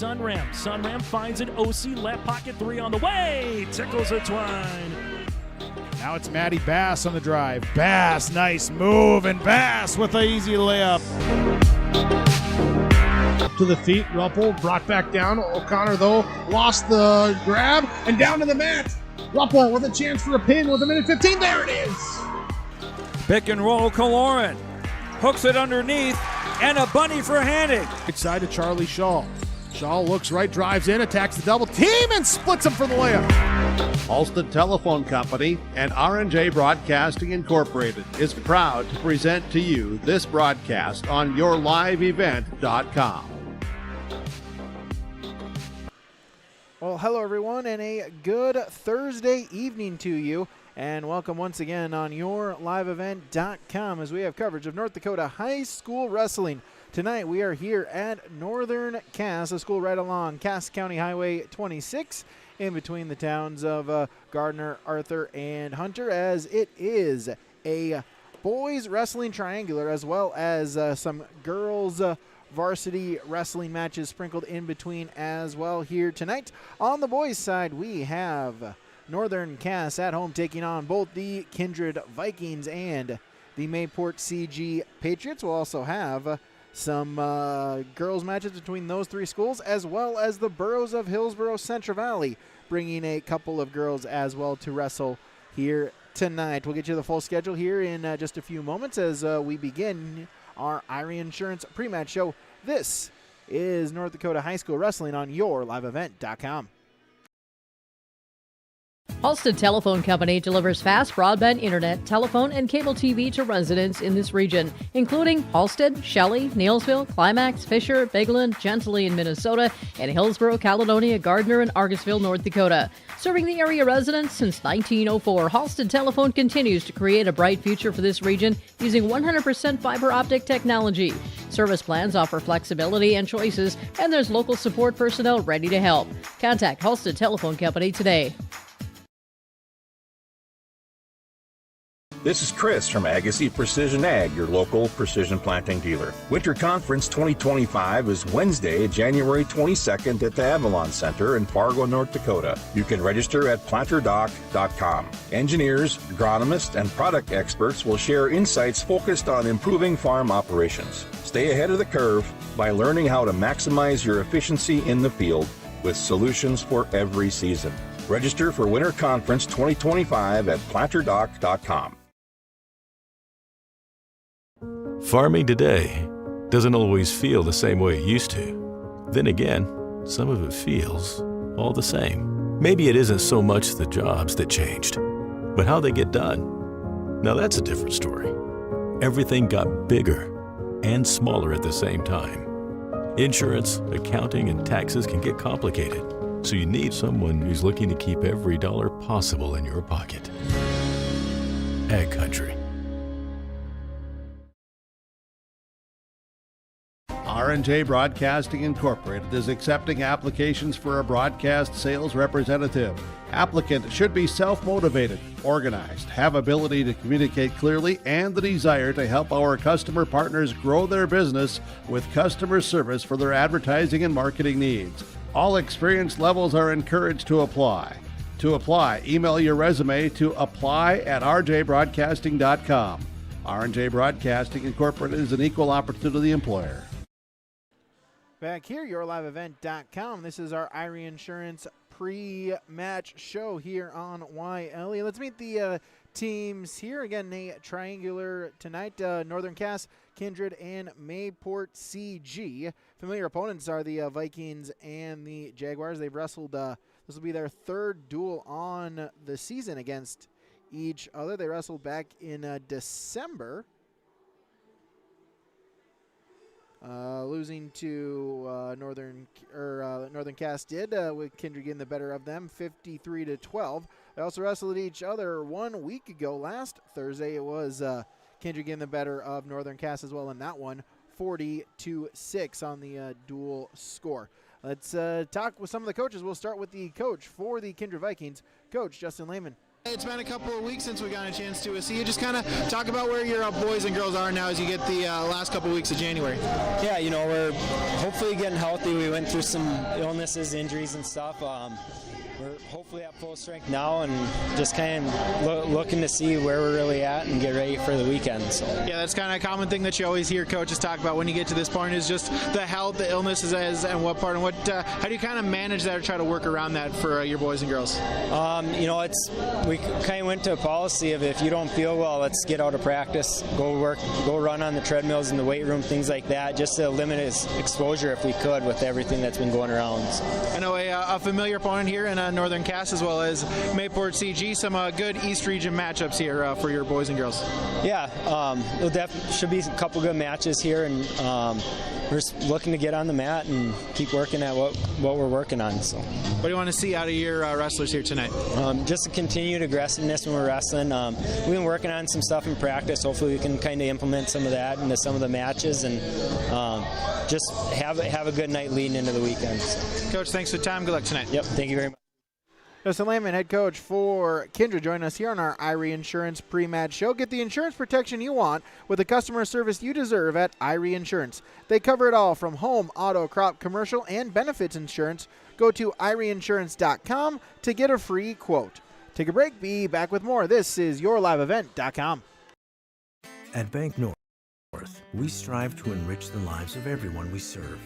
Sunram. Sunram finds an OC left pocket three on the way. Tickles it twine. Now it's Maddie Bass on the drive. Bass, nice move, and Bass with an easy layup. To the feet, Ruppel brought back down. O'Connor, though, lost the grab and down to the mat. Ruppel with a chance for a pin with a minute 15. There it is. Pick and roll, Kaloran hooks it underneath, and a bunny for Hannig. Right side to Charlie Shaw. Shaw looks right, drives in, attacks the double team, and splits him for the layup. Halstead Telephone Company and R&J Broadcasting Incorporated is proud to present to you this broadcast on yourliveevent.com. Well, hello everyone, and a good Thursday evening to you, and welcome once again on yourliveevent.com as we have coverage of North Dakota High School Wrestling. Tonight we are here at Northern Cass, a school right along Cass County Highway 26, in between the towns of Gardner, Arthur, and Hunter, as it is a boys wrestling triangular as well as some girls varsity wrestling matches sprinkled in between as well here tonight. On the boys' side, we have Northern Cass at home taking on both the Kindred Vikings and the Mayport CG Patriots. We'll also have some girls matches between those three schools, as well as the Boroughs of Hillsborough Central Valley bringing a couple of girls as well to wrestle here tonight. We'll get you the full schedule here in just a few moments as we begin our Irie Insurance pre-match show. This is North Dakota High School Wrestling on yourliveevent.com. Halstead Telephone Company delivers fast broadband internet, telephone, and cable TV to residents in this region, including Halstead, Shelley, Neilsville, Climax, Fisher, Bigland, Gentilly in Minnesota, and Hillsborough, Caledonia, Gardner, and Argusville, North Dakota. Serving the area residents since 1904, Halstead Telephone continues to create a bright future for this region using 100% fiber optic technology. Service plans offer flexibility and choices, and there's local support personnel ready to help. Contact Halstead Telephone Company today. This is Chris from Agassiz Precision Ag, your local precision planting dealer. Winter Conference 2025 is Wednesday, January 22nd at the Avalon Center in Fargo, North Dakota. You can register at planterdoc.com. Engineers, agronomists, and product experts will share insights focused on improving farm operations. Stay ahead of the curve by learning how to maximize your efficiency in the field with solutions for every season. Register for Winter Conference 2025 at planterdoc.com. Farming today doesn't always feel the same way it used to. Then again, some of it feels all the same. Maybe it isn't so much the jobs that changed, but how they get done. Now that's a different story. Everything got bigger and smaller at the same time. Insurance, accounting, and taxes can get complicated, so you need someone who's looking to keep every dollar possible in your pocket. Ag Country. R&J Broadcasting Incorporated is accepting applications for a broadcast sales representative. Applicant should be self-motivated, organized, have ability to communicate clearly, and the desire to help our customer partners grow their business with customer service for their advertising and marketing needs. All experience levels are encouraged to apply. To apply, email your resume to apply@rjbroadcasting.com. R&J Broadcasting Incorporated is an equal opportunity employer. Back here, yourliveevent.com. This is our Irie Insurance pre-match show here on YLE. Let's meet the teams here. Again, a triangular tonight. Northern Cass, Kindred, and Mayport CG. Familiar opponents are the Vikings and the Jaguars. They've wrestled, this will be their third duel on the season against each other. They wrestled back in December. Losing to Northern Cass did, with Kindred getting the better of them, 53-12. They also wrestled each other 1 week ago. Last Thursday, it was Kindred getting the better of Northern Cass as well in that one, 40-6 on the dual score. Let's talk with some of the coaches. We'll start with the coach for the Kindred Vikings, Coach Justin Lehman. It's been a couple of weeks since we got a chance to see you. Just kind of talk about where your boys and girls are now as you get the last couple of weeks of January. Yeah, we're hopefully getting healthy. We went through some illnesses, injuries, and stuff. We're hopefully at full strength now and just kind of looking to see where we're really at and get ready for the weekend. So. Yeah, that's kind of a common thing that you always hear coaches talk about when you get to this point is just the health, the illnesses, and what part, and what. How do you kind of manage that or try to work around that for your boys and girls? We kind of went to a policy of if you don't feel well, let's get out of practice, go run on the treadmills in the weight room, things like that, just to limit his exposure if we could with everything that's been going around. So. I know a familiar opponent here in Northern Cass as well as Mayport CG. Some good East Region matchups here for your boys and girls. Yeah, should be a couple good matches here, and we're just looking to get on the mat and keep working at what we're working on. So, what do you want to see out of your wrestlers here tonight? Just a continued aggressiveness when we're wrestling. We've been working on some stuff in practice. Hopefully, we can kind of implement some of that into some of the matches and just have a good night leading into the weekend. So. Coach, thanks for the time. Good luck tonight. Yep, thank you very much. Justin Lehman, head coach for Kindred, joining us here on our Irie Insurance pre-match show. Get the insurance protection you want with the customer service you deserve at Irie Insurance. They cover it all from home, auto, crop, commercial, and benefits insurance. Go to IrieInsurance.com to get a free quote. Take a break. Be back with more. This is YourLiveEvent.com. At Bank North, we strive to enrich the lives of everyone we serve.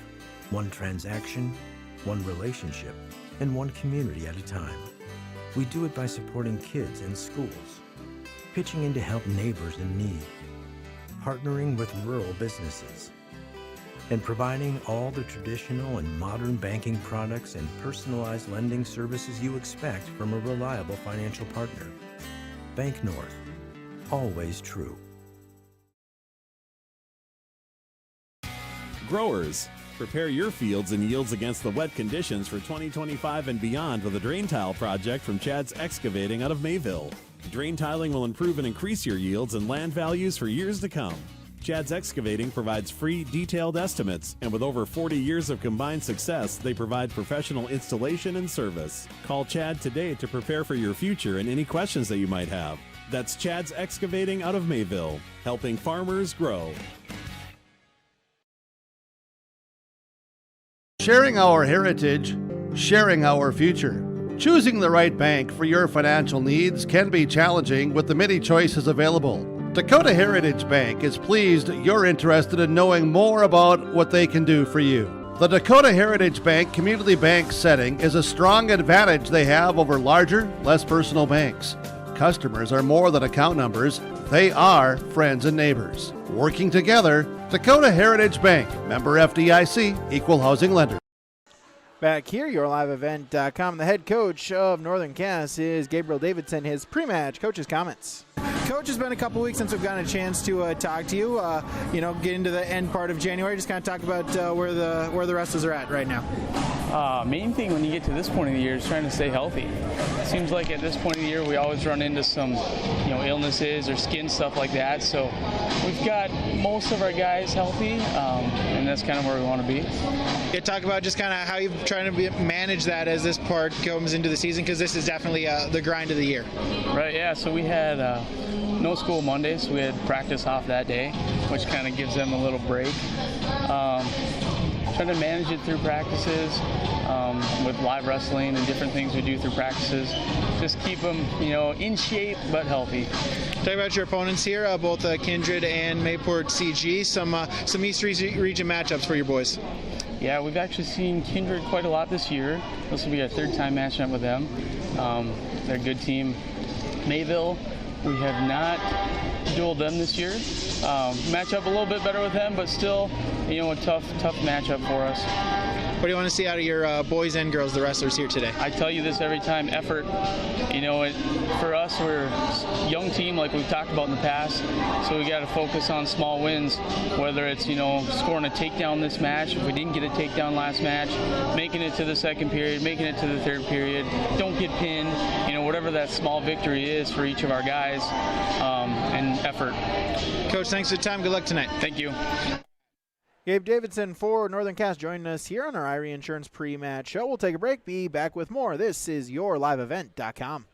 One transaction, one relationship, and one community at a time. We do it by supporting kids and schools, pitching in to help neighbors in need, partnering with rural businesses, and providing all the traditional and modern banking products and personalized lending services you expect from a reliable financial partner. Bank North, always true. Growers, prepare your fields and yields against the wet conditions for 2025 and beyond with a drain tile project from Chad's Excavating out of Mayville. Drain tiling will improve and increase your yields and land values for years to come. Chad's Excavating provides free, detailed estimates, and with over 40 years of combined success, they provide professional installation and service. Call Chad today to prepare for your future and any questions that you might have. That's Chad's Excavating out of Mayville, helping farmers grow. Sharing our heritage, sharing our future. Choosing the right bank for your financial needs can be challenging with the many choices available. Dakota Heritage Bank is pleased you're interested in knowing more about what they can do for you. The Dakota Heritage Bank community bank setting is a strong advantage they have over larger, less personal banks. Customers are more than account numbers, they are friends and neighbors. Working together, Dakota Heritage Bank, member FDIC, equal housing lender. Back here, YourLiveEvent.com. The head coach of Northern Cass is Gabriel Davidson. His pre-match coach's comments. Coach, it's been a couple weeks since we've gotten a chance to talk to you. Get into the end part of January. Just kind of talk about where the wrestlers are at right now. Main thing when you get to this point of the year is trying to stay healthy. It seems like at this point of the year we always run into some, illnesses or skin stuff like that. So we've got most of our guys healthy, and that's kind of where we want to be. Yeah, talk about just kind of how you're trying to manage that as this part comes into the season, because this is definitely the grind of the year. Right. Yeah. So we had no school Monday, so we had practice off that day, which kind of gives them a little break. Trying to manage it through practices with live wrestling and different things we do through practices. Just keep them, in shape but healthy. Talk about your opponents here, both Kindred and Mayport CG. Some East Region matchups for your boys. Yeah, we've actually seen Kindred quite a lot this year. This will be our third time matching up with them. They're a good team. Mayville, we have not dueled them this year. Match up a little bit better with them, but still, a tough matchup for us. What do you want to see out of your boys and girls, the wrestlers here today? I tell you this every time, effort. For us, we're a young team like we've talked about in the past, so we got to focus on small wins, whether it's, scoring a takedown this match, if we didn't get a takedown last match, making it to the second period, making it to the third period, don't get pinned, whatever that small victory is for each of our guys, and effort. Coach, thanks for the time. Good luck tonight. Thank you. Gabe Davidson for Northern Cass joining us here on our Irie Insurance pre-match show. We'll take a break, be back with more. This is YourLiveEvent.com.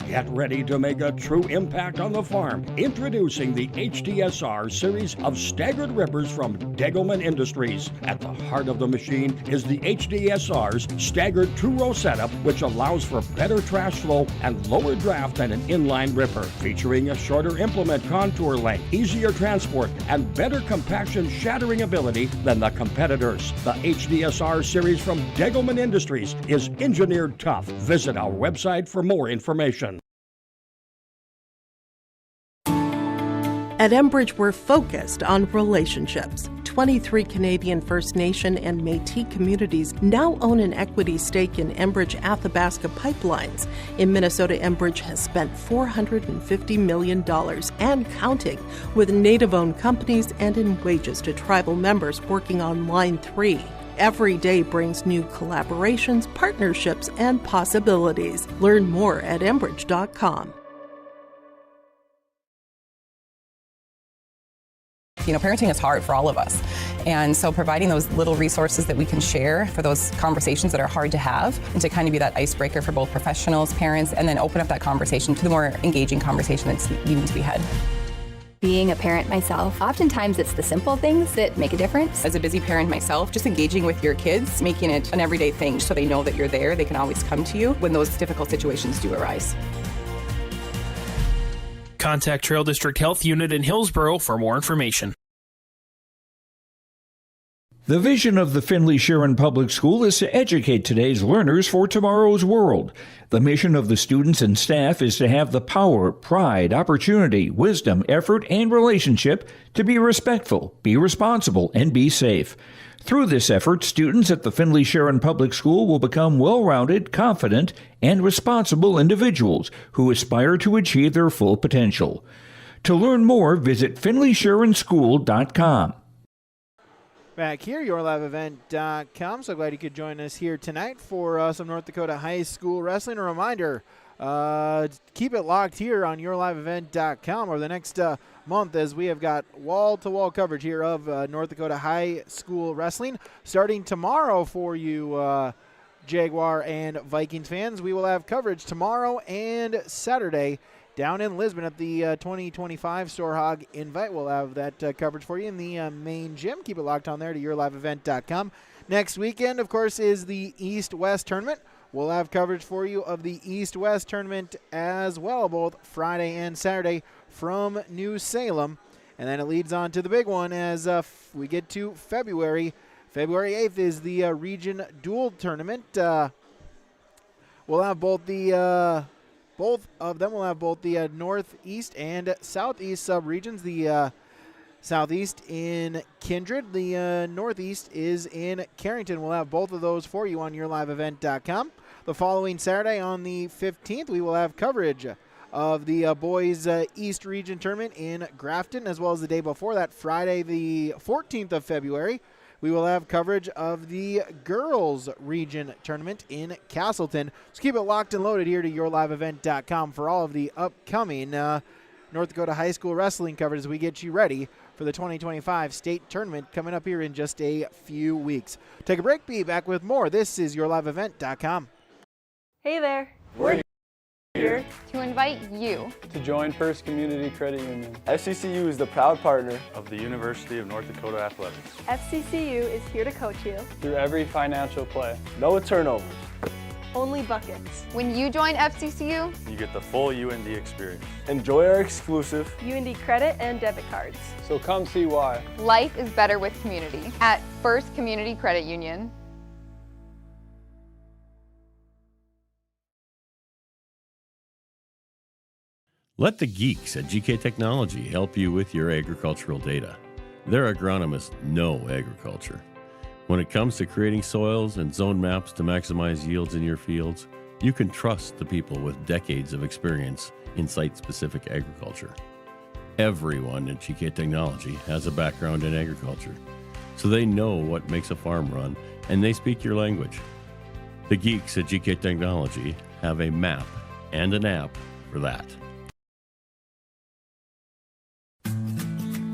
Get ready to make a true impact on the farm. Introducing the HDSR series of staggered rippers from Degelman Industries. At the heart of the machine is the HDSR's staggered two-row setup, which allows for better trash flow and lower draft than an inline ripper. Featuring a shorter implement contour length, easier transport, and better compaction shattering ability than the competitors. The HDSR series from Degelman Industries is engineered tough. Visit our website for more information. At Enbridge, we're focused on relationships. 23 Canadian First Nation and Métis communities now own an equity stake in Enbridge Athabasca Pipelines. In Minnesota, Enbridge has spent $450 million and counting with Native-owned companies and in wages to tribal members working on Line 3. Every day brings new collaborations, partnerships, and possibilities. Learn more at Enbridge.com. You know, parenting is hard for all of us. And so providing those little resources that we can share for those conversations that are hard to have and to kind of be that icebreaker for both professionals, parents, and then open up that conversation to the more engaging conversation that's needing to be had. Being a parent myself, oftentimes it's the simple things that make a difference. As a busy parent myself, just engaging with your kids, making it an everyday thing so they know that you're there, they can always come to you when those difficult situations do arise. Contact Trail District Health Unit in Hillsborough for more information. The vision of the Findlay-Sharon Public School is to educate today's learners for tomorrow's world. The mission of the students and staff is to have the power, pride, opportunity, wisdom, effort, and relationship to be respectful, be responsible, and be safe. Through this effort, students at the Findlay-Sharon Public School will become well-rounded, confident, and responsible individuals who aspire to achieve their full potential. To learn more, visit FindlaySharonSchool.com. Back here, YourLiveEvent.com. So glad you could join us here tonight for some North Dakota High School Wrestling. A reminder, keep it locked here on YourLiveEvent.com over the next month, as we have got wall-to-wall coverage here of North Dakota High School Wrestling. Starting tomorrow for you Jaguar and Vikings fans, we will have coverage tomorrow and Saturday down in Lisbon at the 2025 Storehog Invite. We'll have that coverage for you in the main gym. Keep it locked on there to YourLiveEvent.com. Next weekend, of course, is the East-West Tournament. We'll have coverage for you of the East-West Tournament as well, both Friday and Saturday from New Salem. And then it leads on to the big one as we get to February. February 8th is the Region Duel Tournament. We'll have both the both of them will have both the Northeast and Southeast sub-regions. The Southeast in Kindred. The Northeast is in Carrington. We'll have both of those for you on YourLiveEvent.com. The following Saturday on the 15th, we will have coverage of the boys East Region Tournament in Grafton, as well as the day before that, Friday the 14th of February. We will have coverage of the Girls Region Tournament in Castleton. So keep it locked and loaded here to YourLiveEvent.com for all of the upcoming North Dakota High School Wrestling coverage as we get you ready for the 2025 State Tournament coming up here in just a few weeks. Take a break, be back with more. This is YourLiveEvent.com. Hey there. We're here to invite you to join First Community Credit Union. FCCU is the proud partner of the University of North Dakota Athletics. FCCU is here to coach you through every financial play. No turnovers. Only buckets. When you join FCCU, you get the full UND experience. Enjoy our exclusive UND credit and debit cards. So come see why. Life is better with community at First Community Credit Union. Let the geeks at GK Technology help you with your agricultural data. Their agronomists know agriculture. When it comes to creating soils and zone maps to maximize yields in your fields, you can trust the people with decades of experience in site-specific agriculture. Everyone at GK Technology has a background in agriculture, so they know what makes a farm run, and they speak your language. The geeks at GK Technology have a map and an app for that.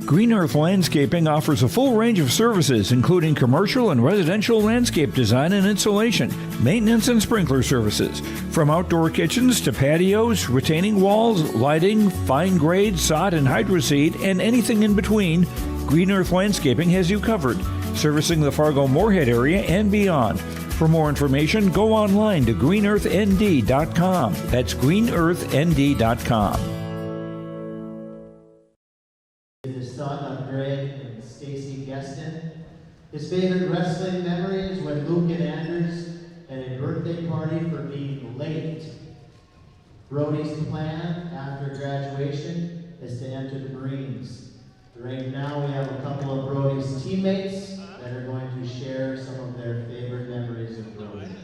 Green Earth Landscaping offers a full range of services, including commercial and residential landscape design and installation, maintenance and sprinkler services. From outdoor kitchens to patios, retaining walls, lighting, fine grade, sod and hydroseed, and anything in between, Green Earth Landscaping has you covered, servicing the Fargo-Moorhead area and beyond. For more information, go online to greenearthnd.com. That's greenearthnd.com. His son of Greg and Stacy Geston. His favorite wrestling memories when Luke and Anders had a birthday party for being late. Brody's plan after graduation is to enter the Marines. Right now we have a couple of Brody's teammates that are going to share some of their favorite memories of Brody.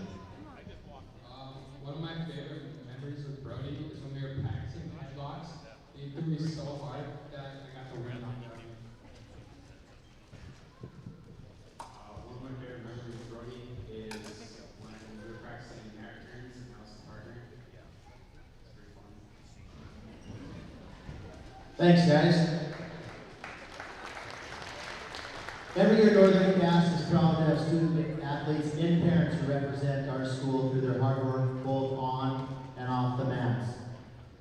One of my favorite memories with Brody is when we were practicing headlocks. He threw me so hard that I got the win on that. One of my favorite memories with Brody is when we were practicing merit turns and I was partnering. It's pretty fun. Thanks, guys. Every year, Northern Cass is proud to have student athletes and parents who represent our school through their hard work both on and off the mats.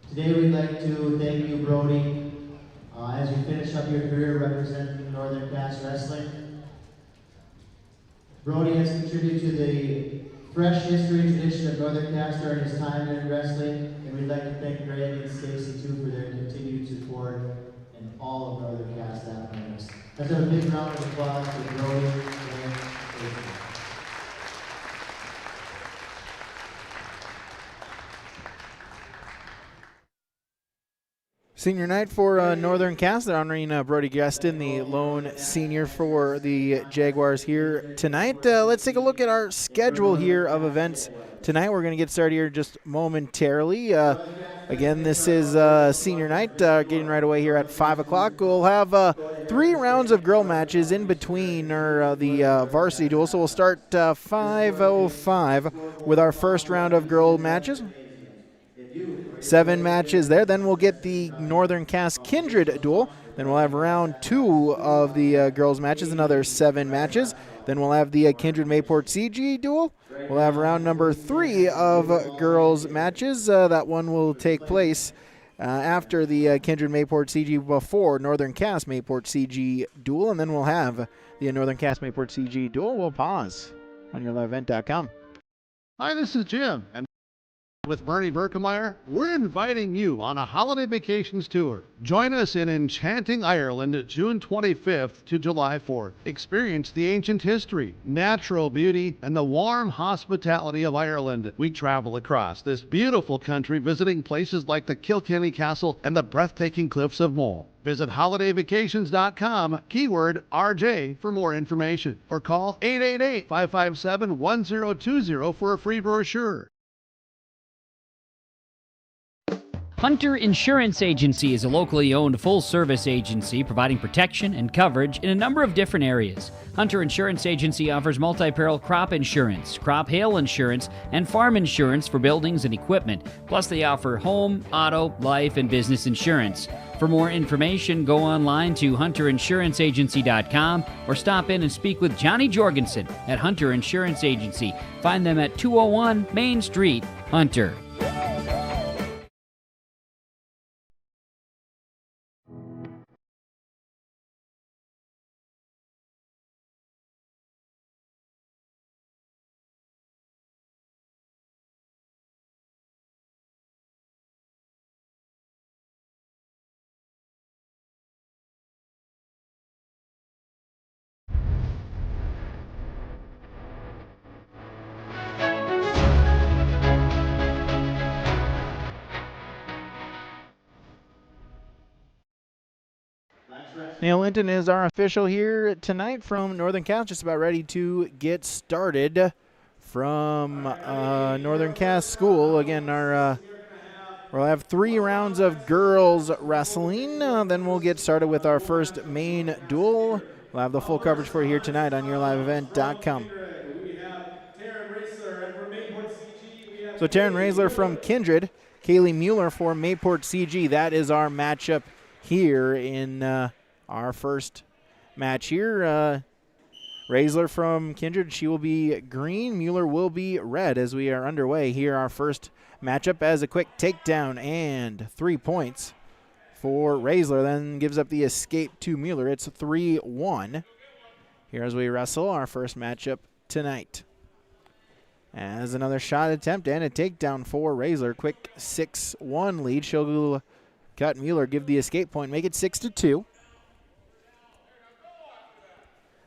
Today, we'd like to thank you, Brody, as you finish up your career representing Northern Cass Wrestling. Brody has contributed to the fresh history and tradition of Northern Cass during his time in wrestling, and we'd like to thank Greg and Stacy, too, for their continued support and all of Northern Cass athletics. Let's have a big round of applause for Brody and Stacy. Senior night for Northern Cass. They're honoring Brody Geston, the lone senior for the Jaguars here tonight. Let's take a look at our schedule here of events tonight. We're going to get started here just momentarily. Again, this is senior night, getting right away here at 5 o'clock. We'll have 3 rounds of girl matches in between the varsity duel. So we'll start 5:05 with our first round of girl matches. 7 matches there. Then we'll get the Northern Cass Kindred duel. Then we'll have round 2 of the girls matches, another 7 matches. Then we'll have the Kindred Mayport CG duel. We'll have round number 3 of girls matches. That one will take place after the Kindred Mayport CG before Northern Cass Mayport CG duel. And then we'll have the Northern Cass Mayport CG duel. We'll pause on yourliveevent.com. Hi, this is Jim, and with Bernie Berkemeyer, we're inviting you on a holiday vacations tour. Join us in enchanting Ireland, June 25th to July 4th. Experience the ancient history, natural beauty, and the warm hospitality of Ireland. We travel across this beautiful country, visiting places like the Kilkenny Castle and the breathtaking cliffs of Moher. Visit holidayvacations.com, keyword RJ, for more information, or call 888-557-1020 for a free brochure. Hunter Insurance Agency is a locally owned full-service agency providing protection and coverage in a number of different areas. Hunter Insurance Agency offers multi-peril crop insurance, crop hail insurance, and farm insurance for buildings and equipment. Plus, they offer home, auto, life, and business insurance. For more information, go online to hunterinsuranceagency.com or stop in and speak with Johnny Jorgensen at Hunter Insurance Agency. Find them at 201 Main Street, Hunter. Neil Linton is our official here tonight from Northern Cass, just about ready to get started from Northern Cass School. Again, we'll have 3 rounds of girls wrestling. Then we'll get started with our first main duel. We'll have the full coverage for you here tonight on yourliveevent.com. So Taryn Raisler from Kindred, Kaylee Mueller for Mayport CG. That is our matchup here in our first match here. Raisler from Kindred, she will be green. Mueller will be red as we are underway here. Our first matchup as a quick takedown and 3 points for Raisler. Then gives up the escape to Mueller. It's 3-1 here as we wrestle our first matchup tonight. As another shot attempt and a takedown for Raisler. Quick 6-1 lead. She'll cut Mueller, give the escape point, make it 6-2.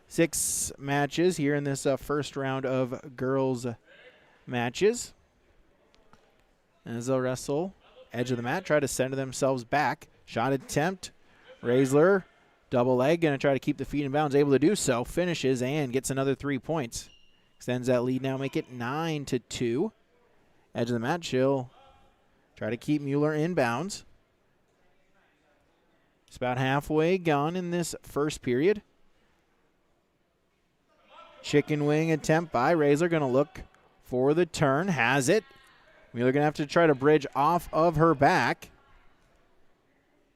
6 matches here in this first round of girls matches. As they'll wrestle edge of the mat, try to center themselves back. Shot attempt. Raisler, double leg, going to try to keep the feet in bounds, able to do so. Finishes and gets another 3 points. Extends that lead now, make it 9-2. Edge of the mat, she'll try to keep Mueller in bounds. It's about halfway gone in this first period. Chicken wing attempt by Raisler, going to look for the turn, has it. Mueller going to have to try to bridge off of her back.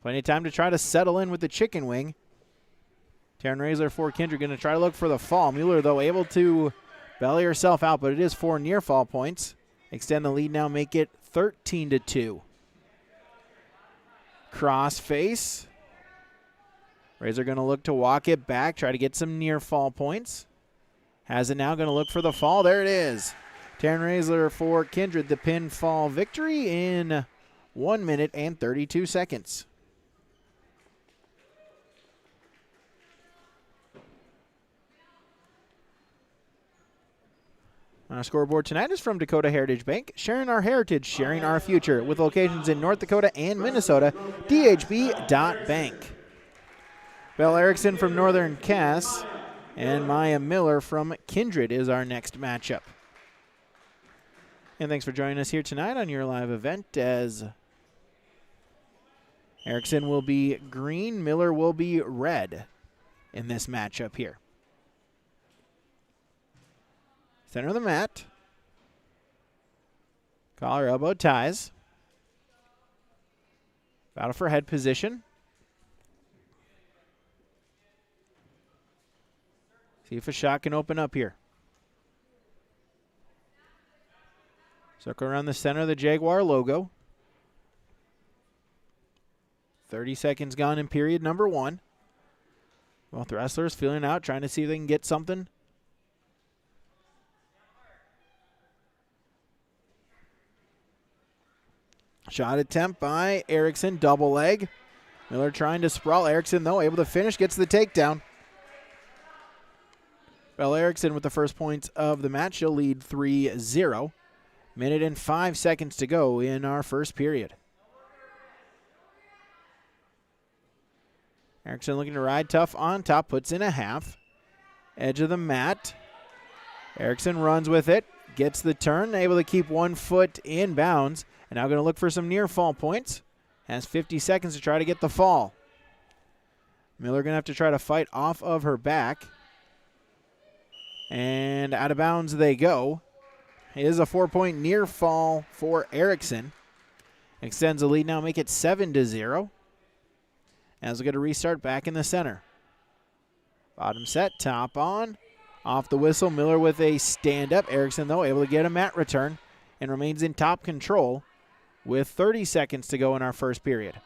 Plenty of time to try to settle in with the chicken wing. Taryn Raisler for Kindred going to try to look for the fall. Mueller, though, able to belly herself out, but it is 4 near fall points. Extend the lead now, make it 13-2. Cross face. Raisler going to look to walk it back, try to get some near fall points. Has it now, going to look for the fall. There it is. Taryn Raisler for Kindred, the pinfall victory in 1 minute and 32 seconds. Our scoreboard tonight is from Dakota Heritage Bank, sharing our heritage, sharing our future. With locations in North Dakota and Minnesota, dhb.bank. Belle Erickson from Northern Cass and Maya Miller from Kindred is our next matchup. And thanks for joining us here tonight on your live event, as Erickson will be green, Miller will be red in this matchup here. Center of the mat. Collar elbow ties. Battle for head position. See if a shot can open up here. Circle around the center of the Jaguar logo. 30 seconds gone in period number 1. Both wrestlers feeling out, trying to see if they can get something. Shot attempt by Erickson, double leg. Miller trying to sprawl. Erickson, though, able to finish, gets the takedown. Belle Erickson with the first points of the match. She'll lead 3-0. Minute and 5 seconds to go in our first period. Erickson looking to ride tough on top, puts in a half. Edge of the mat. Erickson runs with it, gets the turn, able to keep 1 foot in bounds, and now going to look for some near fall points. Has 50 seconds to try to get the fall. Miller going to have to try to fight off of her back. And out of bounds they go. It is a 4-point near fall for Erickson. Extends the lead now, make it 7-0. As we get a restart back in the center. Bottom set, top on. Off the whistle, Miller with a stand-up. Erickson, though, able to get a mat return and remains in top control with 30 seconds to go in our first period.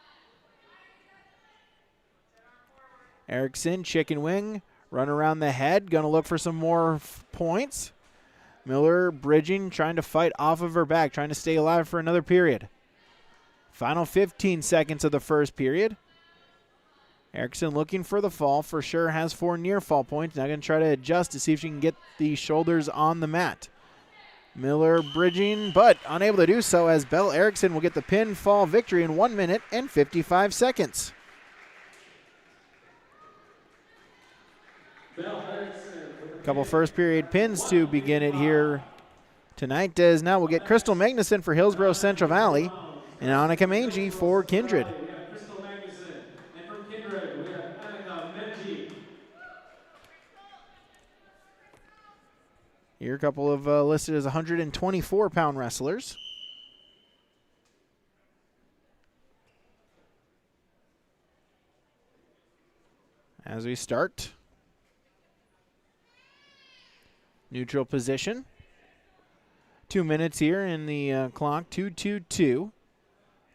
Erickson, chicken wing. Run around the head, going to look for some more points. Miller bridging, trying to fight off of her back, trying to stay alive for another period. Final 15 seconds of the first period. Erickson looking for the fall, for sure has 4 near fall points. Now going to try to adjust to see if she can get the shoulders on the mat. Miller bridging, but unable to do so, as Belle Erickson will get the pinfall victory in 1 minute and 55 seconds. Couple first period pins to begin it here tonight, as now we'll get Crystal Magnuson for Hillsborough Central Valley and Annika Mangy for Kindred. Here a couple of listed as 124-pound wrestlers. as we start. Neutral position. 2 minutes here in the clock, 2-2-2.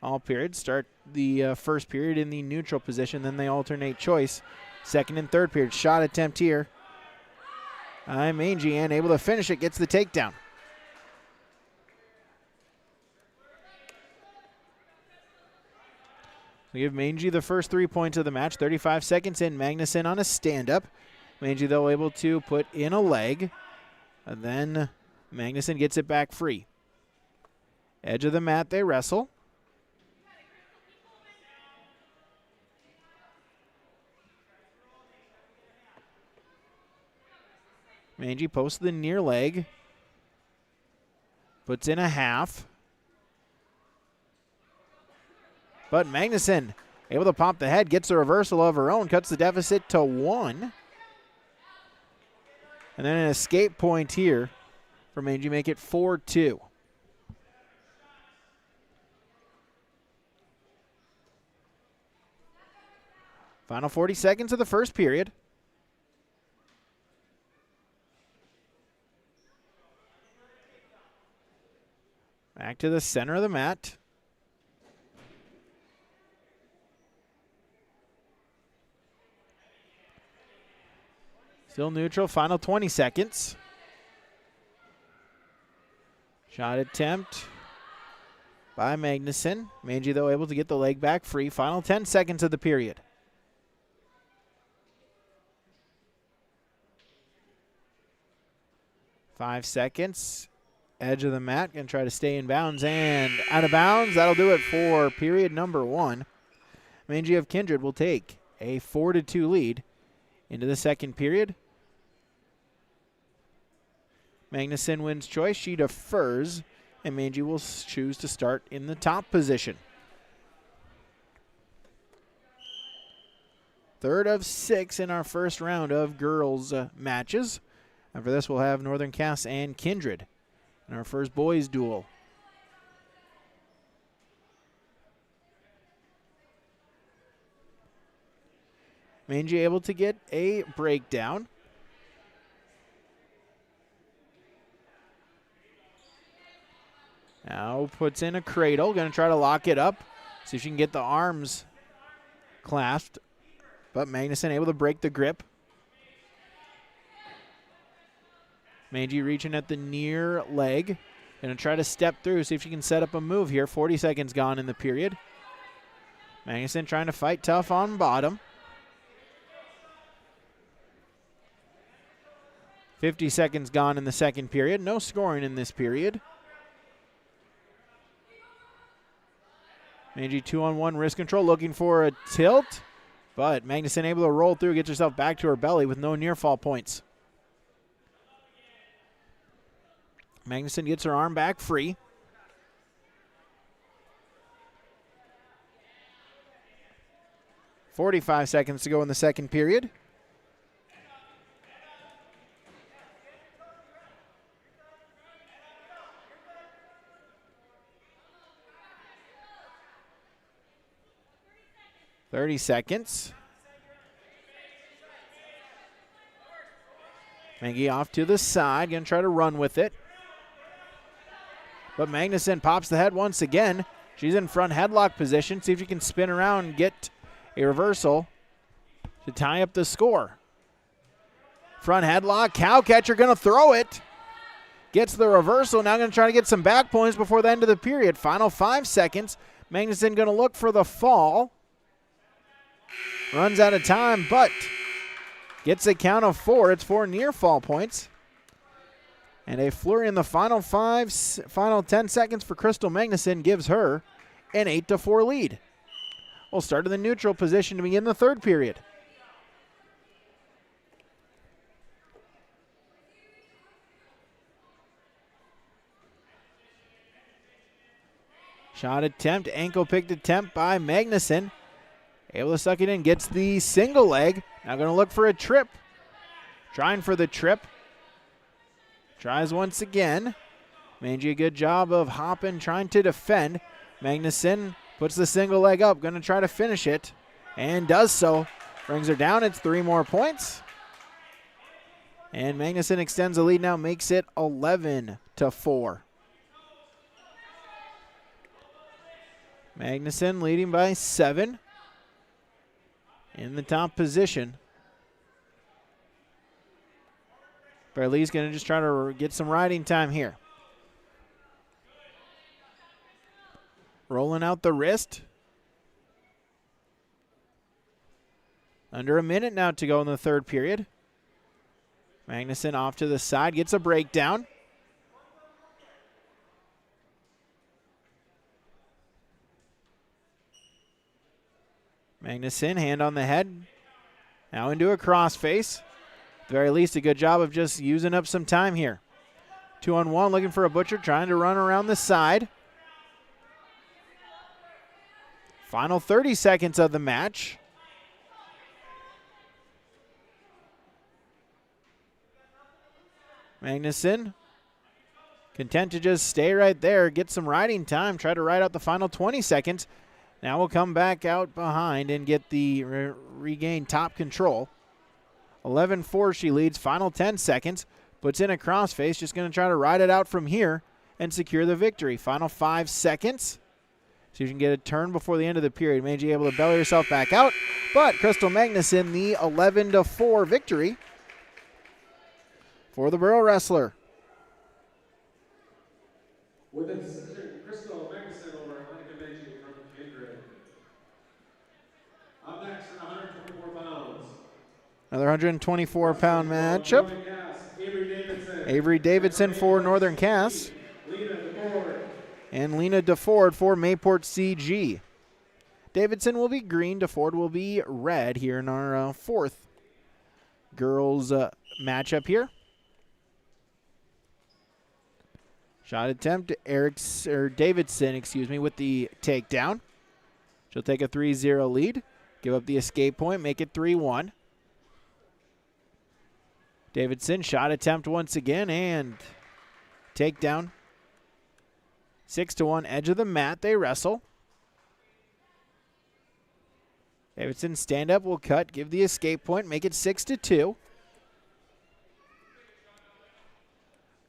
All periods start the first period in the neutral position, then they alternate choice. Second and third period, shot attempt here. Mangy, and able to finish it, gets the takedown. We give Mangy the first 3 points of the match. 35 seconds in, Magnuson on a stand-up. Mangy, though, able to put in a leg. And then Magnuson gets it back free. Edge of the mat, they wrestle. Mangy posts the near leg. Puts in a half. But Magnuson able to pop the head, gets a reversal of her own, cuts the deficit to 1. And then an escape point here for Mangy, make it 4-2. Final 40 seconds of the first period. Back to the center of the mat. Still neutral, final 20 seconds. Shot attempt by Magnuson. Mangy, though, able to get the leg back free. Final 10 seconds of the period. Five seconds. Edge of the mat, going to try to stay in bounds and out of bounds. That'll do it for period number 1. Mangy of Kindred will take a 4-2 lead into the second period. Magnuson wins choice, she defers, and Mangy will choose to start in the top position. Third of 6 in our first round of girls matches. After this, we'll have Northern Cass and Kindred in our first boys duel. Mangy able to get a breakdown. Now puts in a cradle, going to try to lock it up. See if she can get the arms clasped. But Magnuson able to break the grip. Mangy reaching at the near leg. Going to try to step through, see if she can set up a move here. 40 seconds gone in the period. Magnuson trying to fight tough on bottom. 50 seconds gone in the second period. No scoring in this period. Mangy 2-on-1 wrist control, looking for a tilt. But Magnuson able to roll through, gets herself back to her belly with no near fall points. Magnuson gets her arm back free. .45 seconds to go in the second period. .30 seconds. Mangy off to the side, going to try to run with it. But Magnuson pops the head once again. She's in front headlock position. See if she can spin around and get a reversal to tie up the score. Front headlock, cow catcher going to throw it. Gets the reversal, now going to try to get some back points before the end of the period. Final 5 seconds. Magnuson going to look for the fall. Runs out of time, but gets a count of 4. It's 4 near fall points. And a flurry in the final 10 seconds for Crystal Magnuson gives her an 8-4 lead. We'll start in the neutral position to begin the third period. Shot attempt, ankle picked attempt by Magnuson. Able to suck it in, gets the single leg. Now going to look for a trip. Trying for the trip. Tries once again. Mangy a good job of hopping, trying to defend. Magnuson puts the single leg up, going to try to finish it, and does so. Brings her down. It's 3 more points. And Magnuson extends the lead now, makes it 11-4. Magnuson leading by 7 in the top position. Barley's going to just try to get some riding time here. Rolling out the wrist. Under a minute now to go in the third period. Magnuson off to the side, gets a breakdown. Magnuson, hand on the head. Now into a crossface. At the very least, a good job of just using up some time here. 2-on-1, looking for a Butcher, trying to run around the side. Final 30 seconds of the match. Magnuson, content to just stay right there, get some riding time, try to ride out the final 20 seconds. Now we'll come back out behind and get the regain top control. 11-4 she leads, final 10 seconds. Puts in a crossface, just going to try to ride it out from here and secure the victory. Final 5 seconds. See if you can get a turn before the end of the period. Meiji able to belly herself back out, but Crystal Magnuson the 11-4 victory for the Borough Wrestler. With a decision, Crystal Magnuson over Monica Meiji from Kindred. Up next at 124 pounds. Another 124-pound matchup. Avery Davidson for Northern Cass. And Lena DeFord for Mayport CG. Davidson will be green, DeFord will be red here in our fourth girls matchup here. Shot attempt, Davidson, with the takedown. She'll take a 3-0 lead, give up the escape point, make it 3-1. Davidson, shot attempt once again, and takedown. 6-1, edge of the mat, they wrestle. Davidson, stand up, will cut, give the escape point, make it 6-2.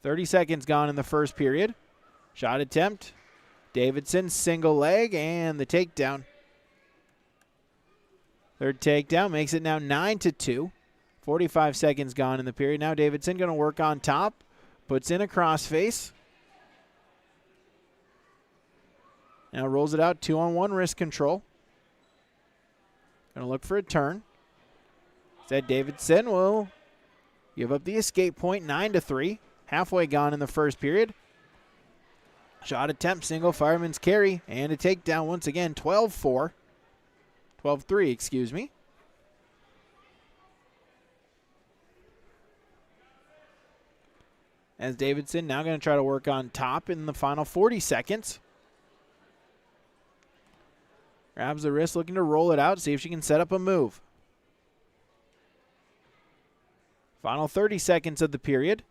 30 seconds gone in the first period. Shot attempt. Davidson, single leg, and the takedown. Third takedown makes it now 9-2. 45 seconds gone in the period. Now Davidson going to work on top. Puts in a crossface. Now rolls it out, 2-on-1 wrist control. Going to look for a turn. Said Davidson will give up the escape point, 9-3. Halfway gone in the first period. Shot attempt, single fireman's carry, and a takedown once again, 12-4. 12-3, excuse me. As Davidson now going to try to work on top in the final 40 seconds. Grabs the wrist, looking to roll it out, see if she can set up a move. Final 30 seconds of the period.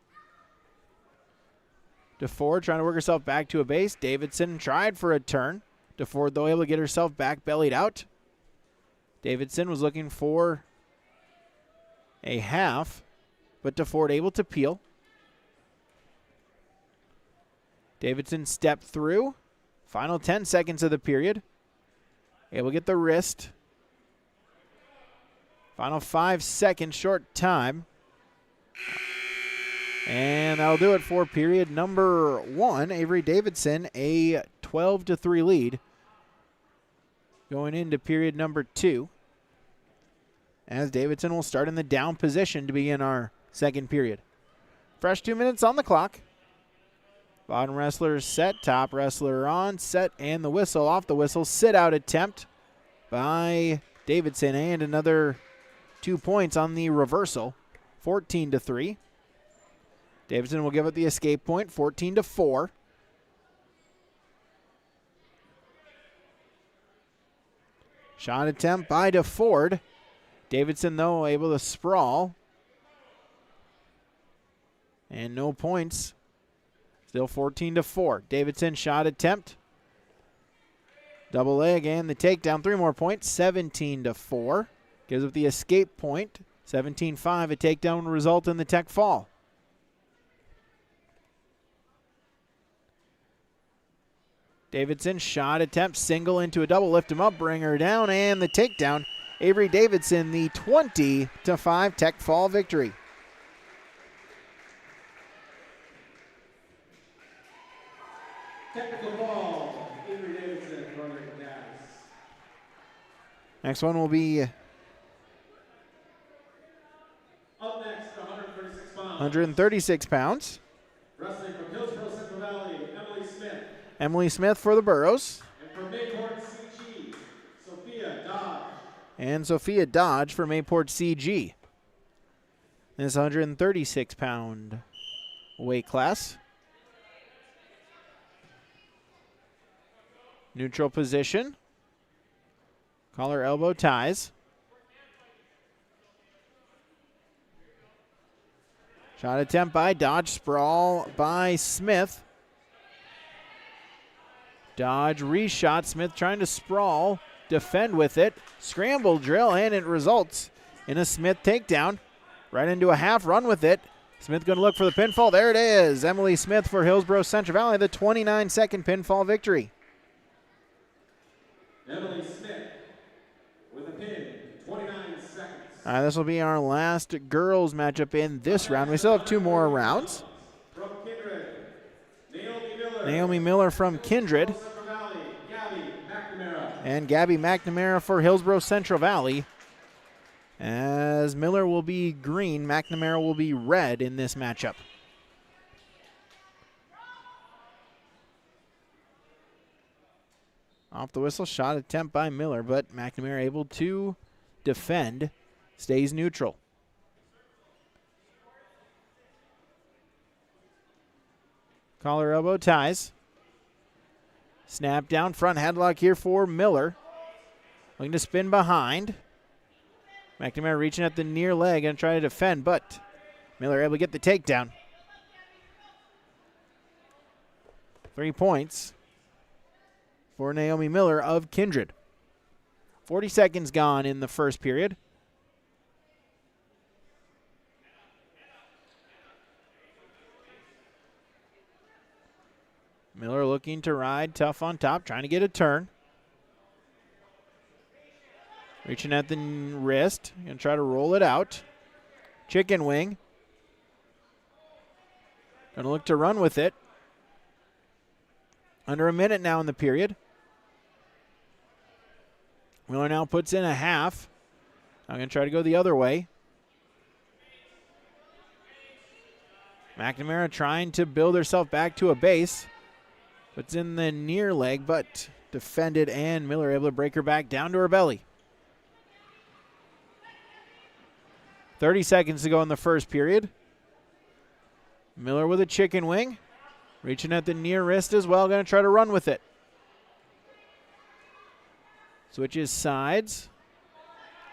DeFord trying to work herself back to a base. Davidson tried for a turn. DeFord, though, able to get herself back bellied out. Davidson was looking for a half, but DeFord able to peel. Davidson stepped through. Final 10 seconds of the period. Able to get the wrist. Final 5 seconds, short time. And that'll do it for period number 1. Avery Davidson, a 12-3 lead. Going into period number 2. As Davidson will start in the down position to begin our second period. Fresh 2 minutes on the clock. Bottom wrestler set, top wrestler on, set, and the whistle. Off the whistle, sit-out attempt by Davidson, and another 2 points on the reversal, 14-3. Davidson will give it the escape point, 14-4. Shot attempt by DeFord. Davidson, though, able to sprawl. And no points. Still 14-4. Davidson, shot attempt. Double leg and the takedown. 3 more points, 17-4. Gives up the escape point. 17-5, a takedown will result in the tech fall. Davidson, shot attempt, single into a double, lift him up, bring her down, and the takedown. Avery Davidson, the 20-5 tech fall victory. Technical ball, Avery Davidson, Northern Gas. Next one will be Up next, 136 pounds. 136 pounds. Wrestling from Hillsborough Central Valley, Emily Smith. Emily Smith for the Burros. And from Mayport CG, Sophia Dodge. And Sophia Dodge for Mayport CG. This 136-pound weight class. Neutral position. Collar elbow ties. Shot attempt by Dodge, sprawl by Smith. Dodge reshot, Smith trying to sprawl, defend with it, scramble drill, and it results in a Smith takedown. Right into a half run with it. Smith going to look for the pinfall. There it is. Emily Smith for Hillsborough Central Valley, the 29-second pinfall victory. Emily Smith with a pin, 29 seconds. All right, this will be our last girls matchup in this round. We still have two more rounds. From Kindred, Naomi Miller. Naomi Miller from Kindred. Central Valley, Gabby McNamara. And Gabby McNamara for Hillsborough Central Valley. As Miller will be green, McNamara will be red in this matchup. Off the whistle, shot attempt by Miller, but McNamara able to defend, stays neutral. Collar elbow ties. Snap down, front headlock here for Miller. Looking to spin behind. McNamara reaching at the near leg and trying to defend, but Miller able to get the takedown. 3 points for Naomi Miller of Kindred. 40 seconds gone in the first period. Miller looking to ride tough on top, trying to get a turn. Reaching at the wrist, gonna try to roll it out. Chicken wing. Gonna look to run with it. Under a minute now in the period. Miller now puts in a half. I'm going to try to go the other way. McNamara trying to build herself back to a base. Puts in the near leg, but defended, and Miller able to break her back down to her belly. 30 seconds to go in the first period. Miller with a chicken wing. Reaching at the near wrist as well. Going to try to run with it. Switches sides.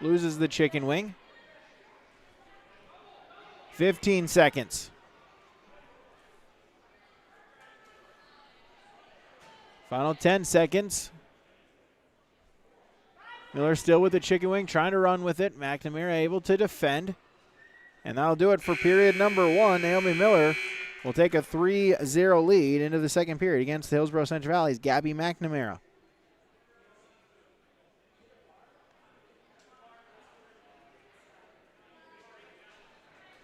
Loses the chicken wing. 15 seconds. Final 10 seconds. Miller still with the chicken wing, trying to run with it. McNamara able to defend. And that'll do it for period number one. Naomi Miller will take a 3-0 lead into the second period against the Hillsborough Central Valley's Gabby McNamara.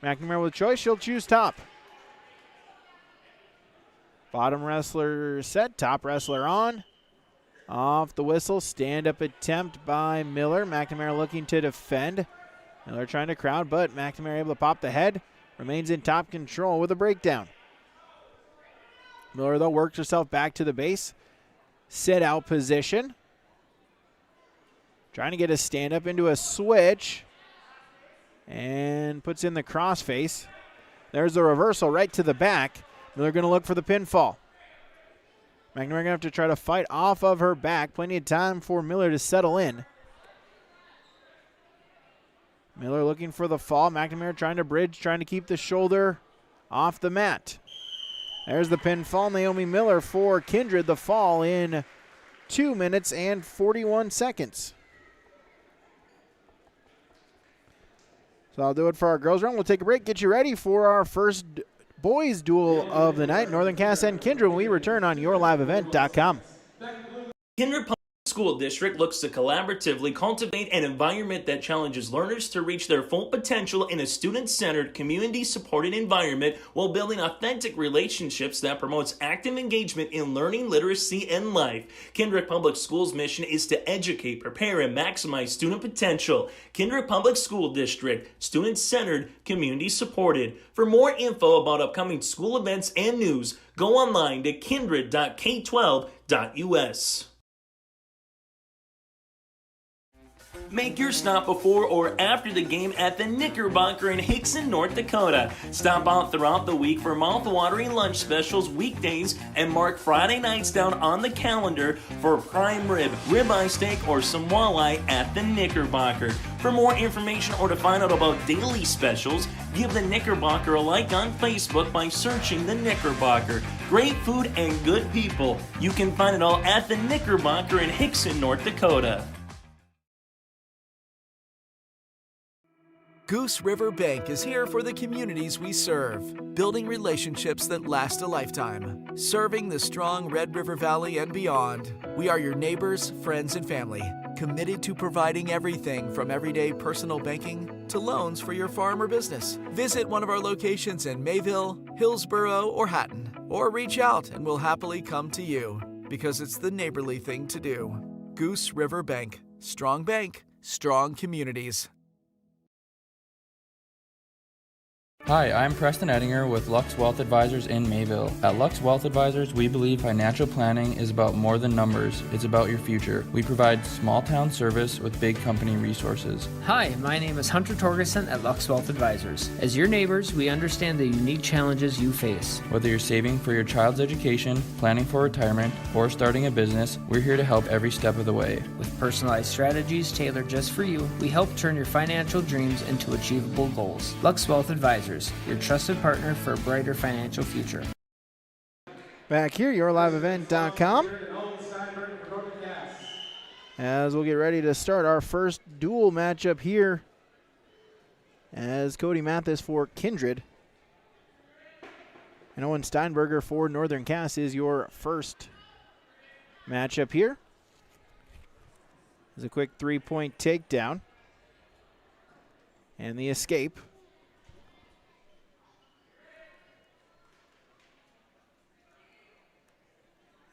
McNamara with choice, she'll choose top. Bottom wrestler set, top wrestler on. Off the whistle, stand-up attempt by Miller. McNamara looking to defend. Miller trying to crowd, but McNamara able to pop the head. Remains in top control with a breakdown. Miller, though, works herself back to the base. Sit-out position. Trying to get a stand-up into a switch. And puts in the crossface. There's the reversal right to the back. Miller going to look for the pinfall. McNamara going to have to try to fight off of her back. Plenty of time for Miller to settle in. Miller looking for the fall. McNamara trying to bridge, trying to keep the shoulder off the mat. There's the pinfall. Naomi Miller for Kindred. The fall in 2 minutes and 41 seconds. So I'll do it for our girls round. We'll take a break, get you ready for our first boys duel of the night, Northern Cass and Kindred, when we return on yourliveevent.com. Kindred Public School District looks to collaboratively cultivate an environment that challenges learners to reach their full potential in a student-centered, community-supported environment while building authentic relationships that promotes active engagement in learning, literacy, and life. Kindred Public Schools' mission is to educate, prepare, and maximize student potential. Kindred Public School District, student-centered, community-supported. For more info about upcoming school events and news, go online to kindred.k12.us. Make your stop before or after the game at the Knickerbocker in Hickson, North Dakota. Stop out throughout the week for mouth-watering lunch specials weekdays and mark Friday nights down on the calendar for prime rib, ribeye steak, or some walleye at the Knickerbocker. For more information or to find out about daily specials, give the Knickerbocker a like on Facebook by searching the Knickerbocker. Great food and good people. You can find it all at the Knickerbocker in Hickson, North Dakota. Goose River Bank is here for the communities we serve, building relationships that last a lifetime. Serving the strong Red River Valley and beyond, we are your neighbors, friends, and family, committed to providing everything from everyday personal banking to loans for your farm or business. Visit one of our locations in Mayville, Hillsborough, or Hatton, or reach out and we'll happily come to you, because it's the neighborly thing to do. Goose River Bank, strong communities. Hi, I'm Preston Ettinger with Lux Wealth Advisors in Mayville. At Lux Wealth Advisors, we believe financial planning is about more than numbers. It's about your future. We provide small town service with big company resources. Hi, my name is Hunter Torgerson at Lux Wealth Advisors. As your neighbors, we understand the unique challenges you face. Whether you're saving for your child's education, planning for retirement, or starting a business, we're here to help every step of the way. With personalized strategies tailored just for you, we help turn your financial dreams into achievable goals. Lux Wealth Advisors, your trusted partner for a brighter financial future. Back here, yourliveevent.com, as we'll get ready to start our first duel matchup here, as Cody Mathis for Kindred and Owen Steinberger for Northern Cass is your first matchup here. There's a quick three-point takedown and the escape.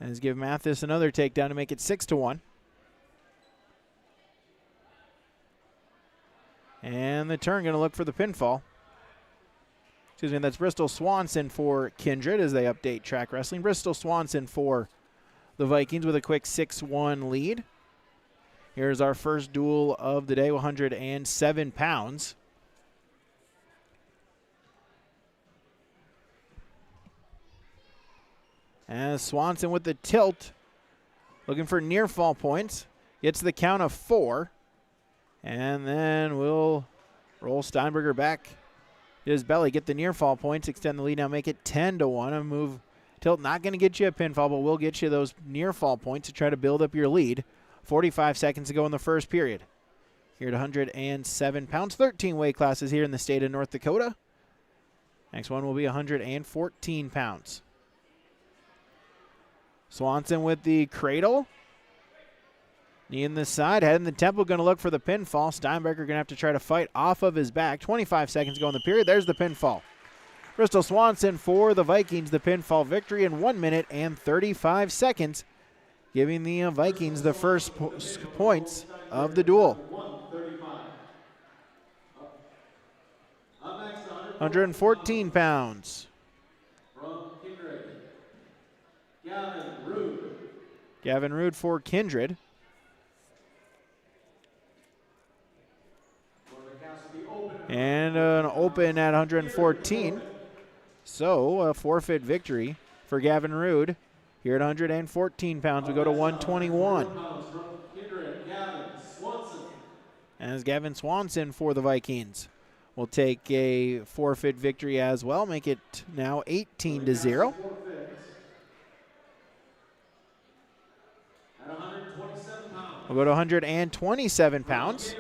As give Mathis another takedown to make it 6-1. And the turn going to look for the pinfall. Excuse me, that's Bristol Swanson for Kindred as they update track wrestling. Bristol Swanson for the Vikings with a quick 6-1 lead. Here's our first duel of the day, 107 pounds. As Swanson with the tilt, looking for near fall points. Gets the count of 4. And then we'll roll Steinberger back to his belly, get the near fall points, extend the lead now, make it 10-1. A move tilt, not going to get you a pinfall, but will get you those near fall points to try to build up your lead. 45 seconds to go in the first period. Here at 107 pounds, 13 weight classes here in the state of North Dakota. Next one will be 114 pounds. Swanson with the cradle. Knee in the side, head in the temple, going to look for the pinfall. Steinberger going to have to try to fight off of his back. 25 seconds to go in the period. There's the pinfall. Bristol Swanson for the Vikings, the pinfall victory in 1 minute and 35 seconds, giving the Vikings the first points of the duel. 114 pounds. Gavin Rude for Kindred. And an open at 114. So a forfeit victory for Gavin Rude. Here at 114 pounds, we go to 121. As Gavin Swanson for the Vikings will take a forfeit victory as well, make it now 18-0. We'll go to 127 pounds.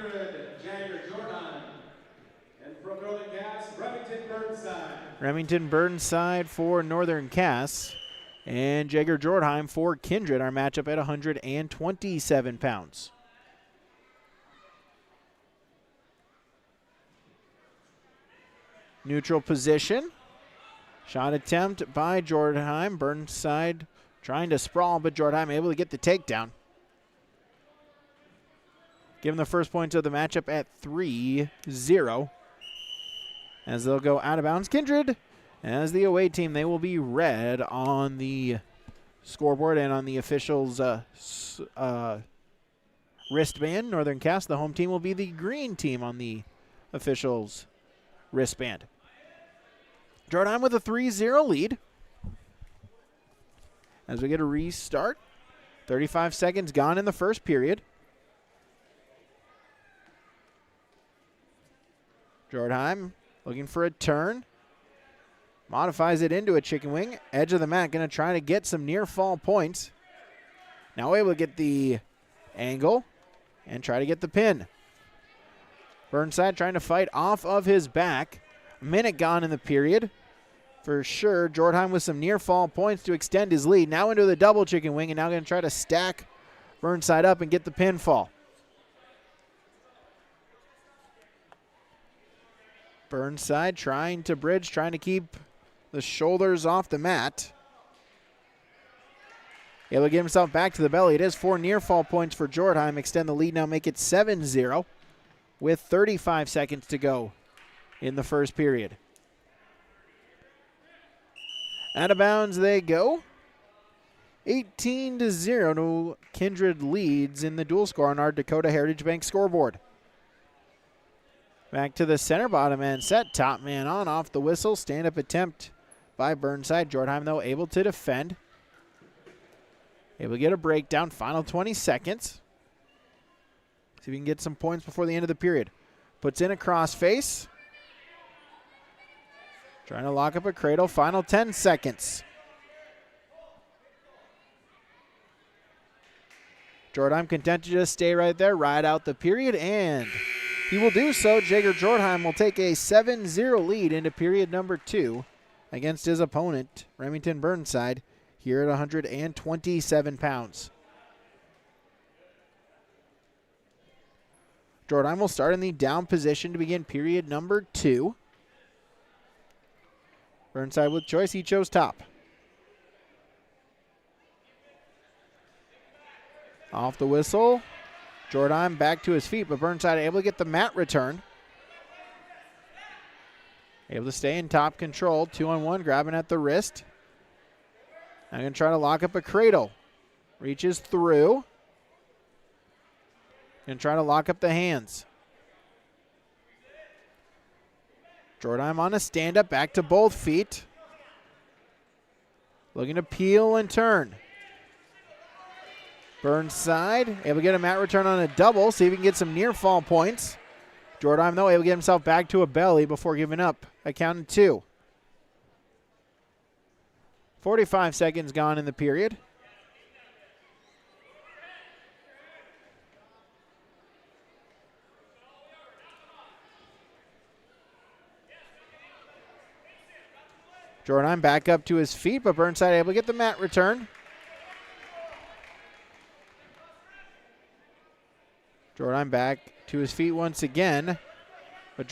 Remington Burnside for Northern Cass. And Jaeger Jordheim for Kindred, our matchup at 127 pounds. Neutral position. Shot attempt by Jordheim. Burnside trying to sprawl, but Jordheim able to get the takedown. Give him the first points of the matchup at 3-0. As they'll go out of bounds. Kindred, as the away team, they will be red on the scoreboard and on the officials' wristband. Northern Cass, the home team, will be the green team on the officials' wristband. Jordheim with a 3-0 lead. As we get a restart. 35 seconds gone in the first period. Jordheim looking for a turn. Modifies it into a chicken wing. Edge of the mat, going to try to get some near fall points. Now able to get the angle and try to get the pin. Burnside trying to fight off of his back. A minute gone in the period. For sure, Jordheim with some near fall points to extend his lead. Now into the double chicken wing, and now going to try to stack Burnside up and get the pinfall. Burnside trying to bridge, trying to keep the shoulders off the mat. Able to get himself back to the belly. It is 4 near fall points for Jordheim. Extend the lead now, make it 7-0 with 35 seconds to go in the first period. Out of bounds they go. 18-0. No Kindred leads in the dual score on our Dakota Heritage Bank scoreboard. Back to the center, bottom end set. Top man on, off the whistle. Stand-up attempt by Burnside. Jordheim, though, able to defend. Able to get a breakdown. Final 20 seconds. See if we can get some points before the end of the period. Puts in a crossface. Trying to lock up a cradle. Final 10 seconds. Jordheim content to just stay right there, ride out the period, and he will do so. Jaeger Jordheim will take a 7-0 lead into period number 2 against his opponent, Remington Burnside, here at 127 pounds. Jordheim will start in the down position to begin period number 2. Burnside with choice, he chose top. Off the whistle. Jordheim back to his feet, but Burnside able to get the mat return. Able to stay in top control. 2-on-1, grabbing at the wrist. Now going to try to lock up a cradle. Reaches through. Going to try to lock up the hands. Jordheim on a stand-up, back to both feet. Looking to peel and turn. Burnside able to get a mat return on a double, see if he can get some near fall points. Jordheim, though, able to get himself back to a belly before giving up a count of 2. 45 seconds gone in the period. Jordheim back up to his feet, but Burnside able to get the mat return. Jordheim back to his feet once again. But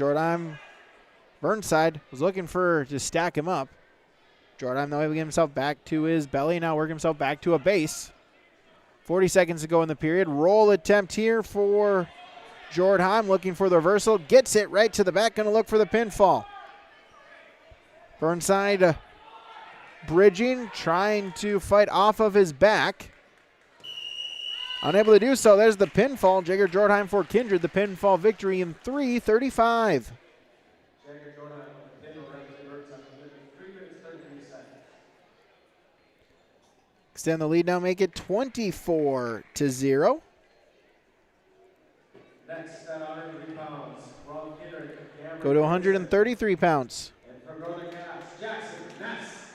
Burnside was looking to stack him up. Jordheim, though, able to get himself back to his belly. Now working himself back to a base. 40 seconds to go in the period. Roll attempt here for Jordheim. Looking for the reversal. Gets it right to the back. Going to look for the pinfall. Burnside bridging, trying to fight off of his back. Unable to do so. There's the pinfall. Jaeger Jordheim for Kindred. The pinfall victory in 3:35. Extend the lead now, make it 24-0. Next at 103 pounds, from Kindred. Go to 133 pounds. And from Northern Cass, Jackson Ness.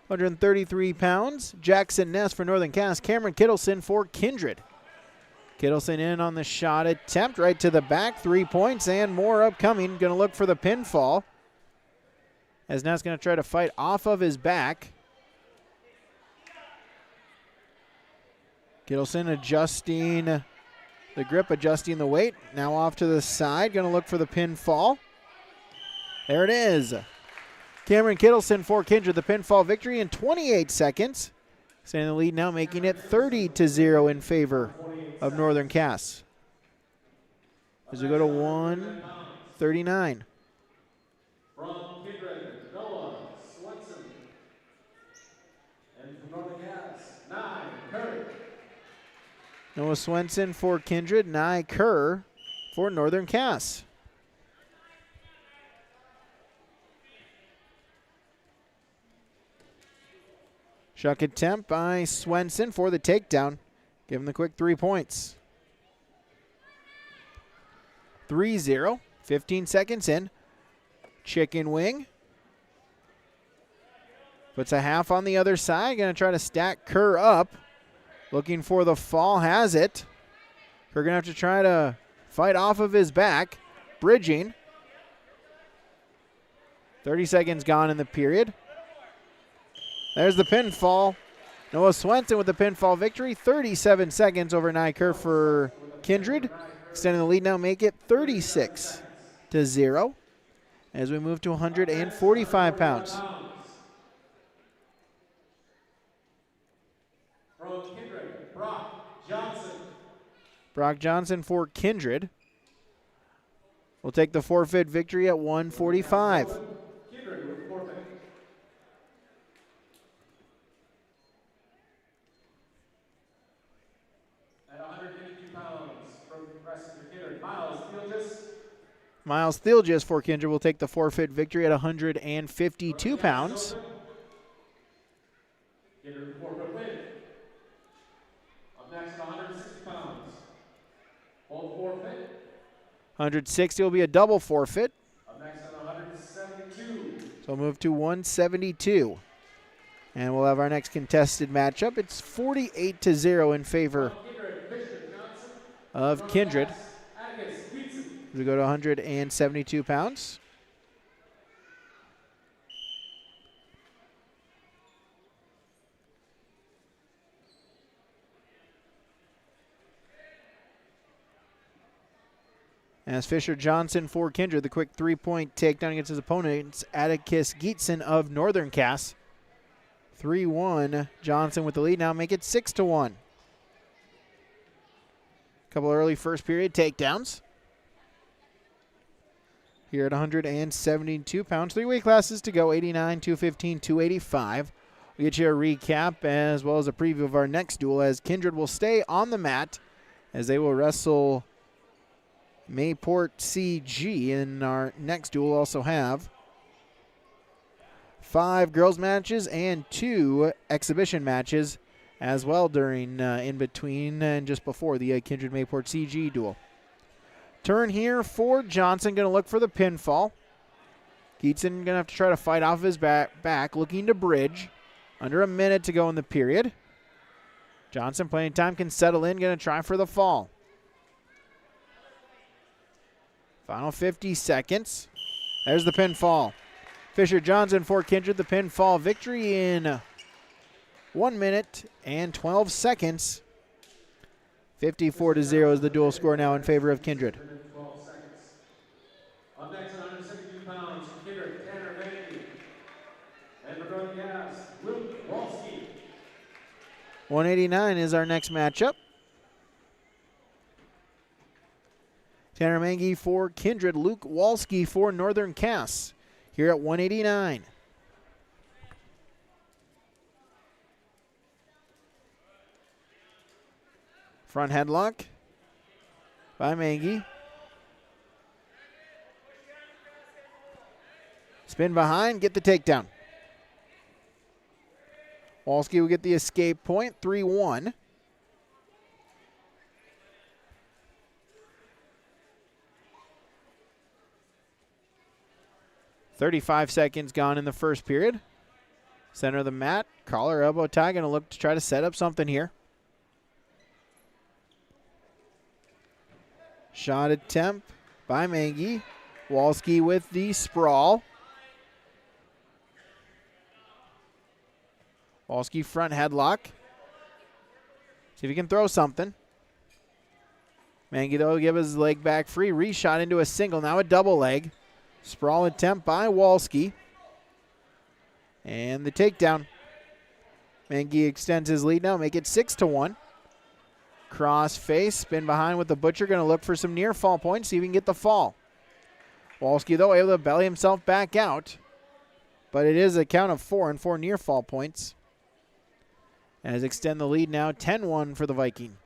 133 pounds. Jackson Ness for Northern Cass. Cameron Kittleson for Kindred. Kittleson in on the shot attempt, right to the back. 3 points and more upcoming. Going to look for the pinfall. As now it's going to try to fight off of his back. Kittleson adjusting the grip, adjusting the weight. Now off to the side. Going to look for the pinfall. There it is. Cameron Kittleson for Kindred, the pinfall victory in 28 seconds. Staying in the lead now, making it 30-0 in favor of Northern Cass. As we go to 1:39. From Kindred, Noah Swenson. And from Northern Cass, Nye Kerr. Noah Swenson for Kindred, Nye Kerr for Northern Cass. Shuck attempt by Swenson for the takedown. Give him the quick 3 points. 3-0, 15 seconds in. Chicken wing. Puts a half on the other side. Going to try to stack Kerr up. Looking for the fall, has it. Kerr going to have to try to fight off of his back. Bridging. 30 seconds gone in the period. There's the pinfall. Noah Swenson with the pinfall victory. 37 seconds over Nye Kerr for Kindred. Extending the lead now, make it 36-0 as we move to 145 pounds. From Kindred, Brock Johnson. Brock Johnson for Kindred will take the forfeit victory at 145. Kindred with forfeit. At 152 pounds from wrestling for Kindred, Miles Steelgis. Miles Thilgis for Kindred will take the forfeit victory at 152 pounds. Kindred with forfeit win. Up next at 160 pounds. Both forfeit. 160 will be a double forfeit. Up next at 172. So we'll move to 172. And we'll have our next contested matchup. It's 48-0 in favor of Kindred. We go to 172 pounds. As Fisher Johnson for Kindred, the quick 3-point takedown against his opponent, it's Atticus Geetson of Northern Cass. 3-1, Johnson with the lead now, make it 6-1. Couple early first period takedowns. Here at 172 pounds, 3 weight classes to go, 89, 215, 285. We'll get you a recap as well as a preview of our next duel as Kindred will stay on the mat as they will wrestle Mayport CG. In our next duel, we'll also have 5 girls matches and 2 exhibition matches as well during in between and just before the Kindred Mayport CG duel. Turn here for Johnson, going to look for the pinfall. Geetson going to have to try to fight off his back, looking to bridge. Under a minute to go in the period. Johnson, plenty of time, can settle in, going to try for the fall. Final 50 seconds. There's the pinfall. Fisher Johnson for Kindred, the pinfall victory in 1 minute and 12 seconds. 54-0 is the dual score now in favor of Kindred. 12 seconds. Up next at 172 pounds from Kindred, Tanner Manning. And for Northern Cass, Luke Walski. 189 is our next matchup. Tanner Mangy for Kindred, Luke Walski for Northern Cass. Here at 189. Front headlock by Mangy. Spin behind, get the takedown. Walski will get the escape point, 3-1. .35 seconds gone in the first period. Center of the mat, collar elbow tie, going to look to try to set up something here. Shot attempt by Mangy. Walski with the sprawl. Walski front headlock. See if he can throw something. Mangy, though, will give his leg back free. Reshot into a single, now a double leg. Sprawl attempt by Walski. And the takedown. Mangy extends his lead now, make it 6-1. Cross face, spin behind with the Butcher. Going to look for some near fall points, see if he can get the fall. Walski, though, able to belly himself back out. But it is a count of 4 and 4 near fall points. As extend the lead now, 10-1 for the Viking.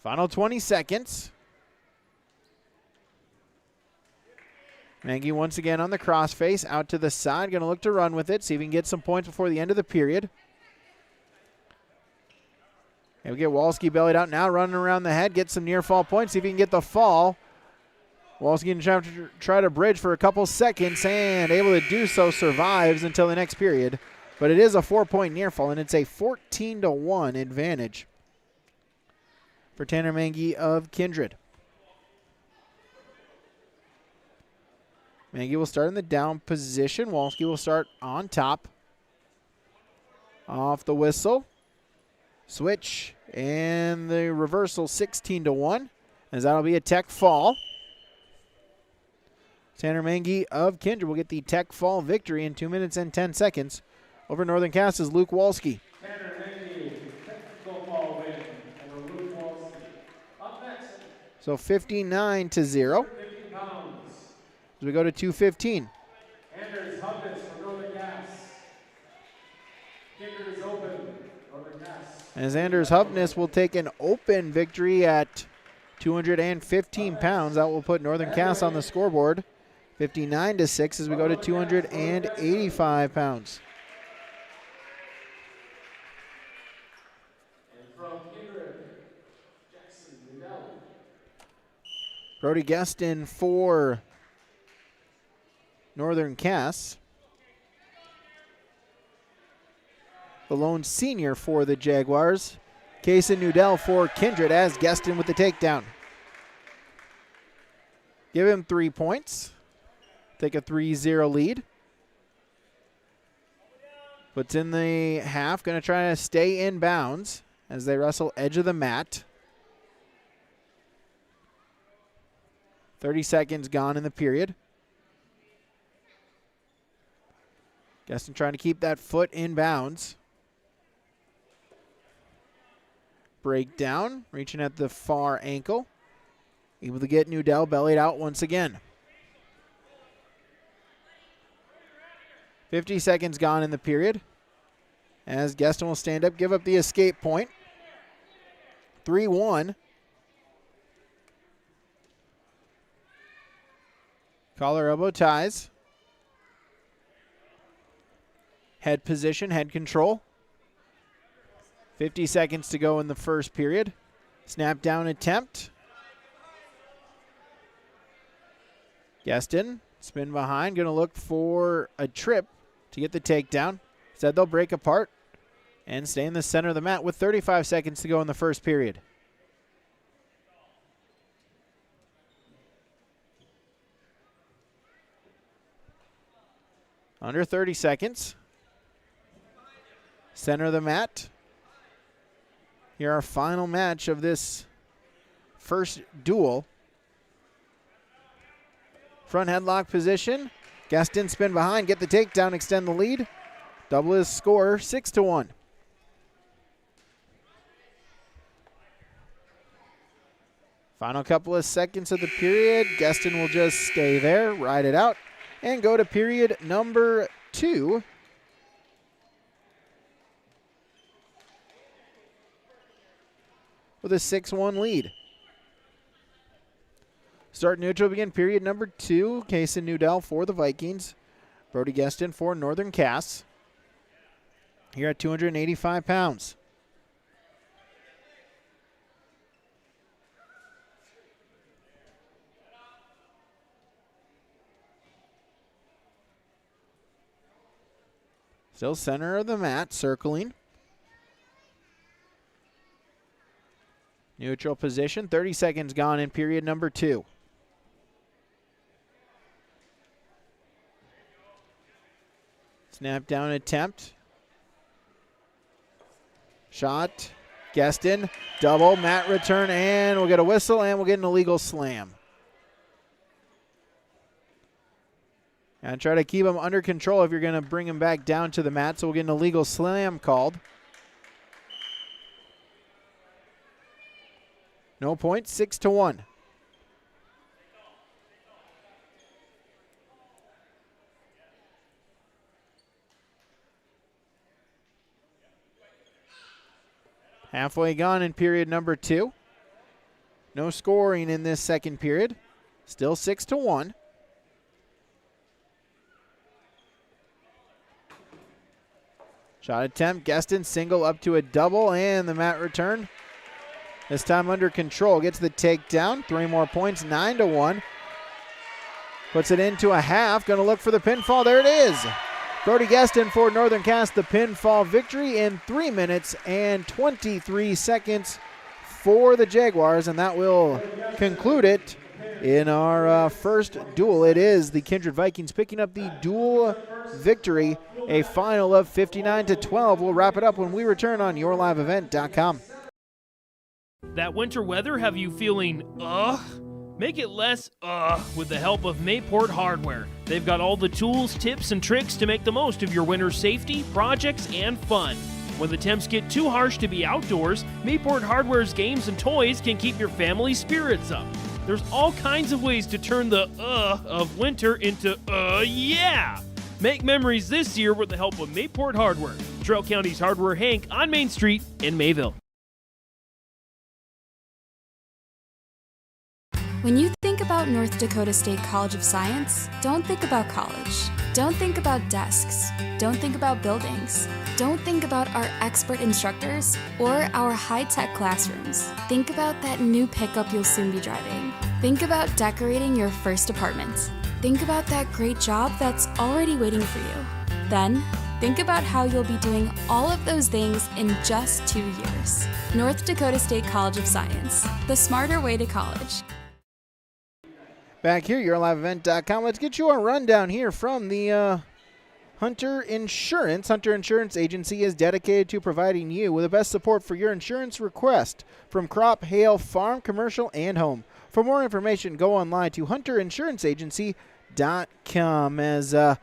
Final 20 seconds. Mangy once again on the crossface, out to the side, going to look to run with it, see if he can get some points before the end of the period. And we get Walski bellied out now, running around the head, get some near fall points, see if he can get the fall. Walski going to try to bridge for a couple seconds, and able to do so, survives until the next period. But it is a 4-point near fall, and it's a 14-1 advantage for Tanner Mangy of Kindred. Mangy will start in the down position. Walski will start on top. Off the whistle. Switch. And the reversal 16-1. As that'll be a tech fall. Tanner Mangy of Kindred will get the tech fall victory in 2 minutes and 10 seconds. Over Northern Cast's Luke Walski. Tanner Mangy, technical fall win over Luke Walski. Up next. So 59-0. 50 pounds. As we go to 2:15. Anders Hubbins for Northern Gas. Kindred is open. Northern Gas. As Anders Hubness will take an open victory at 215 pounds. That will put Northern Cass on the scoreboard. 59-6 as we go to 285 pounds. And from Kindred, Jackson Duel. Brody Gueston for Northern Cass. The lone senior for the Jaguars. Kaysen Nudell for Kindred as Gueston with the takedown. Give him 3 points. Take a 3-0 lead. Puts in the half. Going to try to stay in bounds as they wrestle edge of the mat. 30 seconds gone in the period. Gueston trying to keep that foot in bounds. Breakdown, reaching at the far ankle. Able to get Nudell bellied out once again. 50 seconds gone in the period. As Gueston will stand up, give up the escape point. 3-1. Collar elbow ties. Head position, head control. 50 seconds to go in the first period. Snap down attempt. Gueston, spin behind, going to look for a trip to get the takedown. Said they'll break apart and stay in the center of the mat with 35 seconds to go in the first period. Under 30 seconds. Center of the mat. Here our final match of this first duel. Front headlock position. Gueston spin behind, get the takedown, extend the lead. Double his score, 6-1. Final couple of seconds of the period. Gueston will just stay there, ride it out, and go to period number 2. With a 6-1 lead. Start neutral, begin period number 2. Kaysen Nudell for the Vikings. Brody Gueston for Northern Cass. Here at 285 pounds. Still center of the mat, circling. Neutral position, 30 seconds gone in period number 2. Snap down attempt. Shot. Guestin, double, mat return, and we'll get a whistle, and we'll get an illegal slam. And try to keep him under control if you're going to bring him back down to the mat, so we'll get an illegal slam called. No points, 6-1. Halfway gone in period number 2. No scoring in this second period. Still 6-1. Shot attempt, Guestin single up to a double, and the mat return. This time under control, gets the takedown. 3 more points, 9-1. Puts it into a half, gonna look for the pinfall, there it is. Brody Guestin for Northern Cass, the pinfall victory in 3 minutes and 23 seconds for the Jaguars, and that will conclude it in our first duel. It is the Kindred Vikings picking up the duel victory, a final of 59-12. We'll wrap it up when we return on YourLiveEvent.com. That winter weather have you feeling Make it less with the help of Mayport Hardware. They've got all the tools, tips, and tricks to make the most of your winter safety, projects, and fun. When the temps get too harsh to be outdoors, Mayport Hardware's games and toys can keep your family's spirits up. There's all kinds of ways to turn the of winter into yeah! Make memories this year with the help of Mayport Hardware, Trail County's Hardware Hank on Main Street in Mayville. When you think about North Dakota State College of Science, don't think about college. Don't think about desks. Don't think about buildings. Don't think about our expert instructors or our high-tech classrooms. Think about that new pickup you'll soon be driving. Think about decorating your first apartment. Think about that great job that's already waiting for you. Then, think about how you'll be doing all of those things in just 2 years. North Dakota State College of Science, the smarter way to college. Back here, YourLiveEvent.com. Let's get you a rundown here from the Hunter Insurance. Hunter Insurance Agency is dedicated to providing you with the best support for your insurance request from crop, hail, farm, commercial, and home. For more information, go online to hunterinsuranceagency.com as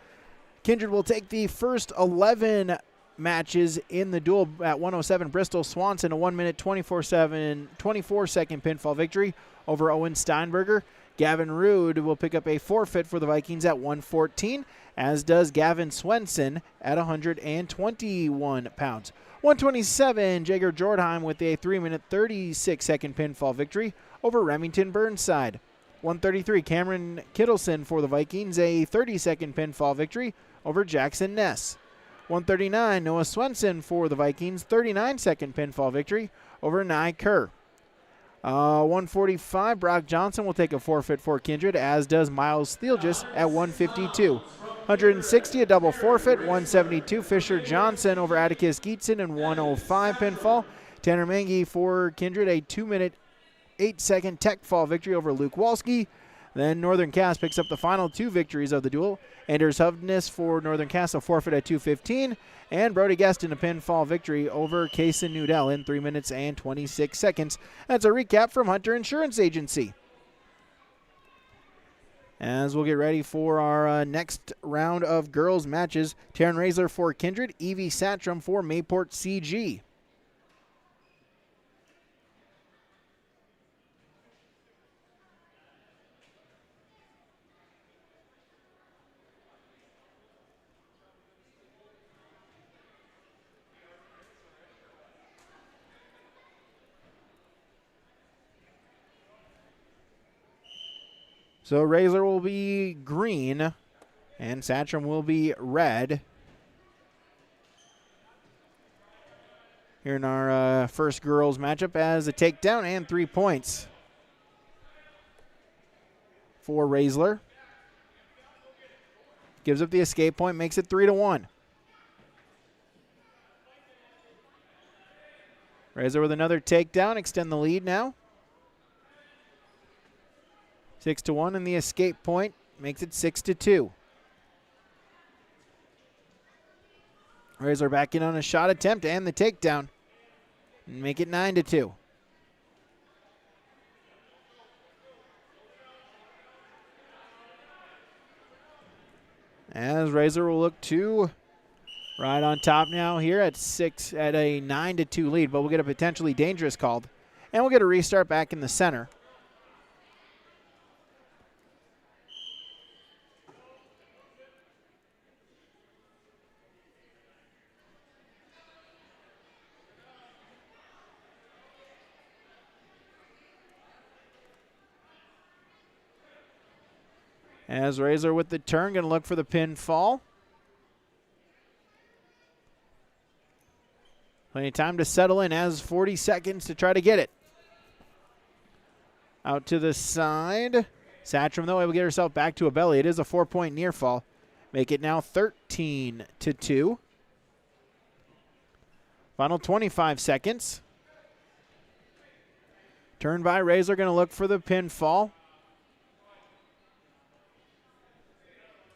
Kindred will take the first 11 matches in the duel at 107 Bristol Swanson, a 1-minute 24-second pinfall victory over Owen Steinberger. Gavin Rude will pick up a forfeit for the Vikings at 114, as does Gavin Swenson at 121 pounds. 127, Jager Jordheim with a 3-minute 36-second pinfall victory over Remington Burnside. 133, Cameron Kittleson for the Vikings, a 30-second pinfall victory over Jackson Ness. 139, Noah Swenson for the Vikings, 39-second pinfall victory over Nye Kerr. 145, Brock Johnson will take a forfeit for Kindred, as does Miles Thielgis at 152. 160, a double forfeit. 172, Fisher Johnson over Atticus Geetson, and 105 pinfall. Tanner Mangy for Kindred, a 2-minute 8-second tech fall victory over Luke Walski. Then Northern Cass picks up the final 2 victories of the duel. Anders Hovness for Northern Cass, a forfeit at 2:15. And Brody Guestin, a pinfall victory over Kaysen Nudell in 3 minutes and 26 seconds. That's a recap from Hunter Insurance Agency. As we'll get ready for our next round of girls matches, Taryn Raisler for Kindred, Evie Satcham for Mayport CG. So Raisler will be green, and Satcham will be red. Here in our first girls matchup as a takedown and 3 points for Raisler. Gives up the escape point, makes it 3-1. Razor with another takedown, extend the lead now. 6-1, and the escape point makes it 6-2. Razor back in on a shot attempt and the takedown. Make it 9-2. As Razor will look to right on top now here at a 9-2 lead, but we'll get a potentially dangerous called. And we'll get a restart back in the center. As Razor with the turn, going to look for the pinfall. Plenty of time to settle in, as 40 seconds to try to get it. Out to the side. Satcham, though, able to get herself back to a belly. It is a 4-point near fall. Make it now 13-2. Final 25 seconds. Turn by Razor, going to look for the pinfall.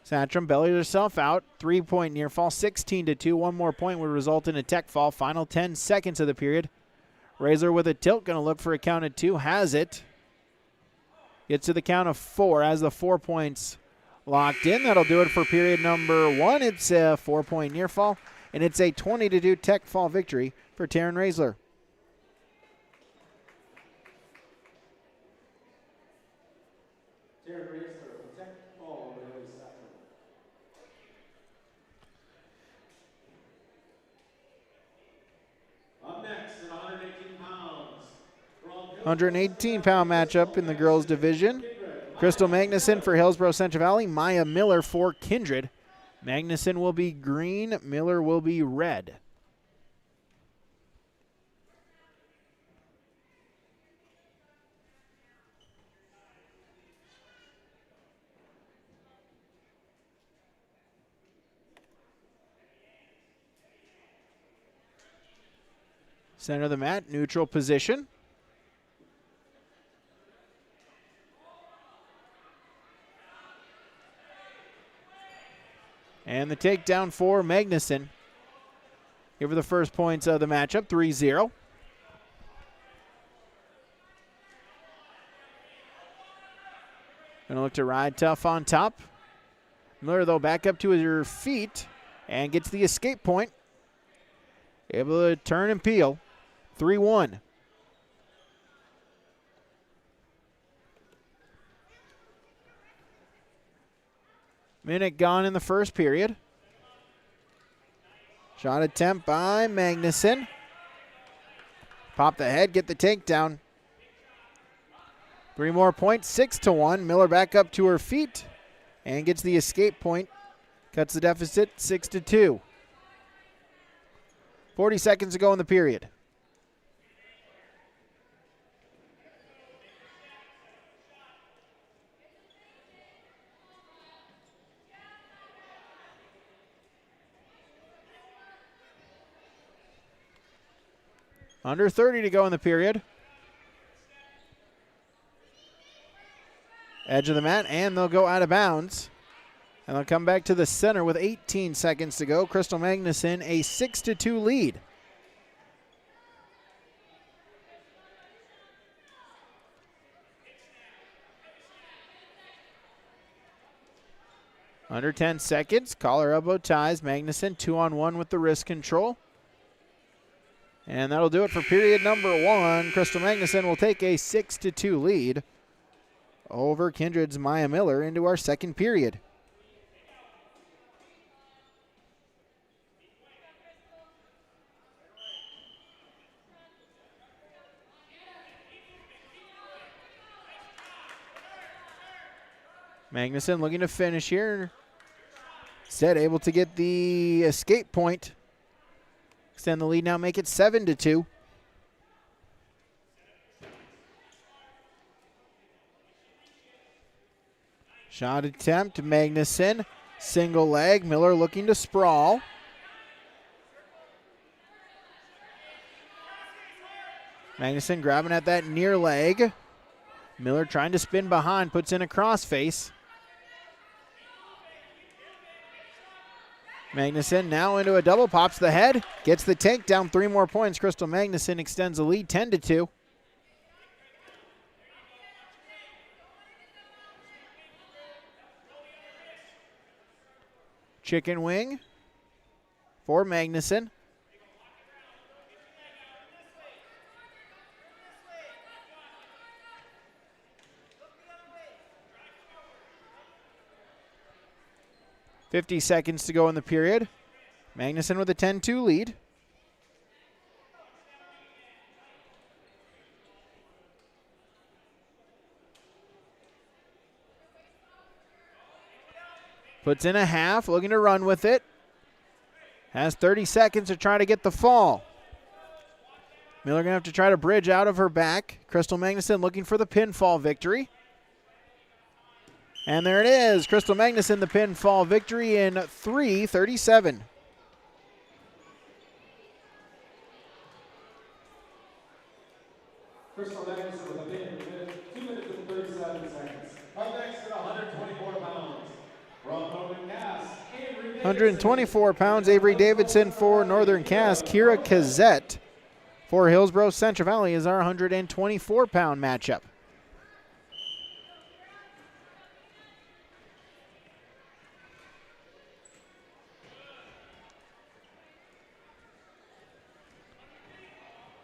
Satcham bellied herself out. 3-point near fall, 16-2. One more point would result in a tech fall. Final 10 seconds of the period. Razor with a tilt, going to look for a count of 2. Has it. Gets to the count of 4 as the 4 points locked in. That'll do it for period number 1. It's a 4-point near fall, and it's a 20-2 tech fall victory for Taryn Razor. Up next at 118 pounds. 118-pound matchup in the girls' division. Crystal Magnuson for Hillsborough Central Valley. Maya Miller for Kindred. Magnuson will be green. Miller will be red. Center of the mat, neutral position. And the takedown for Magnuson. Give her the first points of the matchup, 3-0. Gonna look to ride tough on top. Miller, though, back up to her feet and gets the escape point. Able to turn and peel. 3-1. Minute gone in the first period. Shot attempt by Magnuson. Pop the head, get the takedown. 3 more points, 6-1. Miller back up to her feet and gets the escape point. Cuts the deficit 6-2. 40 seconds to go in the period. Under 30 to go in the period. Edge of the mat, and they'll go out of bounds. And they'll come back to the center with 18 seconds to go. Crystal Magnuson, a 6-2 lead. Under 10 seconds, collar elbow ties. Magnuson 2-on-1 with the wrist control. And that'll do it for period number 1. Crystal Magnuson will take a 6-2 lead over Kindred's Maya Miller into our second period. Magnuson looking to finish here. Instead, able to get the escape point. Extend the lead now, make it 7-2. Shot attempt, Magnuson. Single leg, Miller looking to sprawl. Magnuson grabbing at that near leg. Miller trying to spin behind, puts in a crossface. Magnuson now into a double, pops the head, gets the takedown, 3 more points. Crystal Magnuson extends the lead 10-2. Chicken wing for Magnuson. .50 seconds to go in the period. Magnuson with a 10-2 lead. Puts in a half, looking to run with it. Has 30 seconds to try to get the fall. Miller going to have to try to bridge out of her back. Crystal Magnuson looking for the pinfall victory. And there it is. Crystal Magnuson, the pinfall victory in 3:37. Crystal Magnuson with a pin, 2 minutes and 37 seconds. Up next at 124 pounds, from Northern Cass, 124 pounds, Avery Davidson for Northern Cass. Kira Kazette for Hillsborough Central Valley is our 124-pound matchup.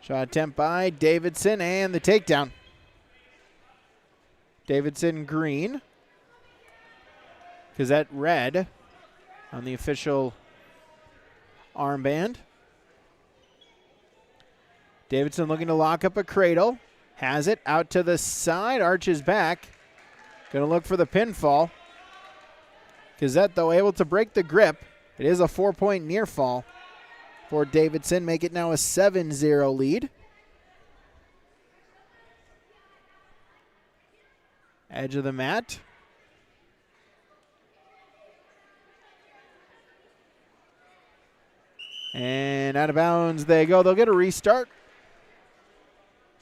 Shot attempt by Davidson and the takedown. Davidson green. Kazette red on the official armband. Davidson looking to lock up a cradle. Has it out to the side, arches back. Going to look for the pinfall. Kazette, though, able to break the grip. It is a 4-point near fall for Davidson, make it now a 7-0 lead. Edge of the mat. And out of bounds they go. They'll get a restart.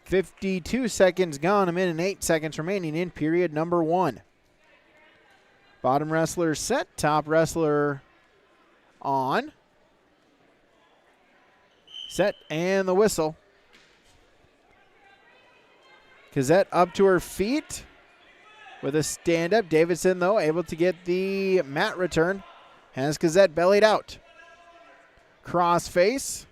52 seconds gone, 1 minute and 8 seconds remaining in period number 1. Bottom wrestler set, top wrestler on. Set and the whistle. Kazette up to her feet with a stand-up. Davidson, though, able to get the mat return. Has Kazette bellied out. Crossface.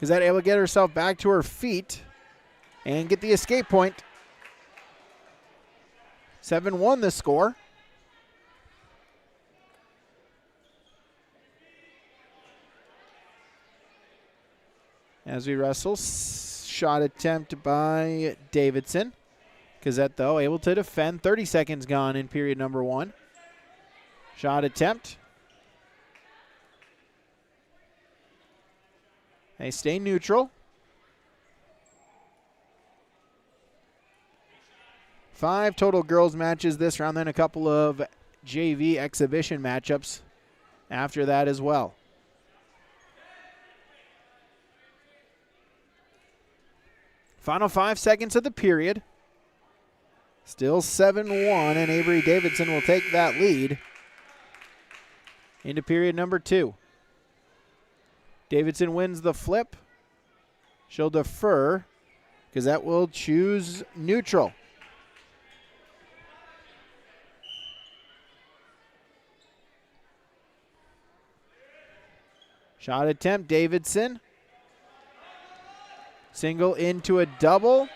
Kazette able to get herself back to her feet and get the escape point. 7-1 the score. As we wrestle, shot attempt by Davidson. Kazette, though, able to defend. 30 seconds gone in period number 1. Shot attempt. They stay neutral. 5 total girls matches this round, then a couple of JV exhibition matchups after that as well. Final 5 seconds of the period. Still 7-1, and Avery Davidson will take that lead into period number 2. Davidson wins the flip. She'll defer because that will choose neutral. Shot attempt, Davidson. Single into a double.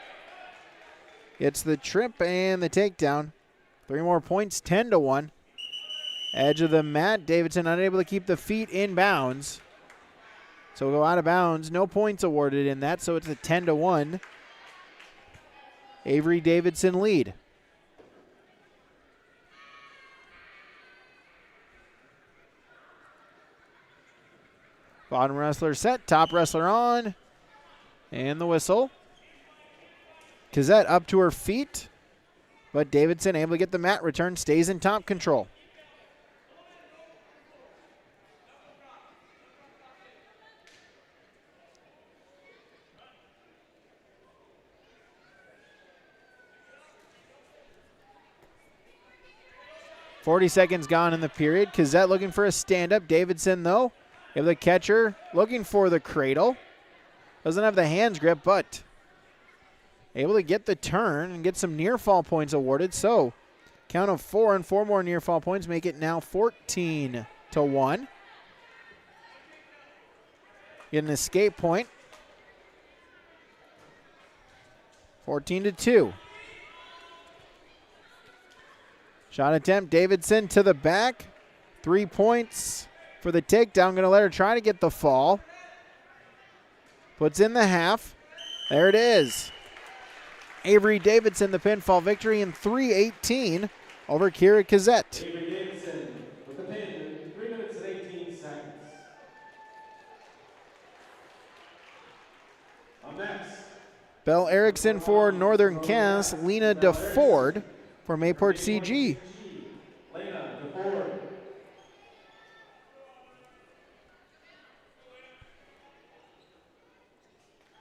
Gets the trip and the takedown. 3 more points, 10-1. Edge of the mat. Davidson unable to keep the feet in bounds. So we'll go out of bounds. No points awarded in that, so it's a 10-1. Avery Davidson lead. Bottom wrestler set, top wrestler on. And the whistle. Kazette up to her feet, but Davidson able to get the mat return, stays in top control. 40 seconds gone in the period. Kazette looking for a stand-up. Davidson, though, able to catch her, looking for the cradle. Doesn't have the hands grip, but able to get the turn and get some near fall points awarded. So, count of 4 and 4 more near fall points make it now 14-1. Get an escape point. 14-2. Shot attempt, Davidson to the back. 3 points for the takedown. Going to let her try to get the fall. Puts in the half. There it is. Avery Davidson, the pinfall victory in 3:18 over Kira Kazette. Avery Davidson with the pin, 3 minutes and 18 seconds. Up next. Belle Erickson for Northern Cass. Lena DeFord for Mayport CG. Lena DeFord.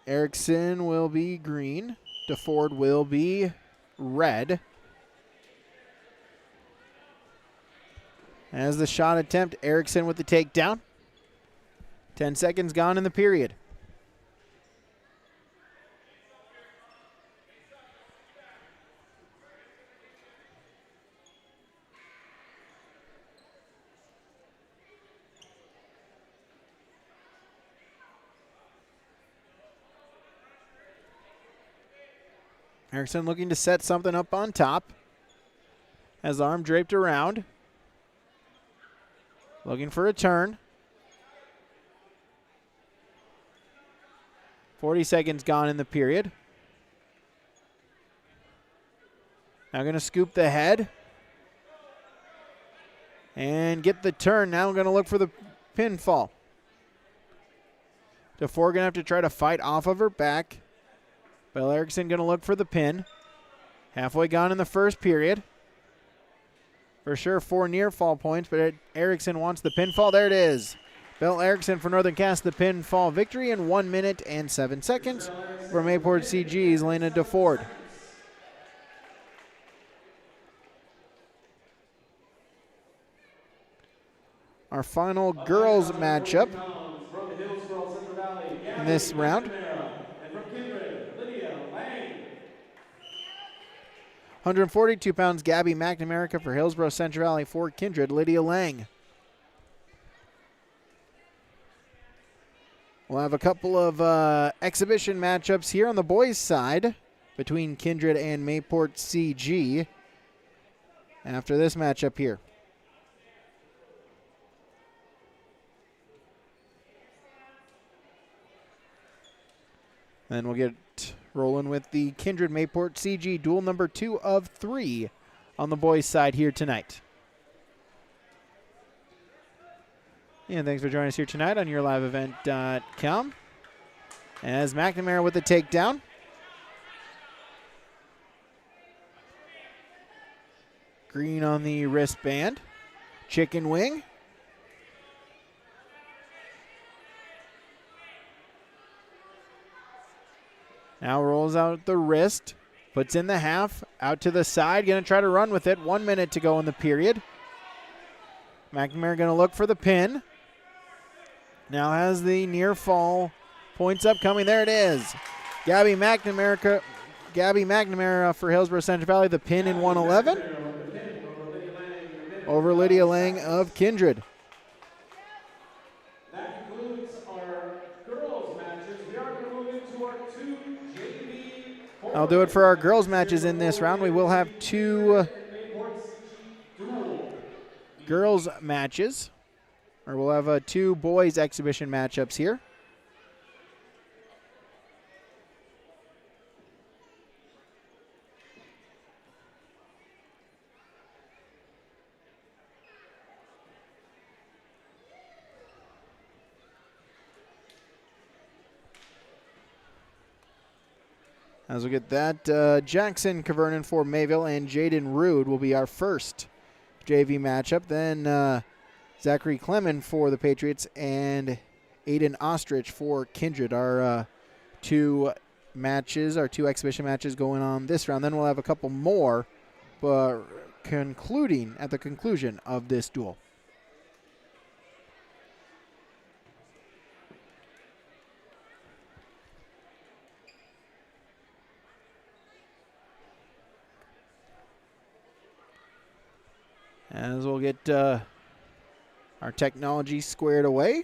Erickson will be green. DeFord will be red. As the shot attempt, Erickson with the takedown. 10 seconds gone in the period. Erickson looking to set something up on top. Has arm draped around. Looking for a turn. 40 seconds gone in the period. Now going to scoop the head. And get the turn. Now I'm going to look for the pinfall. DeFore going to have to try to fight off of her back. Belle Erickson going to look for the pin. Halfway gone in the first period. For sure 4 near fall points, but Erickson wants the pinfall. There it is. Belle Erickson for Northern Cass, the pinfall victory in 1 minute and 7 seconds for Mayport CG's Lena DeFord. Our final girls matchup in this round. 142 pounds, Gabby McNamara for Hillsborough Central Valley. For Kindred, Lydia Lang. We'll have a couple of exhibition matchups here on the boys' side between Kindred and Mayport CG after this matchup here. Then we'll get rolling with the Kindred Mayport CG duel number 2 of 3 on the boys' side here tonight. And thanks for joining us here tonight on YourLiveEvent.com. As McNamara with the takedown. Green on the wristband. Chicken wing. Now rolls out the wrist, puts in the half, out to the side, going to try to run with it. 1 minute to go in the period. McNamara going to look for the pin. Now has the near fall points upcoming. There it is. Gabby McNamara for Hillsborough Central Valley, the pin in 111 over Lydia Lang of Kindred. I'll do it for our girls matches in this round. We will have 2 girls matches, or we'll have 2 boys exhibition matchups here. As we get that, Jackson Cavernan for Mayville and Jaden Rude will be our first JV matchup. Then Zachary Clemon for the Patriots and Aiden Ostrich for Kindred. Our 2 matches, our 2 exhibition matches going on this round. Then we'll have a couple more, but at the conclusion of this duel. As we'll get our technology squared away.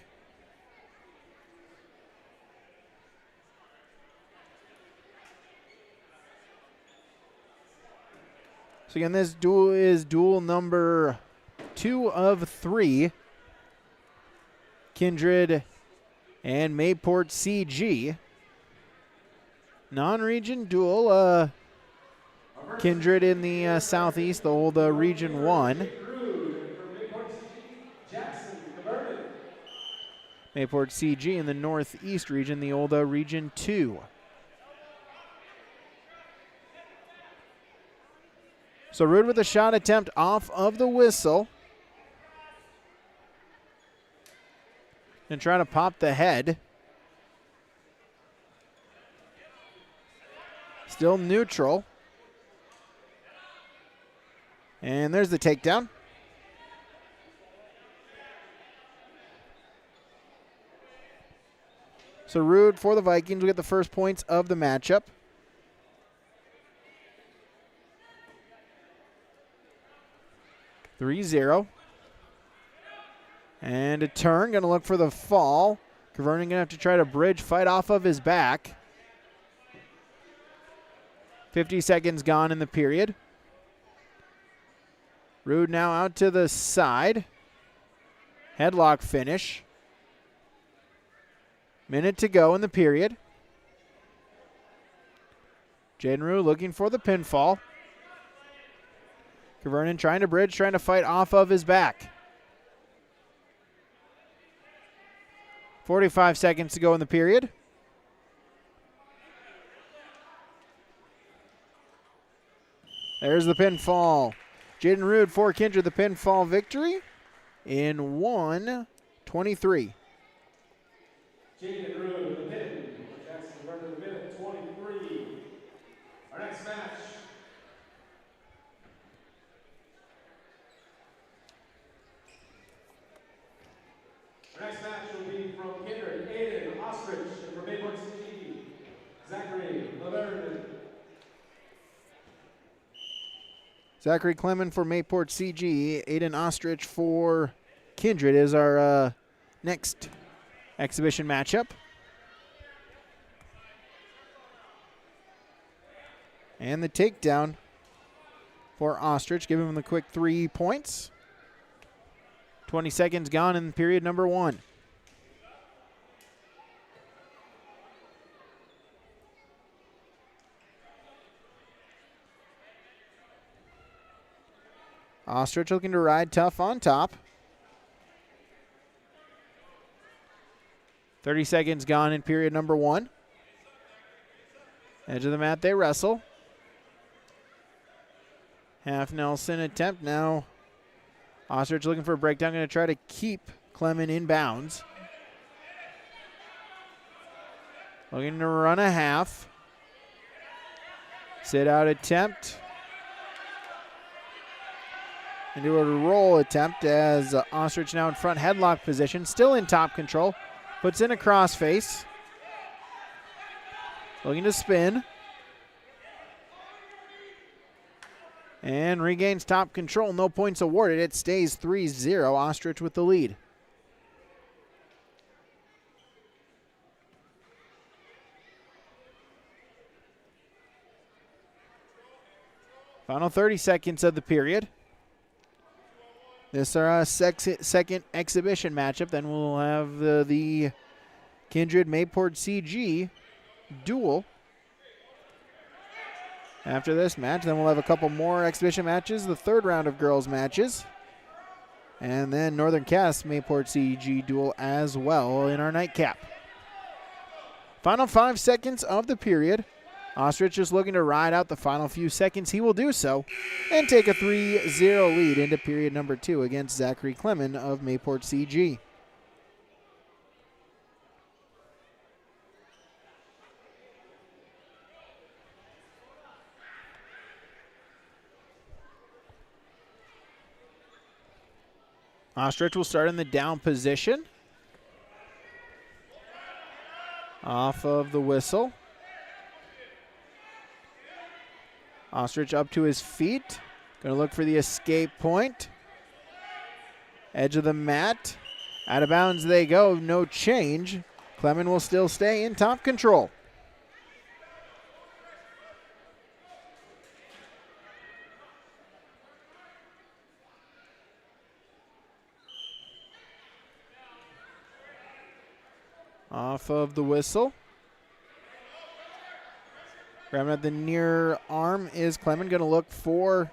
So again, this duel is duel number 2 of 3. Kindred and Mayport CG. Non-region duel. Kindred in the southeast, the old Region 1. Mayport CG in the northeast region, the old Region 2. So Rude with a shot attempt off of the whistle. And try to pop the head. Still neutral. And there's the takedown. So Rude for the Vikings will get the first points of the matchup. (3-0). And a turn, going to look for the fall. Kvernen going to have to try to bridge, fight off of his back. 50 seconds gone in the period. Rude now out to the side. Headlock finish. Minute to go in the period. Jaden Rude looking for the pinfall. Kvernen trying to bridge, trying to fight off of his back. 45 seconds to go in the period. There's the pinfall. Jaden Rude for Kindred, the pinfall victory in 1:23. Jaden Rude with the pin. Jackson Kvernen the minute 23. Our next match. Our next match will be from Kindred, Aiden Ostrich, and from Mayport CG, Zachary Laverne. Zachary Clement for Mayport CG. Aiden Ostrich for Kindred is our next exhibition matchup. And the takedown for Ostrich, giving him the quick 3 points. 20 seconds gone in period number 1. Ostrich looking to ride tough on top. 30 seconds gone in period number 1. Edge of the mat, they wrestle. Half Nelson attempt now. Ostrich looking for a breakdown, going to try to keep Clement in bounds. Looking to run a half. Sit out attempt. And do a roll attempt as Ostrich now in front headlock position, still in top control. Puts in a crossface. Looking to spin. And regains top control. No points awarded. It stays 3-0. Ostrich with the lead. Final 30 seconds of the period. This is our second exhibition matchup. Then we'll have the Kindred Mayport CG duel. After this match, then we'll have a couple more exhibition matches, the third round of girls matches. And then Northern Cass Mayport CG duel as well in our nightcap. Final 5 seconds of the period. Ostrich is looking to ride out the final few seconds. He will do so and take a 3-0 lead into period number 2 against Zachary Clement of Mayport CG. Ostrich will start in the down position. Off of the whistle. Ostrich up to his feet. Going to look for the escape point. Edge of the mat. Out of bounds they go. No change. Clement will still stay in top control. Off of the whistle. Grabbing at the near arm is Clement. Going to look for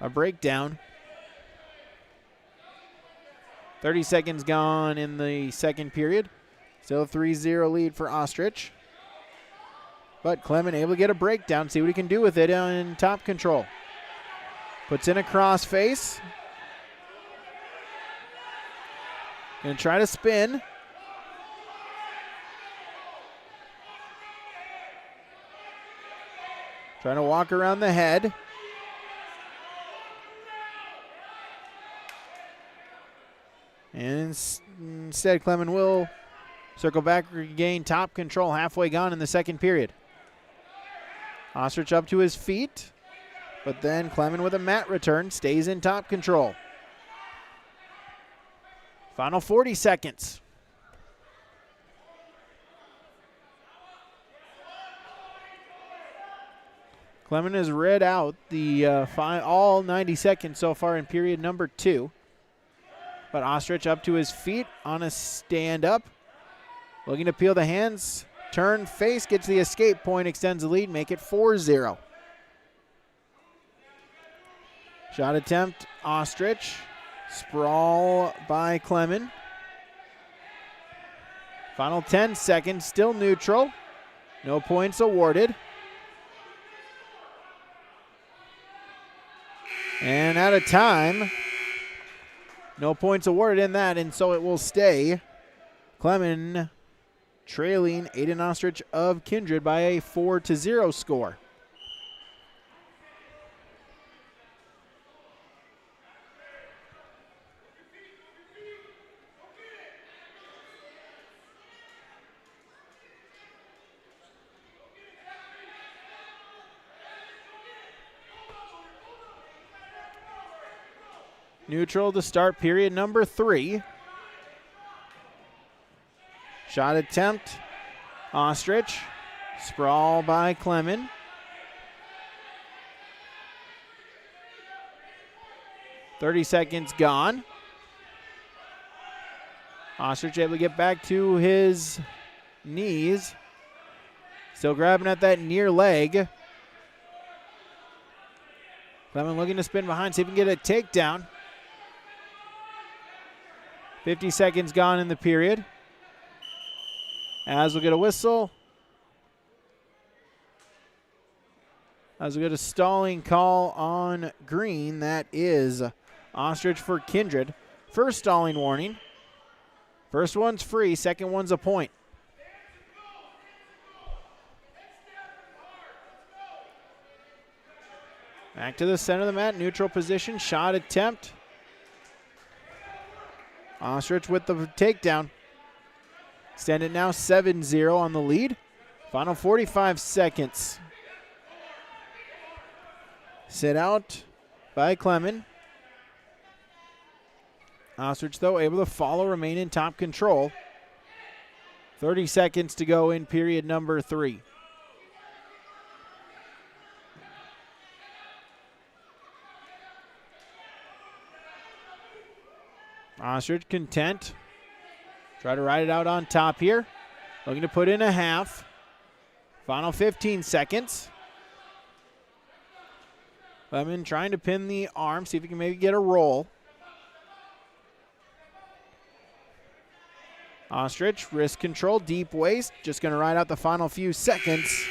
a breakdown. 30 seconds gone in the second period. Still a 3-0 lead for Ostrich. But Clement able to get a breakdown. See what he can do with it in top control. Puts in a crossface. Going to try to spin. Trying to walk around the head. And instead, Clement will circle back, regain top control. Halfway gone in the second period. Ostrich up to his feet. But then Clement with a mat return stays in top control. Final 40 seconds. Clement has read out the all 90 seconds so far in period number 2. But Ostrich up to his feet on a stand-up. Looking to peel the hands. Turn, face, gets the escape point, extends the lead, make it 4-0. Shot attempt, Ostrich. Sprawl by Clement. Final 10 seconds, still neutral. No points awarded. And out of time. No points awarded in that, and so it will stay. Clement trailing Aiden Ostrich of Kindred by a 4-0 score. Neutral to start period number 3. Shot attempt, Ostrich. Sprawl by Clement. .30 seconds gone. Ostrich able to get back to his knees. Still grabbing at that near leg. Clement looking to spin behind, see if he can get a takedown. 50 seconds gone in the period. As we'll get a whistle. As we get a stalling call on green, that is Ostrich for Kindred. First stalling warning. First one's free, second one's a point. Back to the center of the mat, neutral position, shot attempt. Ostrich with the takedown. Extend it now 7-0 on the lead. Final 45 seconds. Sit out by Clement. Ostrich, though, able to follow, remain in top control. 30 seconds to go in period number 3. Ostrich content. Try to ride it out on top here. Looking to put in a half. Final 15 seconds. Clement trying to pin the arm, see if he can maybe get a roll. Ostrich, wrist control, deep waist. Just going to ride out the final few seconds.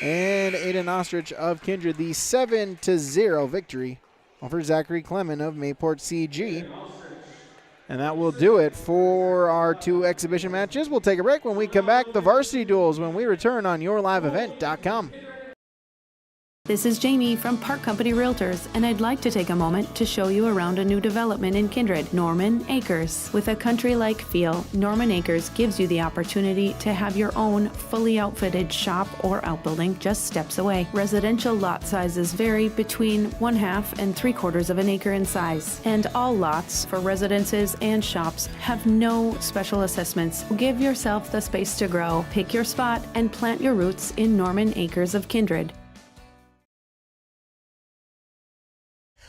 And Aiden Ostrich of Kindred, the 7-0 victory over Zachary Clement of Mayport CG. And that will do it for our 2 exhibition matches. We'll take a break. When we come back, the varsity duels when we return on YourLiveEvent.com. This is Jamie from Park Company Realtors, and I'd like to take a moment to show you around a new development in Kindred, Norman Acres. With a country-like feel, Norman Acres gives you the opportunity to have your own fully outfitted shop or outbuilding just steps away. Residential lot sizes vary between 1/2 and 3/4 of an acre in size, and all lots for residences and shops have no special assessments. Give yourself the space to grow, pick your spot, and plant your roots in Norman Acres of Kindred.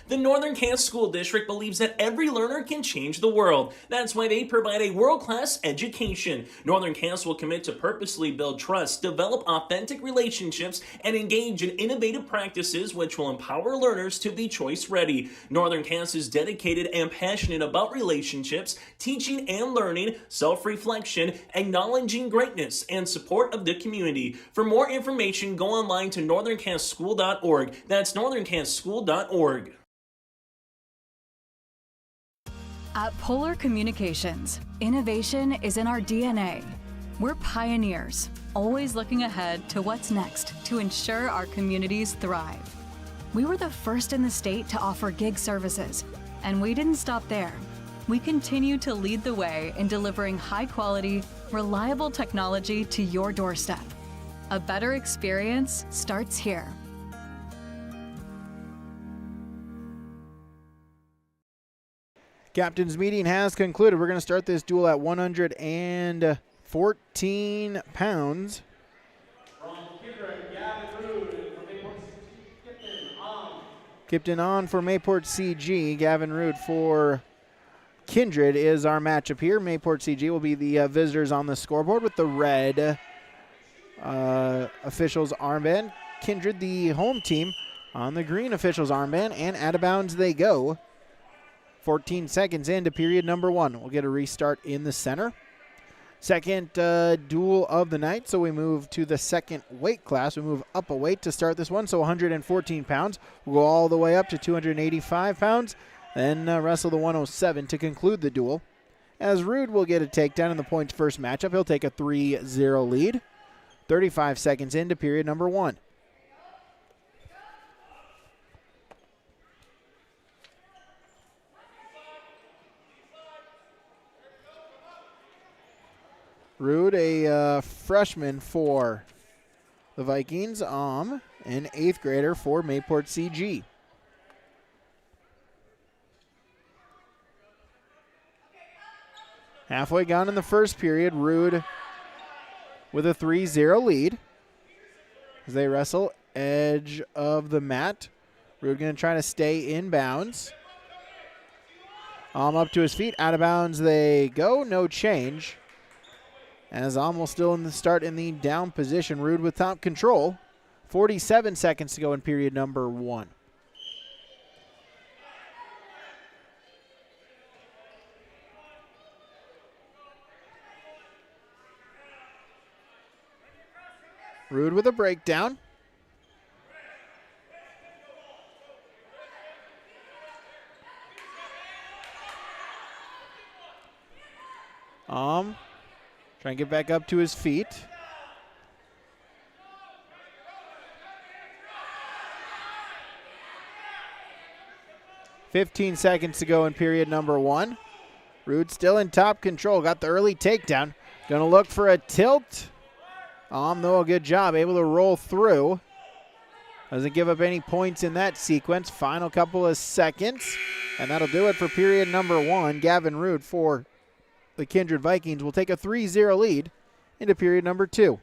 The Northern Kansas School District believes that every learner can change the world. That's why they provide a world-class education. Northern Kansas will commit to purposely build trust, develop authentic relationships, and engage in innovative practices which will empower learners to be choice-ready. Northern Kansas is dedicated and passionate about relationships, teaching and learning, self-reflection, acknowledging greatness, and support of the community. For more information, go online to northernkansasschool.org. That's northernkansasschool.org. At Polar Communications, innovation is in our DNA. We're pioneers, always looking ahead to what's next to ensure our communities thrive. We were the first in the state to offer gig services, and we didn't stop there. We continue to lead the way in delivering high-quality, reliable technology to your doorstep. A better experience starts here. Captain's meeting has concluded. We're going to start this duel at 114 pounds. Kipton on for Mayport CG. Gavin Rood for Kindred is our matchup here. Mayport CG will be the visitors on the scoreboard with the red officials armband. Kindred, the home team, on the green officials armband, and out of bounds they go. 14 seconds into period number 1. We'll get a restart in the center. Second duel of the night, so we move to the second weight class. We move up a weight to start this one, so 114 pounds. We'll go all the way up to 285 pounds, then wrestle the 107 to conclude the duel. As Rude will get a takedown in the points first matchup, he'll take a 3-0 lead. 35 seconds into period number 1. Rude, a freshman for the Vikings, an 8th grader for Mayport CG. Halfway gone in the first period, Rude with a 3-0 lead as they wrestle edge of the mat. Rude going to try to stay in bounds. Up to his feet, out of bounds they go, no change. As will still in the start in the down position. Rude with top control. 47 seconds to go in period number 1. Rude with a breakdown. Trying to get back up to his feet. $15 seconds to go in period number 1. Rude still in top control. Got the early takedown. Going to look for a tilt. Though a good job. Able to roll through. Doesn't give up any points in that sequence. Final couple of seconds. And that'll do it for period number 1. Gavin Rude for the Kindred Vikings will take a 3-0 lead into period number 2.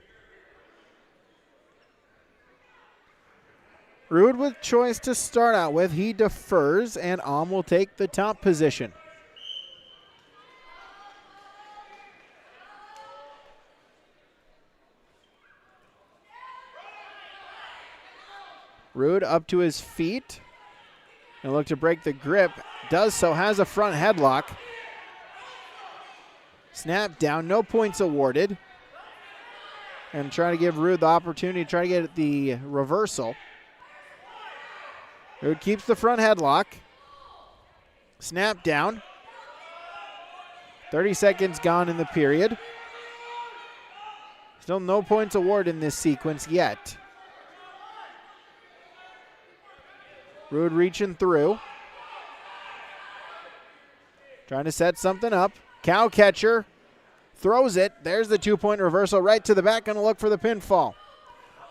Rude with choice to start out with. He defers, and will take the top position. Rude up to his feet. And look to break the grip. Does so, has a front headlock. Snap down, no points awarded. And trying to give Rude the opportunity to try to get the reversal. Rude keeps the front headlock. Snap down. 30 seconds gone in the period. Still no points awarded in this sequence yet. Rude reaching through. Trying to set something up. Cow catcher throws it. There's the 2-point reversal right to the back. Going to look for the pinfall.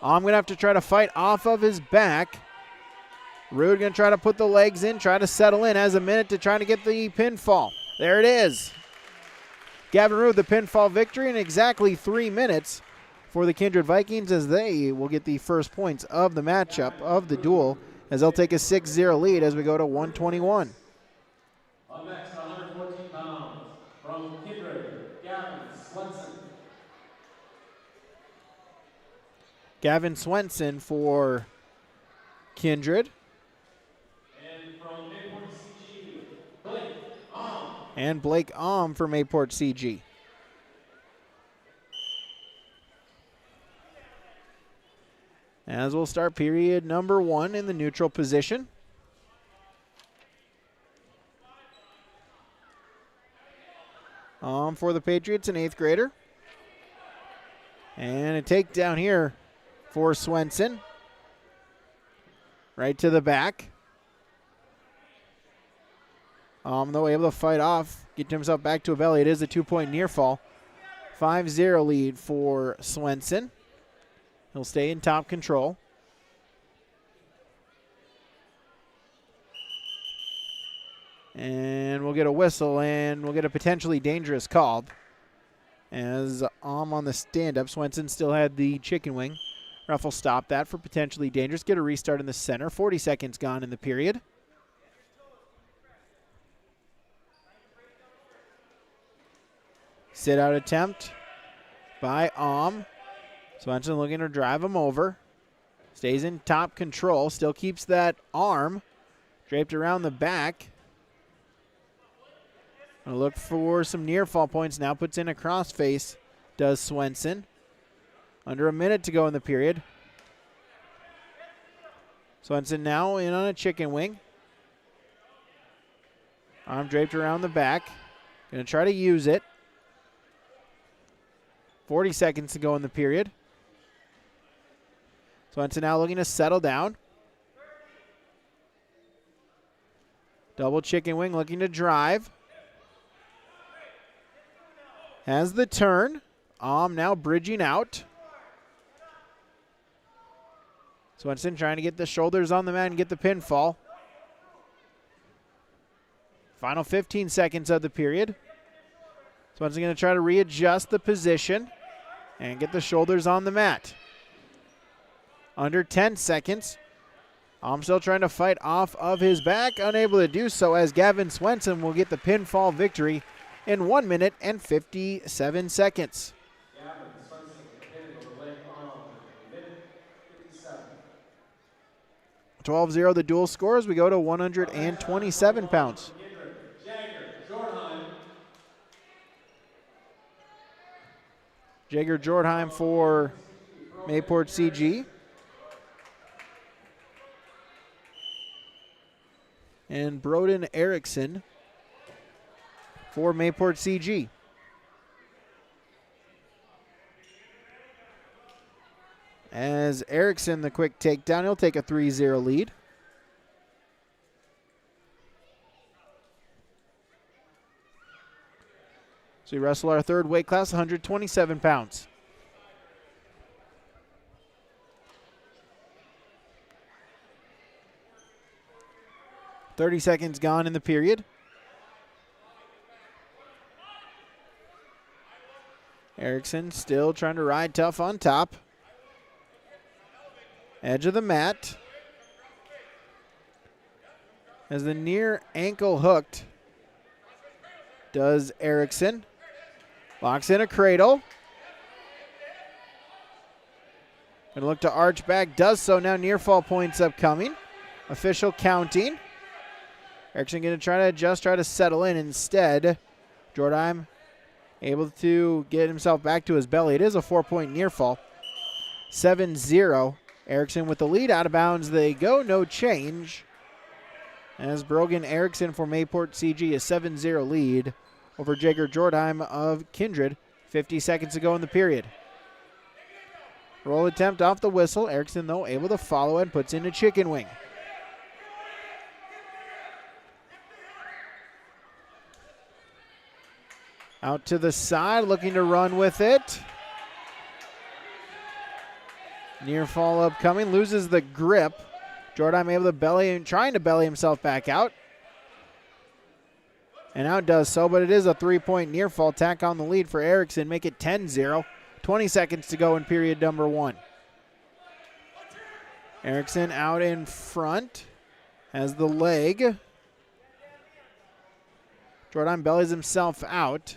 I'm going to have to try to fight off of his back. Rude going to try to put the legs in, try to settle in. Has a minute to try to get the pinfall. There it is. Gavin Rude, the pinfall victory in exactly 3 minutes for the Kindred Vikings, as they will get the first points of the matchup of the duel, as they'll take a 6-0 lead as we go to 121. Up next, at 114 pounds, from Kindred, Gavin Swenson. Gavin Swenson for Kindred. And from Mayport CG, Blake Om. And Blake Om for Mayport CG. As we'll start period number 1 in the neutral position. For the Patriots, an 8th grader. And a takedown here for Swenson. Right to the back. Though able to fight off, get himself back to a belly. It is a 2-point near fall. 5-0 lead for Swenson. He'll stay in top control. And we'll get a whistle, and we'll get a potentially dangerous call. As on the stand-up, Swenson still had the chicken wing. Ref will stop that for potentially dangerous. Get a restart in the center. 40 seconds gone in the period. Sit-out attempt by Swenson looking to drive him over. Stays in top control. Still keeps that arm draped around the back. Gonna look for some near fall points. Now puts in a crossface, does Swenson. Under a minute to go in the period. Swenson now in on a chicken wing. Arm draped around the back. Gonna try to use it. 40 seconds to go in the period. Swenson now looking to settle down. Double chicken wing looking to drive. Has the turn. Now bridging out. Swenson trying to get the shoulders on the mat and get the pinfall. Final 15 seconds of the period. Swenson going to try to readjust the position and get the shoulders on the mat. Under 10 seconds. Still trying to fight off of his back. Unable to do so, as Gavin Swenson will get the pinfall victory in 1 minute and 57 seconds. 12-0 the duel score as we go to 127 pounds. Jager Jordheim for Mayport CG. And Broden Erickson for Mayport CG. As Erickson, the quick takedown, he'll take a 3-0 lead. So we wrestle our third weight class, 127 pounds. .30 seconds gone in the period. Erickson still trying to ride tough on top. Edge of the mat. As the near ankle hooked, does Erickson. Locks in a cradle. Gonna look to arch back, does so now. Near fall points upcoming. Official counting. Erickson gonna try to adjust, try to settle in instead. Jordheim able to get himself back to his belly. It is a 4-point near fall. 7-0. Erickson with the lead. Out of bounds they go. No change. As Brogan Erickson for Mayport CG, a 7-0 lead over Jager Jordheim of Kindred. 50 seconds to go in the period. Roll attempt off the whistle. Erickson, though, able to follow and puts in a chicken wing. Out to the side, looking to run with it. Near fall upcoming, loses the grip. Jordan able to trying to belly himself back out. And out does so, but it is a 3-point near fall. Tack on the lead for Erickson, make it 10-0. 20 seconds to go in period number 1. Erickson out in front, has the leg. Jordan bellies himself out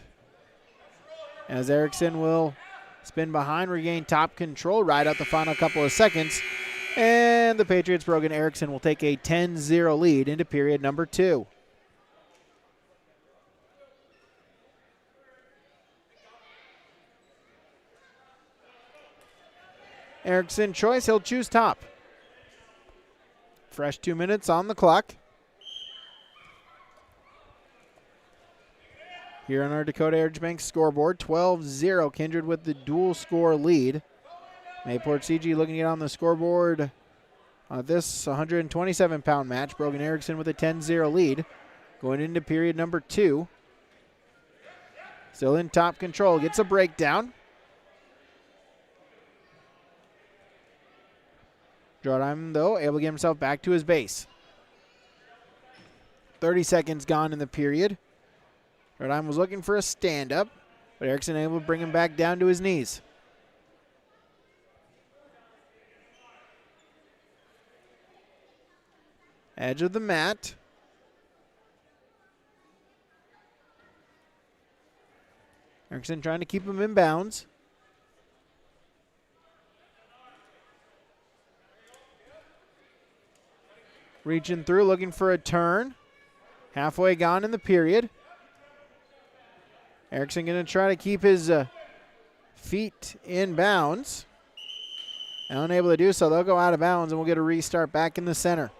as Erickson will spin behind, regain top control, ride out the final couple of seconds. And the Patriots Brogan Erickson will take a 10-0 lead into period number 2. Erickson choice, he'll choose top. Fresh 2 minutes on the clock. Here on our Dakota Heritage Bank scoreboard, 12-0, Kindred with the dual score lead. Mayport CG looking to get on the scoreboard on this 127-pound match. Brogan Erickson with a 10-0 lead going into period number 2. Still in top control, gets a breakdown. Jordan, though, able to get himself back to his base. 30 seconds gone in the period. Jordan was looking for a stand-up, but Erickson able to bring him back down to his knees. Edge of the mat. Erickson trying to keep him in bounds. Reaching through, looking for a turn. Halfway gone in the period. Erickson going to try to keep his feet in bounds. Unable to do so, they'll go out of bounds and we'll get a restart back in the center.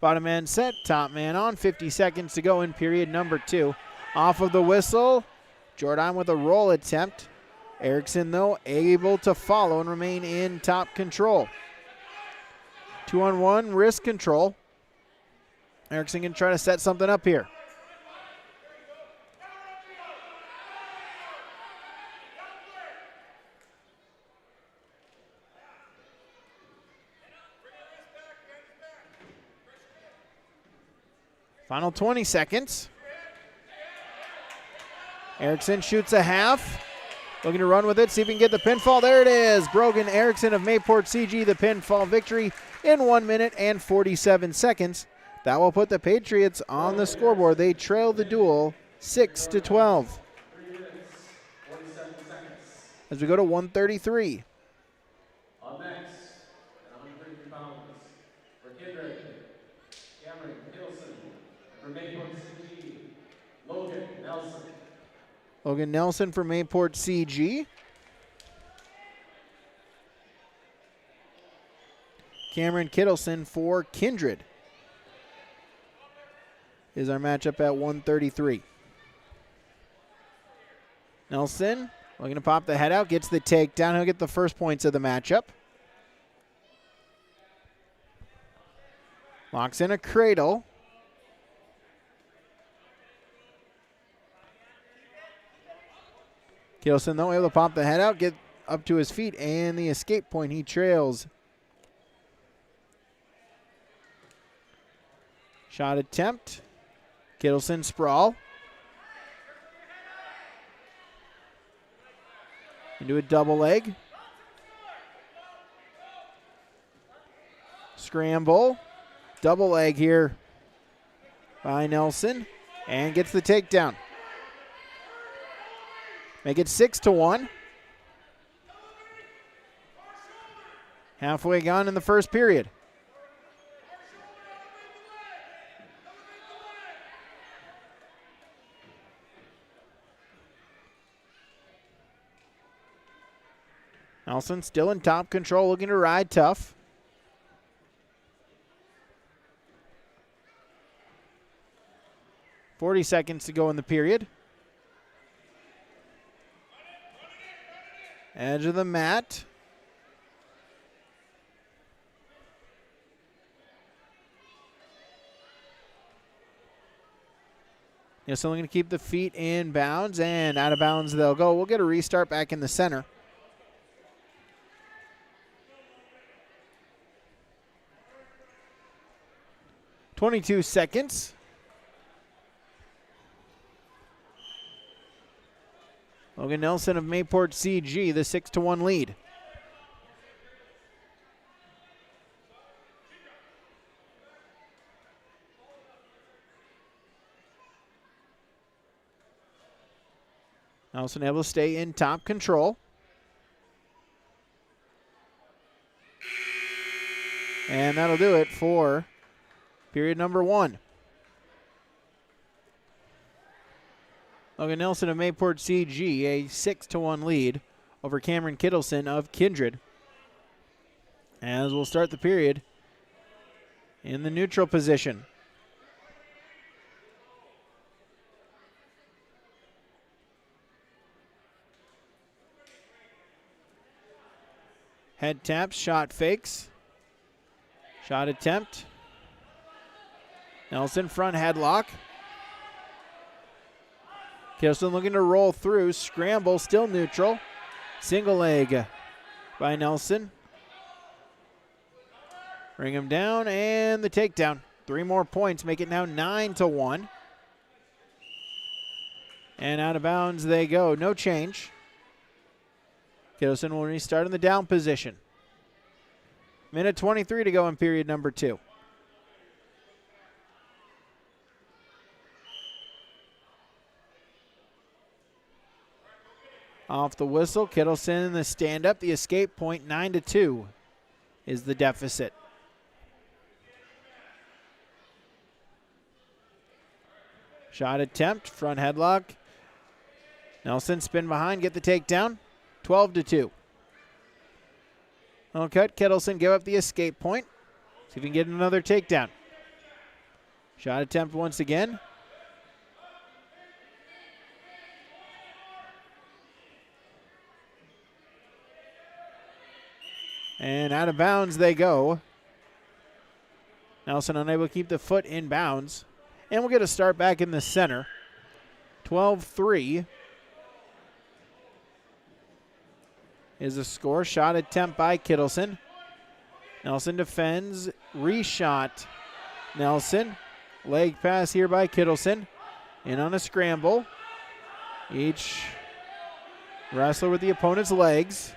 Bottom man set, top man on. 50 seconds to go in period number 2. Off of the whistle, Jordan with a roll attempt. Erickson, though, able to follow and remain in top control. 2-on-1 wrist control. Erickson can try to set something up here. Final 20 seconds. Erickson shoots a half. Looking to run with it, see if he can get the pinfall. There it is. Brogan Erickson of Mayport CG, the pinfall victory in 1 minute and 47 seconds. That will put the Patriots on the scoreboard. They trail the duel 6-12. As we go to 133. Up next, at 130 pounds, for Kindred, Cameron Hiddleston. For Mayport CG, Logan Nelson. Logan Nelson from Mayport CG. Cameron Kittleson for Kindred is our matchup at 133. Nelson looking to pop the head out, gets the takedown. He'll get the first points of the matchup. Locks in a cradle. Kittleson, though, able to pop the head out, get up to his feet, and the escape point. He trails. Shot attempt. Kittleson sprawl. Into a double leg. Scramble. Double leg here by Nelson. And gets the takedown. Make it 6-1. Halfway gone in the first period. Nelson still in top control, looking to ride tough. .40 seconds to go in the period. Edge of the mat. So I'm going to keep the feet in bounds, and out of bounds they'll go. We'll get a restart back in the center. .22 seconds. Logan Nelson of Mayport CG, the 6-1 lead. Nelson able to stay in top control. And that'll do it for period number 1. Logan Nelson of Mayport CG, a 6-1 lead over Cameron Kittleson of Kindred. As we'll start the period in the neutral position. Head taps, shot fakes. Shot attempt. Nelson front headlock. Kittleson looking to roll through. Scramble, still neutral. Single leg by Nelson. Bring him down, and the takedown. 3 more points, make it now 9-1. And out of bounds they go. No change. Kittleson will restart in the down position. Minute 23 to go in period number 2. Off the whistle, Kittleson in the stand-up. The escape point, 9-2 is the deficit. Shot attempt, front headlock. Nelson spin behind, get the takedown. 12-2. I'll cut. Kittleson give up the escape point. See if he can get another takedown. Shot attempt once again. And out of bounds they go. Nelson unable to keep the foot in bounds. And we'll get a start back in the center. 12-3 is the score. Shot attempt by Kittleson. Nelson defends. Reshot Nelson. Leg pass here by Kittleson. In on a scramble. Each wrestler with the opponent's legs.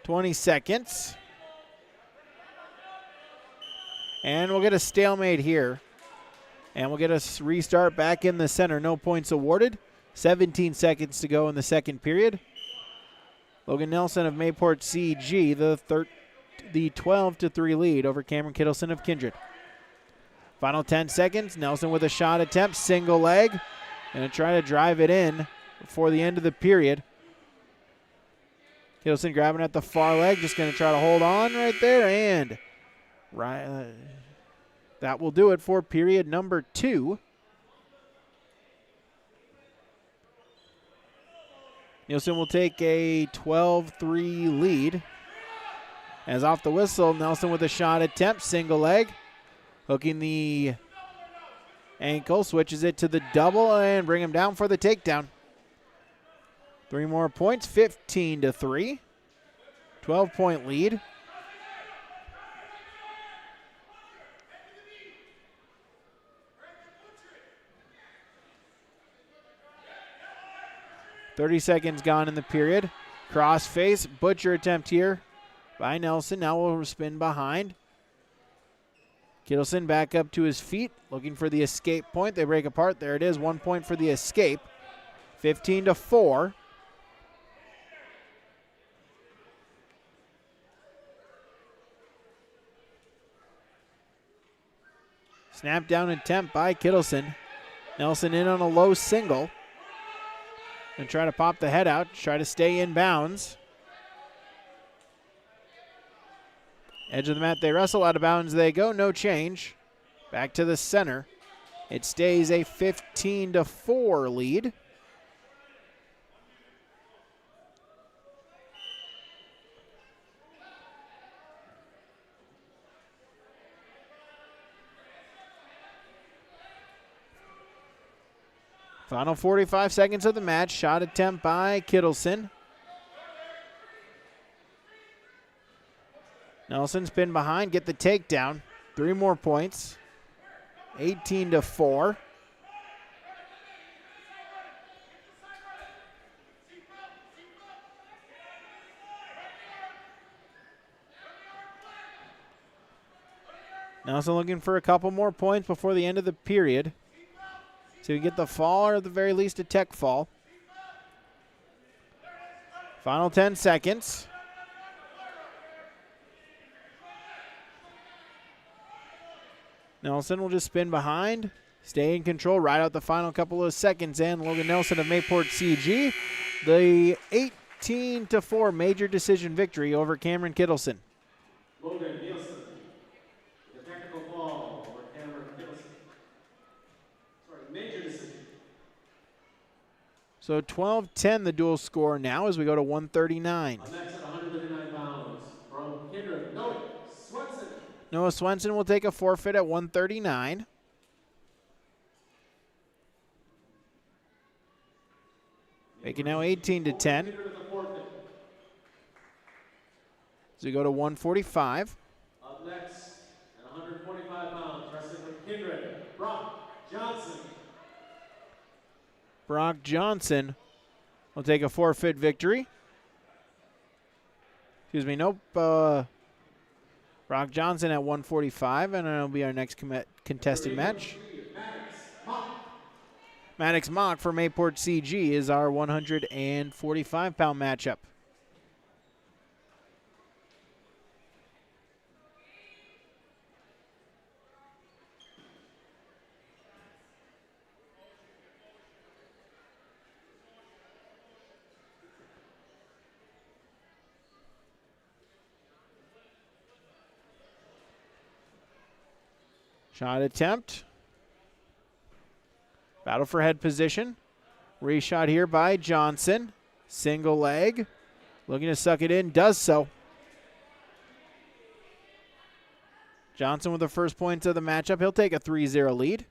20 seconds. And we'll get a stalemate here. And we'll get a restart back in the center. No points awarded. 17 seconds to go in the second period. Logan Nelson of Mayport CG, the 12-3 lead over Cameron Kittleson of Kindred. Final 10 seconds. Nelson with a shot attempt. Single leg. Going to try to drive it in before the end of the period. Kittleson grabbing at the far leg, just going to try to hold on right there, and that will do it for period number 2. Nielsen will take a 12-3 lead. As off the whistle, Nelson with a shot attempt, single leg, hooking the ankle, switches it to the double, and bring him down for the takedown. 3 more points, 15-3. 12-point lead. .30 seconds gone in the period. Cross face, butcher attempt here by Nelson. Now we'll spin behind. Kittleson back up to his feet, looking for the escape point. They break apart. There it is, 1 point for the escape. 15-4. Snap down attempt by Kittleson. Nelson in on a low single. And try to pop the head out, try to stay in bounds. Edge of the mat they wrestle, out of bounds they go, no change. Back to the center. It stays a 15-4 lead. Final 45 seconds of the match. Shot attempt by Kittleson. Nelson spin behind, get the takedown. 3 more points. 18-4. Nelson looking for a couple more points before the end of the period. So we get the fall, or at the very least a tech fall. Final 10 seconds. Nelson will just spin behind, stay in control, ride out the final couple of seconds, and Logan Nelson of Mayport CG, the 18-4 major decision victory over Cameron Kittleson. Logan Nielsen, the technical fall over Cameron Kittleson. Sorry, major decision. So 12-10 the dual score now as we go to 139. Up next at 139 pounds from Kindred, Noah Swenson. Noah Swenson will take a forfeit at 139. Make it now 18-10. As we go to 145. Up next at 145 pounds, wrestling from Kindred, Brock Johnson. Brock Johnson will take a forfeit victory. Excuse me, nope. Brock Johnson at 145, and it'll be our next contested match. Maddox Mock for Mayport CG is our 145-pound matchup. Shot attempt. Battle for head position. Reshot here by Johnson. Single leg. Looking to suck it in. Does so. Johnson with the first points of the matchup. He'll take a 3-0 lead.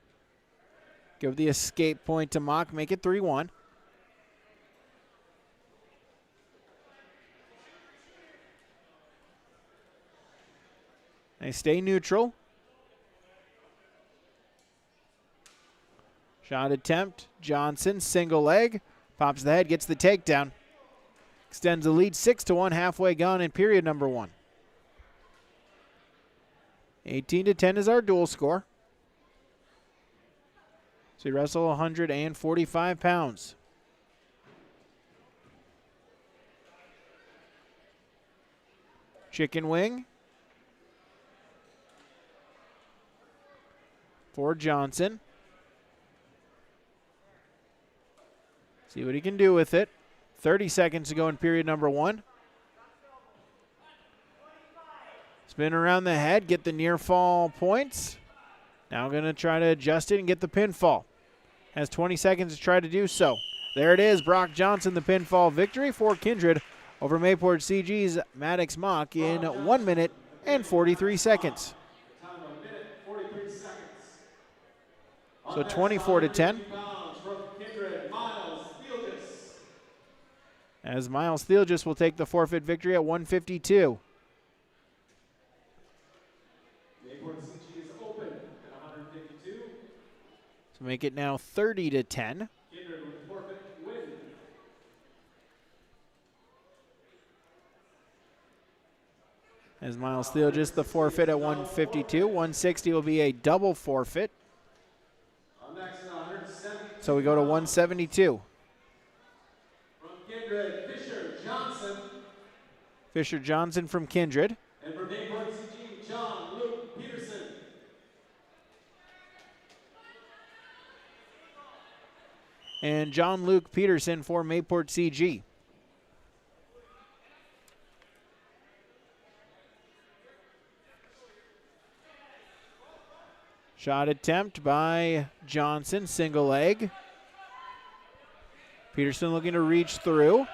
Give the escape point to Mock. Make it 3-1. They stay neutral. Shot attempt. Johnson, single leg. Pops the head, gets the takedown. Extends the lead 6-1, halfway gone in period number 1. 18-10 is our dual score. So we wrestle 145 pounds. Chicken wing for Johnson. See what he can do with it. 30 seconds to go in period number 1. Spin around the head, get the near fall points. Now going to try to adjust it and get the pinfall. Has 20 seconds to try to do so. There it is, Brock Johnson, the pinfall victory for Kindred over Mayport CG's Maddox Mock in 1 minute and 43 seconds. So 24-10. As Miles Thielgis will take the forfeit victory at 152. Mayport CG is open at 152. So make it now 30-10. Kindred with forfeit win. As Miles Thielgis the forfeit at 152. 160 will be a double forfeit. So we go to 172. Kindred, Fisher Johnson. Fisher Johnson from Kindred. And for Mayport CG, John Luke Peterson. And John Luke Peterson for Mayport CG. Shot attempt by Johnson, single leg. Peterson looking to reach through.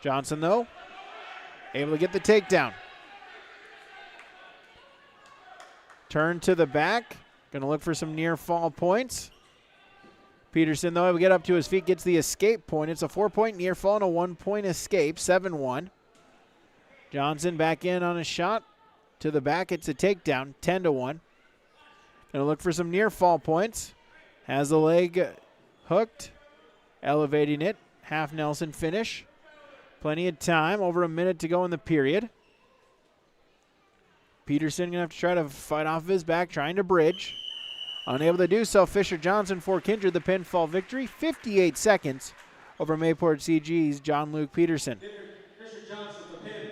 Johnson, though, able to get the takedown. Turn to the back. Going to look for some near fall points. Peterson, though, will get up to his feet, gets the escape point. It's a 4-point near fall and a 1-point escape, 7-1. Johnson back in on a shot. To the back, it's a takedown, 10-1. Going to look for some near fall points. Has the leg hooked, elevating it. Half Nelson finish. Plenty of time, over a minute to go in the period. Peterson going to have to try to fight off of his back, trying to bridge. Unable to do so, Fisher Johnson for Kindred, the pinfall victory. 58 seconds over Mayport CG's John Luke Peterson. Fisher Johnson, the pin.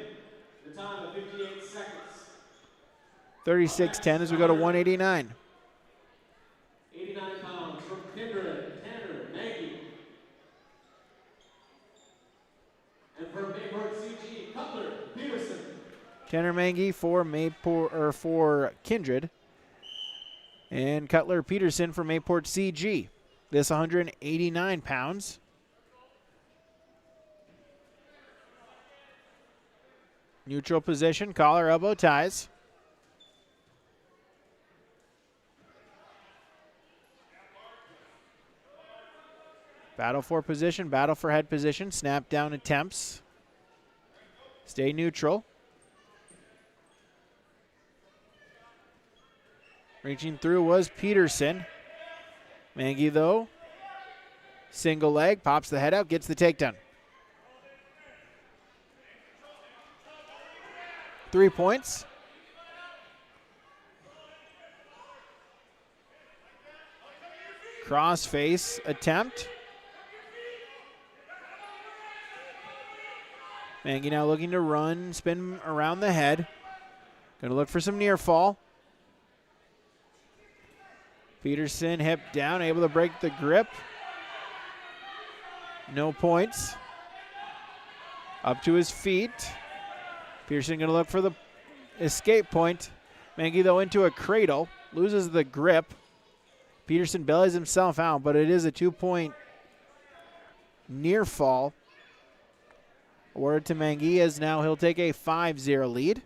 The time of 58 seconds. 36-10 as we go to 189. 89 pounds from Kindred, Tanner Nagy. And for Mayport CG, Cutler Peterson. Tanner Mangy for for Kindred. And Cutler Peterson for Mayport CG. This 189 pounds. Neutral position, collar, elbow ties. Battle for position, battle for head position, snap down attempts. Stay neutral. Reaching through was Peterson. Mangy, though, single leg, pops the head out, gets the takedown. 3 points. Crossface attempt. Mangy now looking to run, spin around the head. Going to look for some near fall. Peterson hip down, able to break the grip. No points. Up to his feet. Peterson going to look for the escape point. Mangy, though, into a cradle. Loses the grip. Peterson bellies himself out, but it is a 2-point near fall. Awarded to Mangy as now he'll take a 5-0 lead.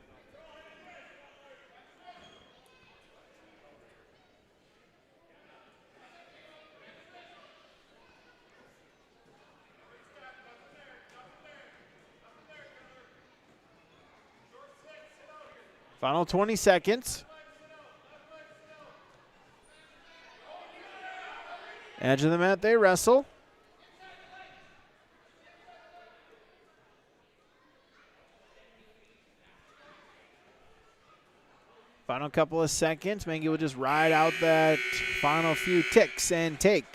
Final 20 seconds. Edge of the mat, they wrestle. Final couple of seconds. Mangy will just ride out that final few ticks and take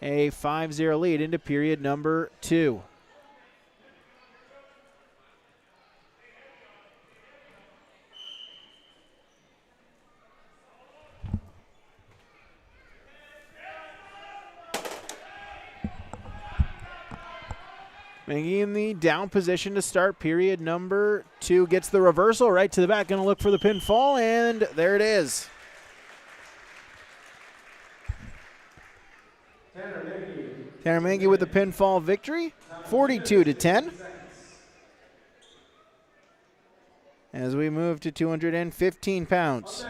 a 5-0 lead into period number 2. Mangy in the down position to start period number 2. Gets the reversal right to the back. Going to look for the pinfall, and there it is. Tanner Mangy with the pinfall victory, 42-10. As we move to 215 pounds.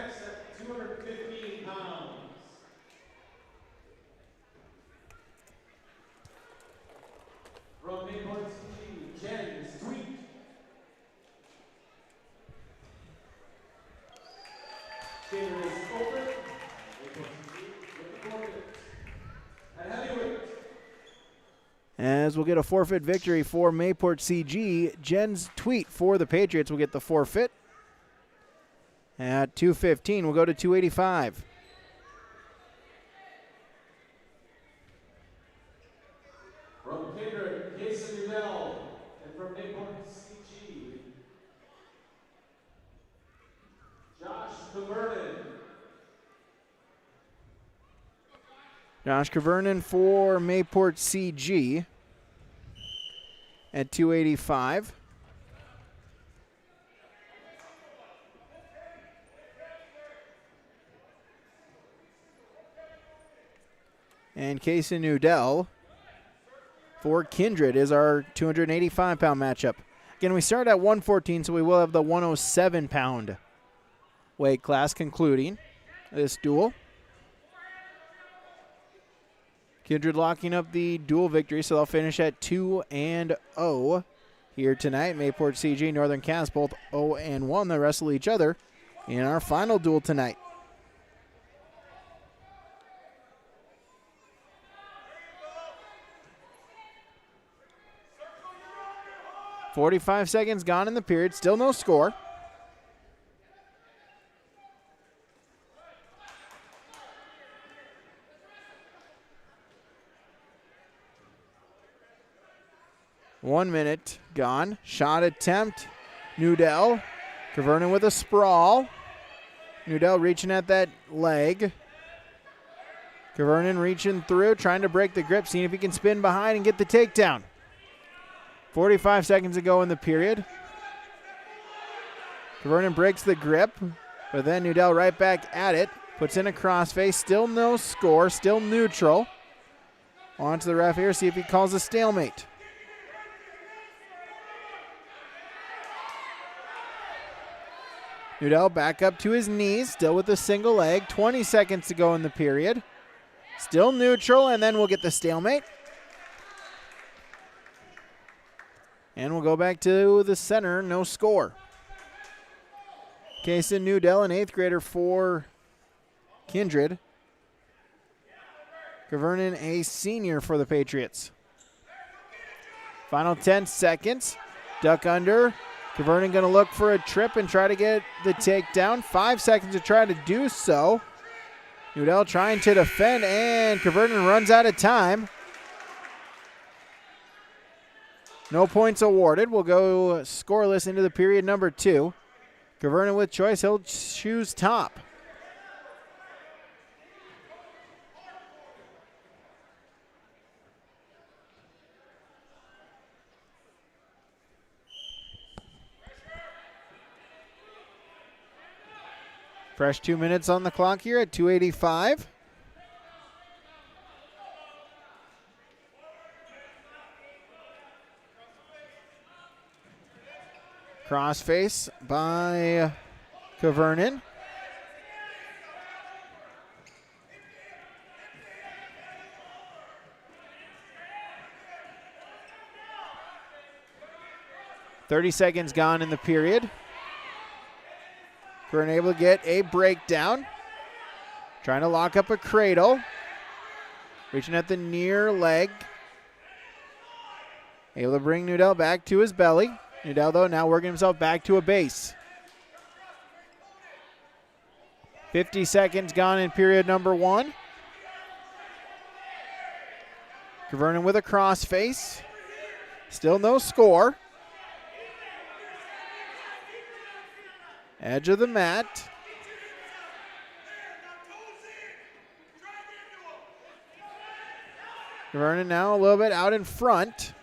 As we'll get a forfeit victory for Mayport CG. Jen's Tweet for the Patriots will get the forfeit. At 215, we'll go to 285. From Kindred, Duel, and from Mayport CG, Josh Cavernan. Josh Cavernan for Mayport CG at 285. And Casey Nudell for Kindred is our 285-pound matchup. Again, we start at 114, so we will have the 107-pound weight class concluding this duel. Kindred locking up the dual victory, so they'll finish at 2-0 here tonight. Mayport CG, Northern Cass, both 0-1. They wrestle each other in our final duel tonight. .45 seconds gone in the period, still no score. One minute gone. Shot attempt. Nudell. Cavernan with a sprawl. Nudell reaching at that leg. Cavernan reaching through, trying to break the grip, seeing if he can spin behind and get the takedown. 45 seconds to go in the period. Cavernan breaks the grip, but then Nudell right back at it. Puts in a crossface. Still no score. Still neutral. On to the ref here. See if he calls a stalemate. Nudell back up to his knees. Still with a single leg. 20 seconds to go in the period. Still neutral, and then we'll get the stalemate. And we'll go back to the center, no score. Kason Nudell, an 8th grader for Kindred. Cavernan, a senior for the Patriots. Final 10 seconds. Duck under. Cavernan going to look for a trip and try to get the takedown. 5 seconds to try to do so. Nudell trying to defend, and Cavernan runs out of time. No points awarded. We'll go scoreless into the period number 2. Cavernan with choice. He'll choose top. Fresh 2 minutes on the clock here at 2:85. Crossface by Cavernan. .30 seconds gone in the period. Cavernan able to get a breakdown. Trying to lock up a cradle. Reaching at the near leg. Able to bring Nudell back to his belly. Nudell, though, now working himself back to a base. 50 seconds gone in period number 1. Cavernan with a crossface. Still no score. Edge of the mat. Cavernan now a little bit out in front.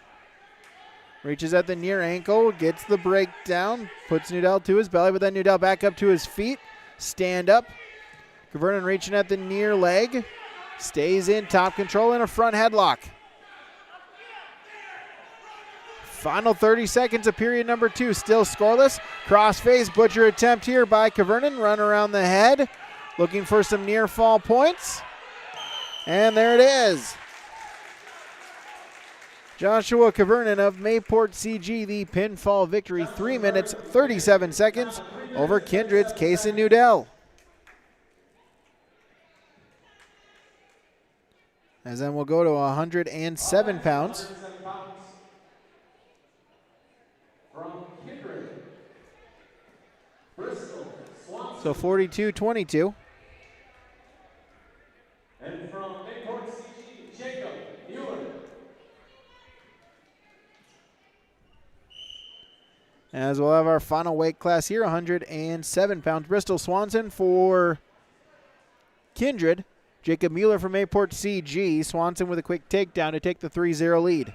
Reaches at the near ankle, gets the breakdown, puts Nudell to his belly, but then Nudell back up to his feet. Stand up. Cavernan reaching at the near leg. Stays in, top control, and a front headlock. Final 30 seconds of period number 2, still scoreless. Crossface, butcher attempt here by Cavernan. Run around the head, looking for some near fall points. And there it is. Joshua Cavernan of Mayport CG, the pinfall victory, 3 minutes, 37 seconds over Kindred's Kason Nudell. As then we'll go to 107 pounds. So 42-22. And from Mayport CG, Jacob Mueller. As we'll have our final weight class here, 107 pounds. Bristol Swanson for Kindred. Jacob Mueller from Mayport CG. Swanson with a quick takedown to take the 3-0 lead.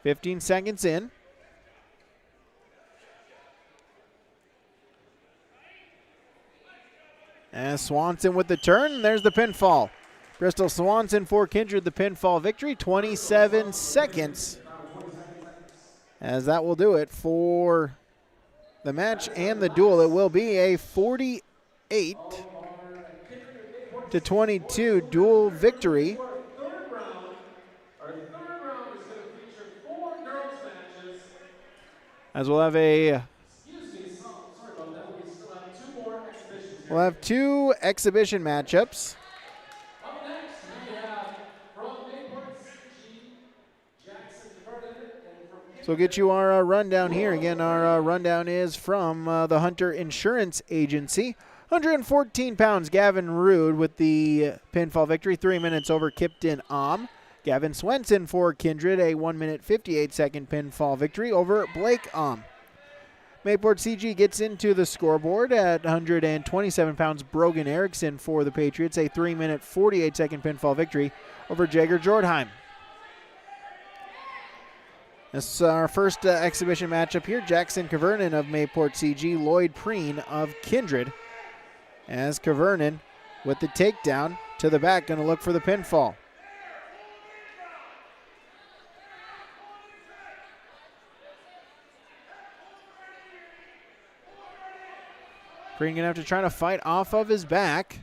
.15 seconds in. And Swanson with the turn. There's the pinfall. Bristol Swanson for Kindred, the pinfall victory. 27 seconds as that will do it for the match and the duel. It will be a 48-22 duel victory. As we'll have two exhibition matchups. Up next, we have from Mayport CG, Jackson Vernon, and from So we'll get you our rundown here. Again, our rundown is from the Hunter Insurance Agency. 114 pounds, Gavin Rude with the pinfall victory. 3 minutes over Kipton Am. Gavin Swenson for Kindred, a 1 minute 58 second pinfall victory over Blake Am. Mayport CG gets into the scoreboard at 127 pounds. Brogan Erickson for the Patriots, a 3 minute 48 second pinfall victory over Jagger Jordheim. This is our first exhibition matchup here. Jackson Cavernan of Mayport CG, Lloyd Preen of Kindred. As Cavernan with the takedown to the back, going to look for the pinfall. Preen going to have to try to fight off of his back.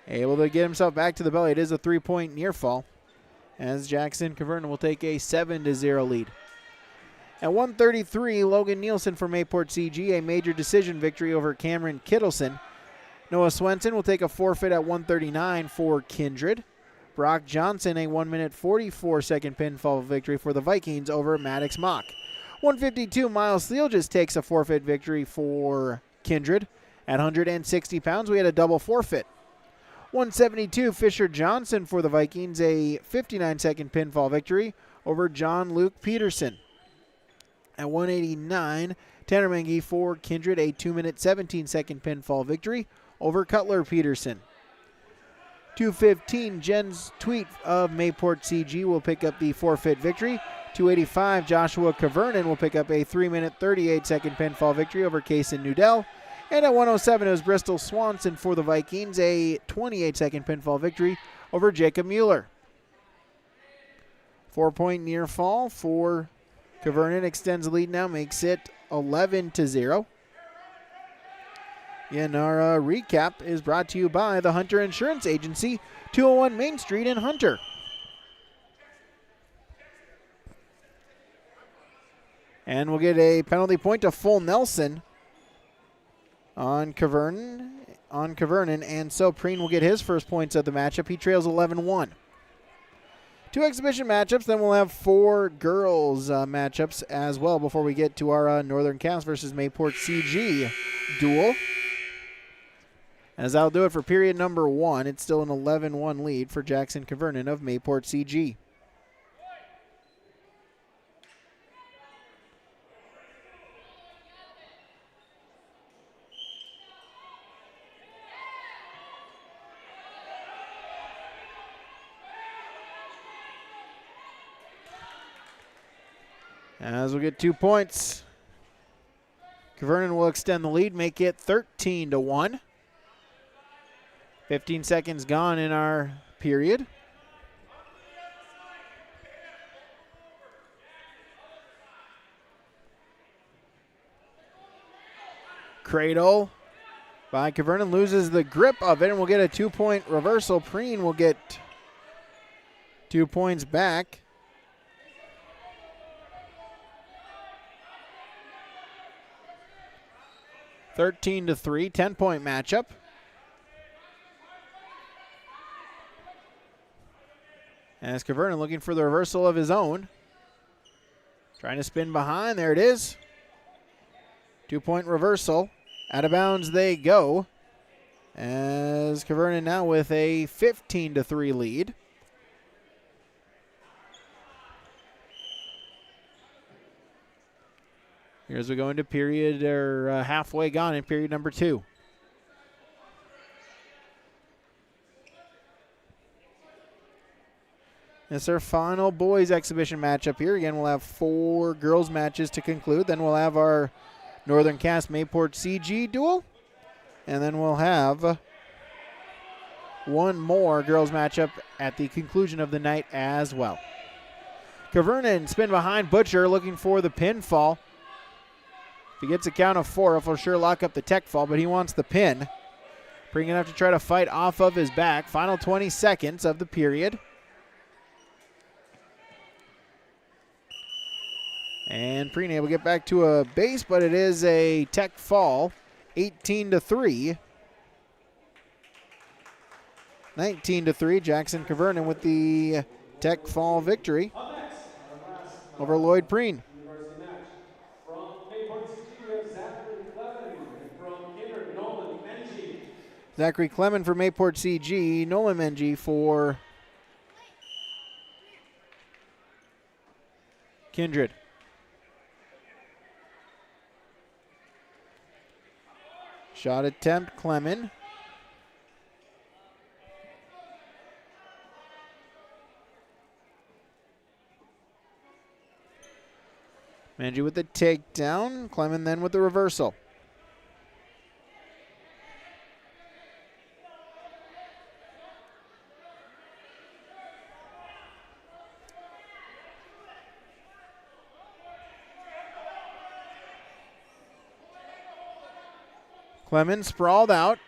Able to get himself back to the belly. It is a 3-point near fall, as Jackson Cavernan will take a 7-0 lead. At 133, Logan Nielsen for Mayport CG, a major decision victory over Cameron Kittleson. Noah Swenson will take a forfeit at 139 for Kindred. Brock Johnson, a 1 minute 44 second pinfall victory for the Vikings over Maddox Mock. 152, Miles Thiel just takes a forfeit victory for Kindred. At 160 pounds, we had a double forfeit. 172, Fisher Johnson for the Vikings, a 59-second pinfall victory over John Luke Peterson. At 189, Tanner Mengi for Kindred, a 2 minute 17-second pinfall victory over Cutler Peterson. 215, Jens Tweet of Mayport CG will pick up the forfeit victory. 285, Joshua Cavernan will pick up a 3 minute 38-second pinfall victory over Kaysen Nudell. And at 107, it was Bristol Swanson for the Vikings, a 28-second pinfall victory over Jacob Mueller. 4-point near fall for Cavernan, extends the lead now, makes it 11-0. And our recap is brought to you by the Hunter Insurance Agency, 201 Main Street in Hunter. And we'll get a penalty point to full Nelson on Cavernan, and so Preen will get his first points of the matchup. He trails 11-1. Two exhibition matchups, then we'll have 4 girls matchups as well before we get to our Northern Cast versus Mayport CG duel. As that'll do it for period number 1. It's still an 11-1 lead for Jackson Cavernan of Mayport CG. As we'll get 2 points, Cavernan will extend the lead, make it 13-1. 15 seconds gone in our period. Cradle by Cavernan, loses the grip of it, and we'll get a 2-point reversal. Preen will get 2 points back. (13-3), 10-point matchup. As Cavernan looking for the reversal of his own. Trying to spin behind. There it is. 2-point reversal. Out of bounds they go. As Cavernan now with a 15-3 lead. Here as we go into period, or halfway gone in period number 2. It's our final boys exhibition matchup here. Again, we'll have 4 girls matches to conclude. Then we'll have our Northern Cast Mayport CG duel. And then we'll have one more girls matchup at the conclusion of the night as well. Kavernen spin behind Butcher looking for the pinfall. If he gets a count of 4, he'll for sure lock up the tech fall, but he wants the pin. Preen gonna have to try to fight off of his back. Final 20 seconds of the period. And Preen able to get back to a base, but it is a tech fall. 18-3. 19-3. Jackson Kavernen with the tech fall victory over Lloyd Preen. From Mayport CG, Zachary Clement, and from Kindred, Nolan Menji. Zachary Clement for Mayport CG. Nolan Menji for Kindred. Shot attempt, Clement. Menji with the takedown. Clement then with the reversal. Clement sprawled out.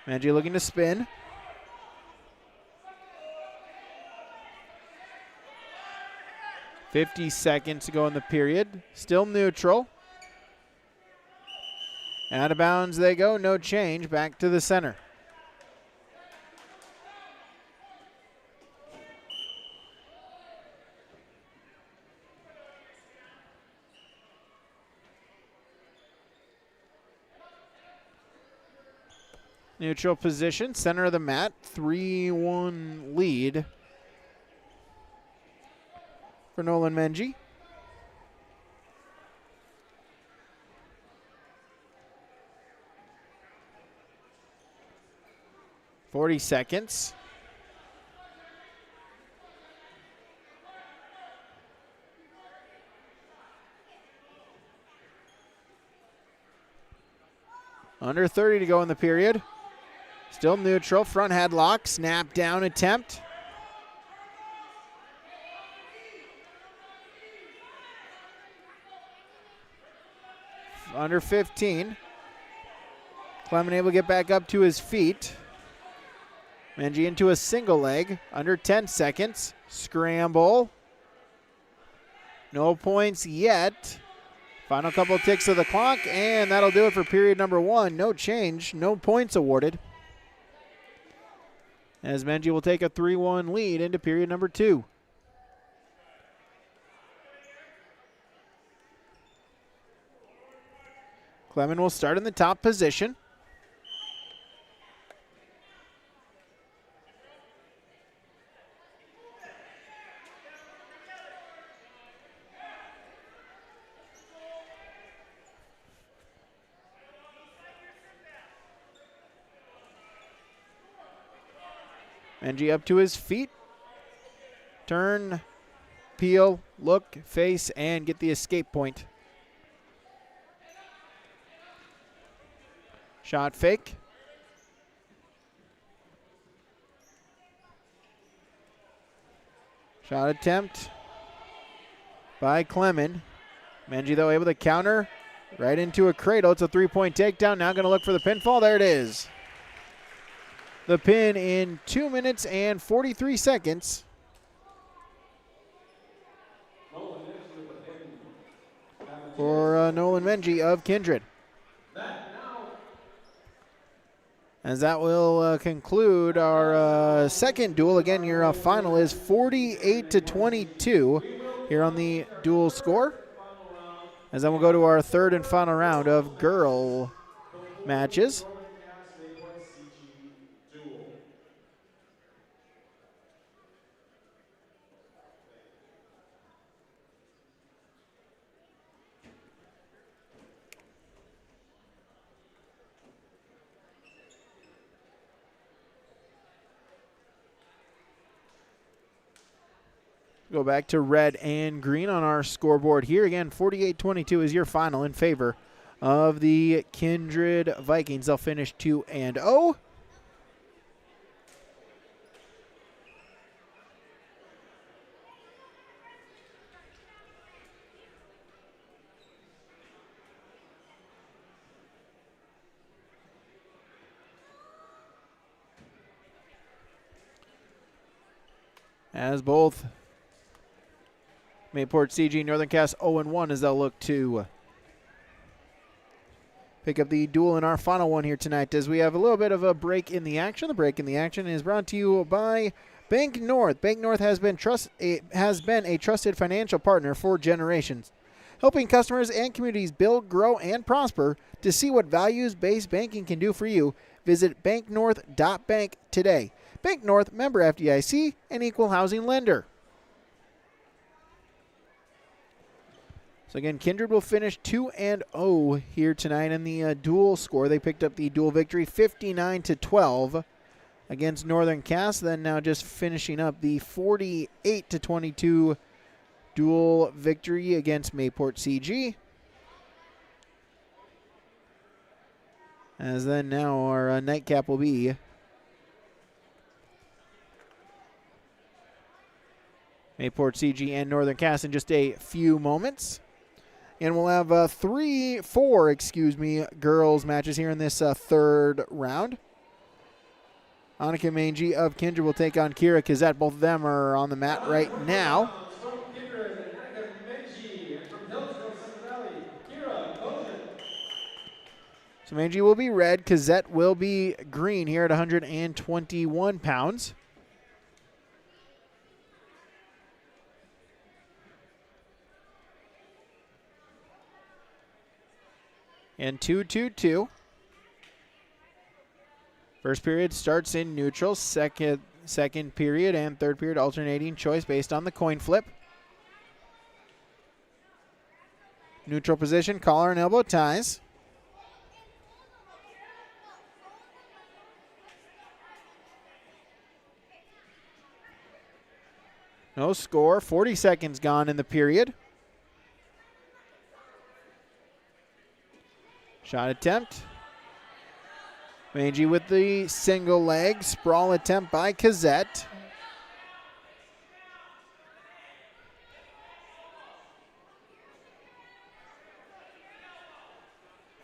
Menji looking to spin. .50 seconds to go in the period. Still neutral. Out of bounds they go. No change. Back to the center. Neutral position. Center of the mat. 3-1 lead for Nolan Menji. .40 seconds. Under 30 to go in the period. Still neutral. Front headlock. Snap down attempt. Under 15. Clement able to get back up to his feet. Menji into a single leg. Under 10 seconds. Scramble. No points yet. Final couple of ticks of the clock, and that'll do it for period number 1. No change, no points awarded. As Menji will take a 3-1 lead into period number 2. Clement will start in the top position. Menji up to his feet. Turn, peel, look, face, and get the escape point. Shot fake. Shot attempt by Clement. Menji, though, able to counter right into a cradle. It's a 3-point takedown. Now going to look for the pinfall. There it is. The pin in 2 minutes and 43 seconds. For Nolan Menji of Kindred. As that will conclude our second duel. Again, your final is 48-22 here on the duel score. As then we'll go to our third and final round of girl matches. Go back to red and green on our scoreboard here. Again, 48-22 is your final in favor of the Kindred Vikings. They'll finish 2-0. As both Mayport CG, Northern Cass 0-1 as they'll look to pick up the duel in our final one here tonight, as we have a little bit of a break in the action. The break in the action is brought to you by Bank North. Bank North has been a trusted financial partner for generations, helping customers and communities build, grow, and prosper. To see what values-based banking can do for you, visit banknorth.bank today. Bank North, member FDIC, and equal housing lender. So again, Kindred will finish 2-0 here tonight in the duel score. They picked up the duel victory 59-12 against Northern Cass. Then now just finishing up the 48-22 duel victory against Mayport CG. As then now our nightcap will be Mayport CG and Northern Cass in just a few moments. And we'll have four girls matches here in this third round. Annika Mangy of Kindred will take on Kira Kazette. Both of them are on the mat right now. So Mangy will be red. Kazette will be green here at 121 pounds. And 2-2-2. First period starts in neutral. Second period and third period alternating choice based on the coin flip. Neutral position, collar and elbow ties. No score. 40 seconds gone in the period. Shot attempt. Mangy with the single leg. Sprawl attempt by Kazette.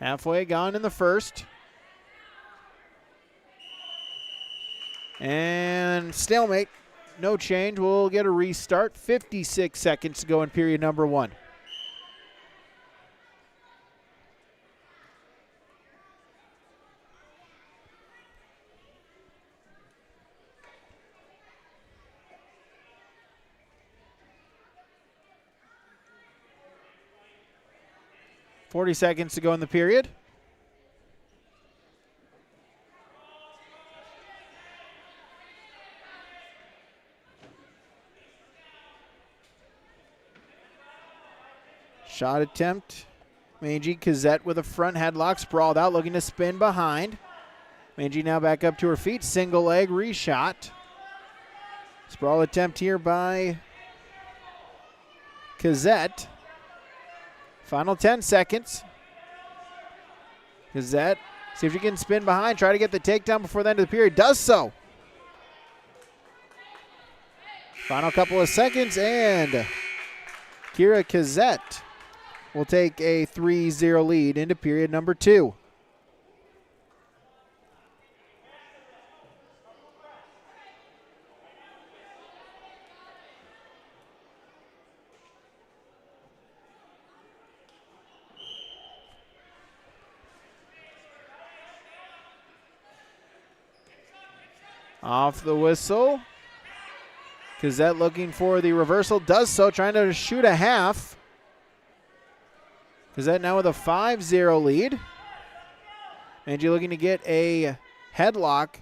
Halfway gone in the first. And stalemate. No change. We'll get a restart. 56 seconds to go in period number one. .40 seconds to go in the period. Shot attempt. Mangy Kazette with a front headlock, sprawled out, looking to spin behind. Mangy now back up to her feet. Single leg reshot. Sprawl attempt here by Kazette. Final 10 seconds. Kazette, see if she can spin behind, try to get the takedown before the end of the period. Does so. Final couple of seconds, and Kira Kazette will take a 3-0 lead into period number two. Off the whistle. Kazette looking for the reversal. Does so, trying to shoot a half. Kazette now with a 5-0 lead. Mangy looking to get a headlock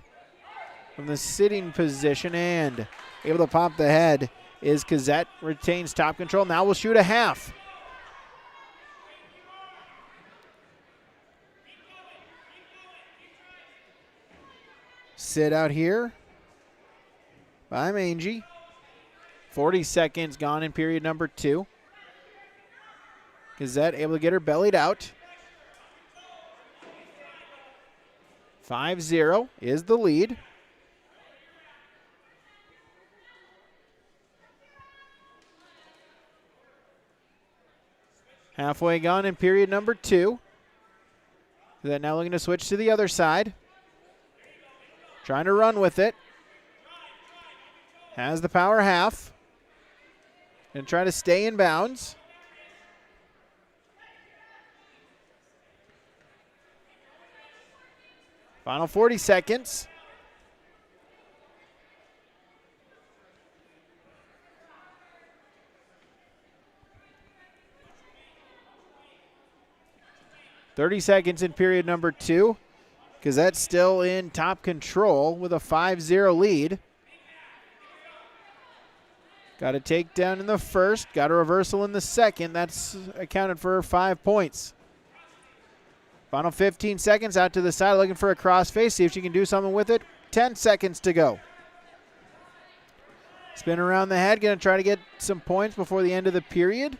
from the sitting position and able to pop the head is Kazette. Retains top control. Now will shoot a half. Sit out here by Mangy. 40 seconds gone in period number two. Kazette able to get her bellied out. 5-0 is the lead. Halfway gone in period number 2. Then now looking to switch to the other side. Trying to run with it. Has the power half. And try to stay in bounds. Final 40 seconds. .30 seconds in period number 2. Gazette's still in top control with a 5-0 lead. Got a takedown in the first. Got a reversal in the second. That's accounted for 5 points. Final 15 seconds out to the side, looking for a crossface. See if she can do something with it. 10 seconds to go. Spin around the head. Going to try to get some points before the end of the period.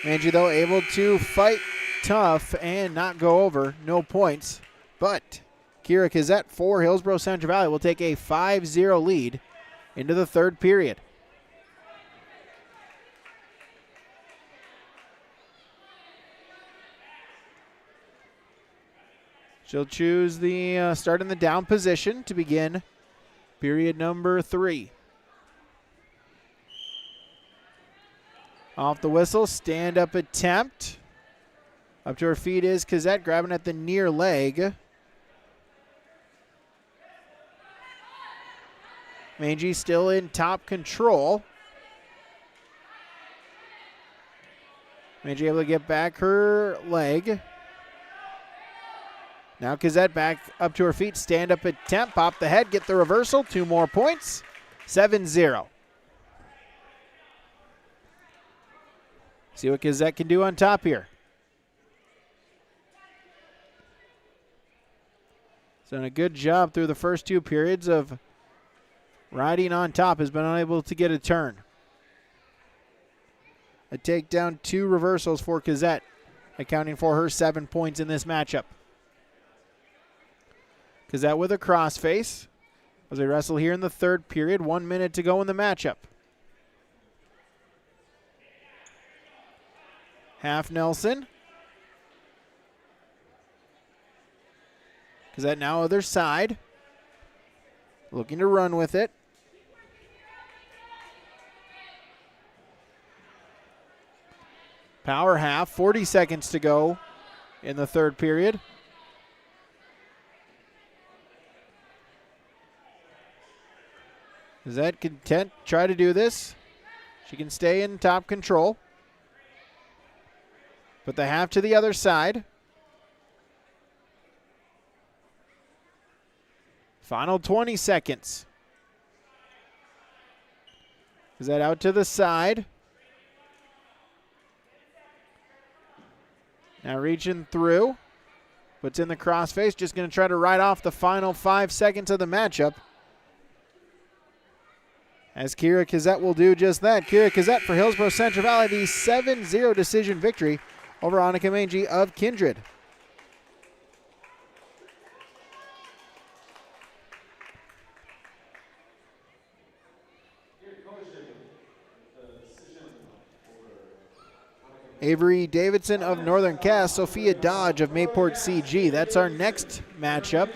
Angie, though, able to fight tough and not go over. No points. But Kira Kazette for Hillsborough Central Valley will take a 5-0 lead into the third period. She'll choose the start in the down position to begin period number 3. Off the whistle, stand-up attempt. Up to her feet is Kazette, grabbing at the near leg. Mangy still in top control. Mangy able to get back her leg. Now Kazette back up to her feet, stand-up attempt, pop the head, get the reversal, 2 more points, 7-0. See what Kazette can do on top here. He's done a good job through the first 2 periods of riding on top, has been unable to get a turn. A takedown, 2 reversals for Kazette, accounting for her 7 points in this matchup. Kazette with a crossface as we wrestle here in the third period. 1 minute to go in the matchup. Half Nelson. Kazette now other side. Looking to run with it. Power half, 40 seconds to go in the third period. Kazette content, try to do this. She can stay in top control. Put the half to the other side. Final 20 seconds. Kazette out to the side. Now reaching through. Puts in the crossface. Just going to try to ride off the final 5 seconds of the matchup. As Kira Kazette will do just that. Kira Kazette for Hillsborough Central Valley, the 7-0 decision victory over Annika Mangy of Kindred. Avery Davidson of Northern Cass, Sophia Dodge of Mayport CG. That's our next matchup.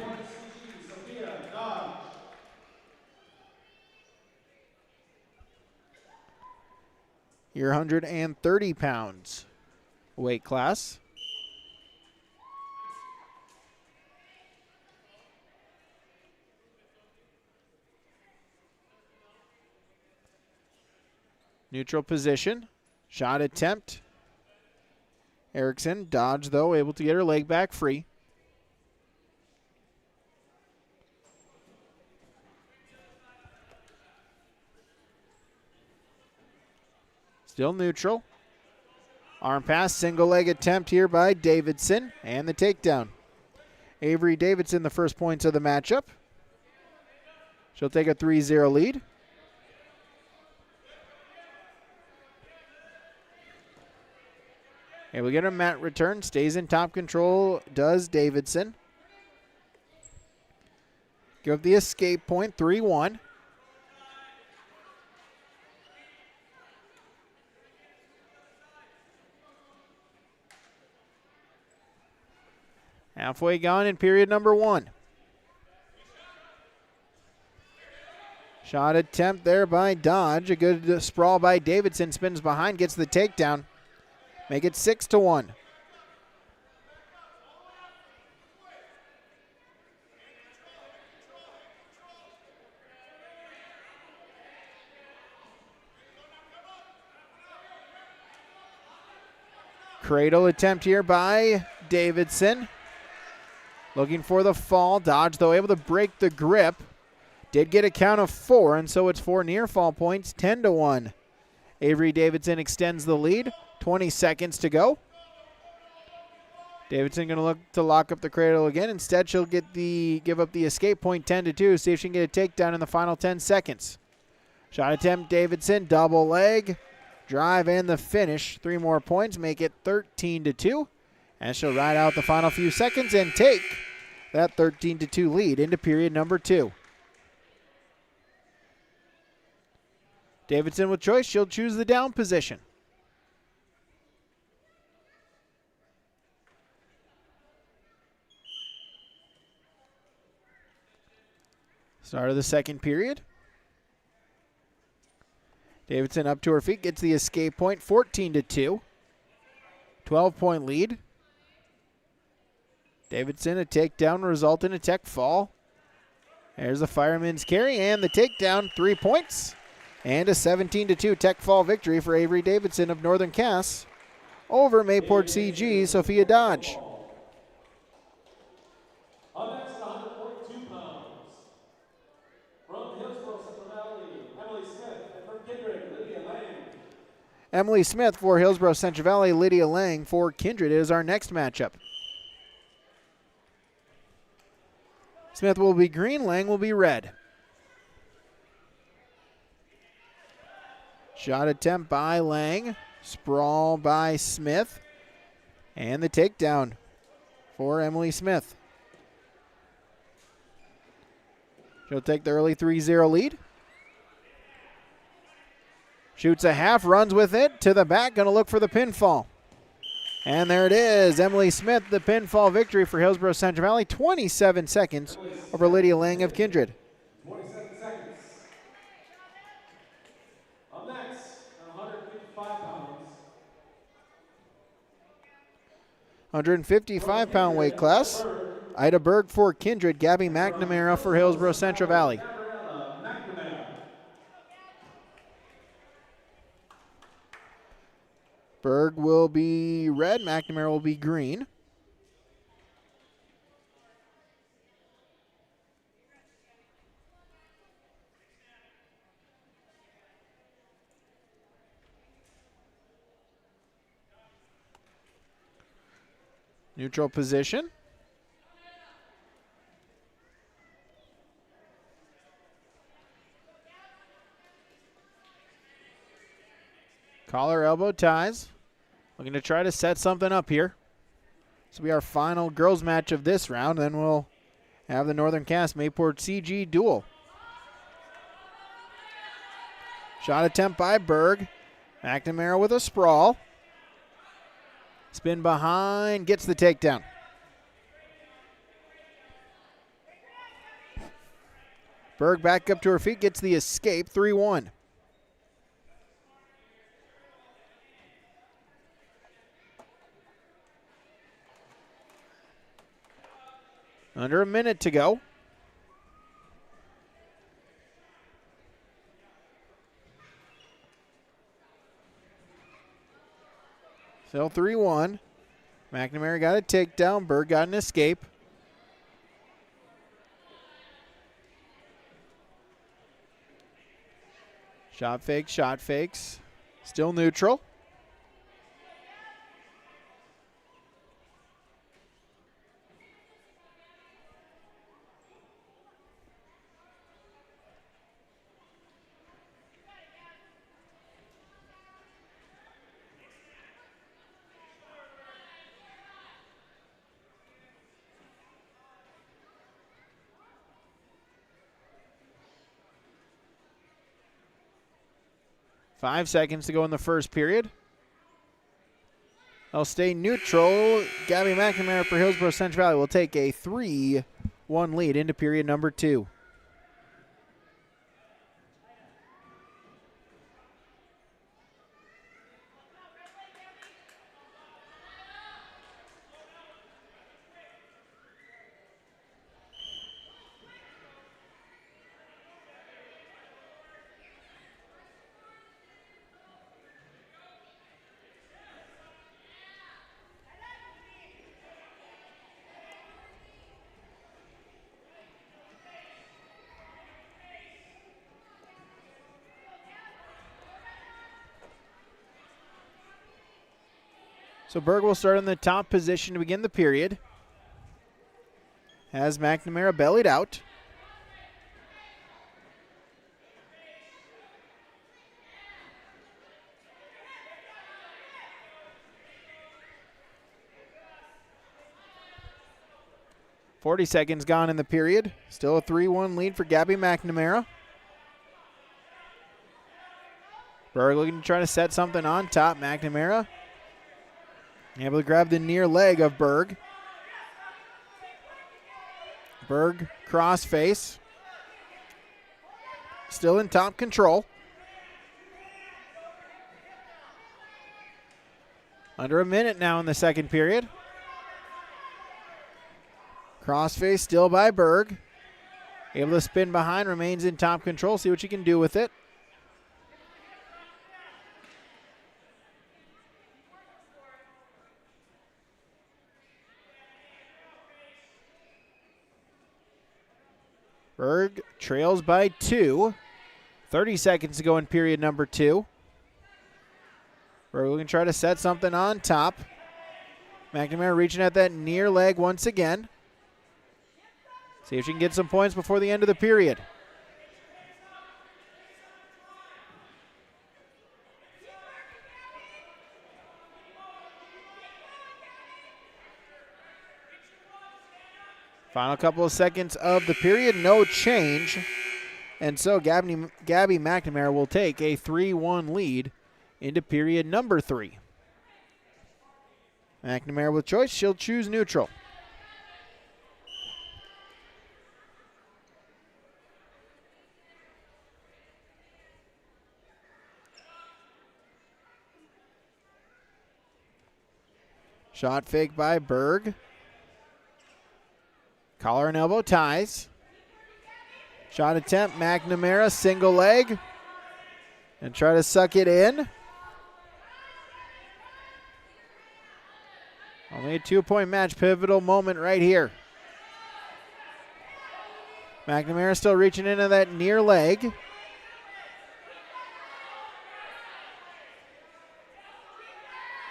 Your 130 pounds weight class. Neutral position. Shot attempt. Erickson, Dodge though, able to get her leg back free. Still neutral. Arm pass, single leg attempt here by Davidson, and the takedown. Avery Davidson, the first points of the matchup. She'll take a 3-0 lead. Able to get a mat return. Stays in top control. Does Davidson. Give up the escape point. 3-1. Halfway gone in period number 1. Shot attempt there by Dodge. A good sprawl by Davidson. Spins behind, gets the takedown. Make it 6-1. Cradle attempt here by Davidson. Looking for the fall. Dodge, though, able to break the grip. Did get a count of 4, and so it's 4 near fall points, 10-1. Avery Davidson extends the lead. 20 seconds to go. Davidson going to look to lock up the cradle again. Instead, she'll give up the escape point 10-2. See if she can get a takedown in the final 10 seconds. Shot attempt, Davidson, double leg. Drive and the finish. 3 more points, make it 13-2. And she'll ride out the final few seconds and take that 13-2 lead into period number 2. Davidson with choice. She'll choose the down position. Start of the second period. Davidson up to her feet, gets the escape point, 14-2. 12-point lead. Davidson, a takedown, result in a tech fall. There's the fireman's carry and the takedown, 3 points. And a 17-2 tech fall victory for Avery Davidson of Northern Cass over Mayport CG, Sophia Dodge. Up next at 142 pounds, from Hillsborough Central Valley, Emily Smith, and from Kindred, Lydia Lang. Emily Smith for Hillsborough Central Valley, Lydia Lang for Kindred is our next matchup. Smith will be green, Lang will be red. Shot attempt by Lang, sprawl by Smith, and the takedown for Emily Smith. She'll take the early 3-0 lead. Shoots a half, runs with it to the back, going to look for the pinfall. And there it is, Emily Smith, the pinfall victory for Hillsborough Central Valley, 27 seconds over Lydia Lang of Kindred. 27 seconds. Up next, at 155 pounds. 155-pound weight class. Ida Berg for Kindred, Gabby McNamara for Hillsborough Central Valley. Berg will be red, McNamara will be green. Neutral position. Collar elbow ties. Looking to try to set something up here. This will be our final girls match of this round. Then we'll have the Northern Cass Mayport CG duel. Shot attempt by Berg. McNamara with a sprawl. Spin behind, gets the takedown. Berg back up to her feet, gets the escape, 3-1. Under a minute to go. Still 3-1. McNamara got a takedown. Berg got an escape. Shot fakes, shot fakes. Still neutral. 5 seconds to go in the first period. They'll stay neutral. Gabby McNamara for Hillsborough Central Valley will take a 3-1 lead into period number 2. So Berg will start in the top position to begin the period. Has McNamara bellied out. .40 seconds gone in the period. Still a 3-1 lead for Gabby McNamara. Berg looking to try to set something on top. McNamara able to grab the near leg of Berg. Berg cross face. Still in top control. Under a minute now in the second period. Crossface still by Berg. Able to spin behind, remains in top control. See what you can do with it. Berg trails by 2. 30 seconds to go in period number 2. Berg looking to try to set something on top. McNamara reaching at that near leg once again. See if she can get some points before the end of the period. Final couple of seconds of the period, no change. And so Gabby McNamara will take a 3-1 lead into period number 3. McNamara with choice, she'll choose neutral. Shot fake by Berg. Collar and elbow ties. Shot attempt, McNamara, single leg. And try to suck it in. Only a 2-point match, pivotal moment right here. McNamara still reaching into that near leg.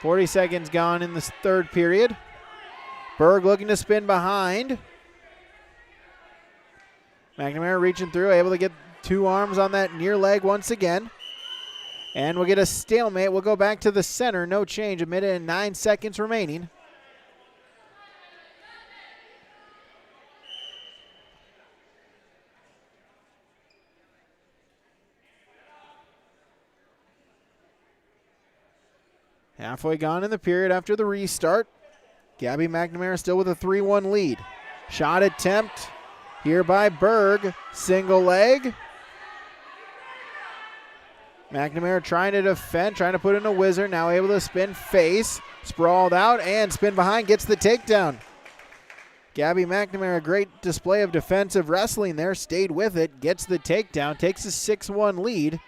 .40 seconds gone in the third period. Berg looking to spin behind. McNamara reaching through, able to get 2 arms on that near leg once again. And we'll get a stalemate. We'll go back to the center. No change. A minute and 9 seconds remaining. Halfway gone in the period after the restart. Gabby McNamara still with a 3-1 lead. Shot attempt here by Berg. Single leg. McNamara trying to defend, trying to put in a whizzer. Now able to spin face. Sprawled out and spin behind. Gets the takedown. Gabby McNamara, great display of defensive wrestling there. Stayed with it. Gets the takedown. Takes a 6-1 lead.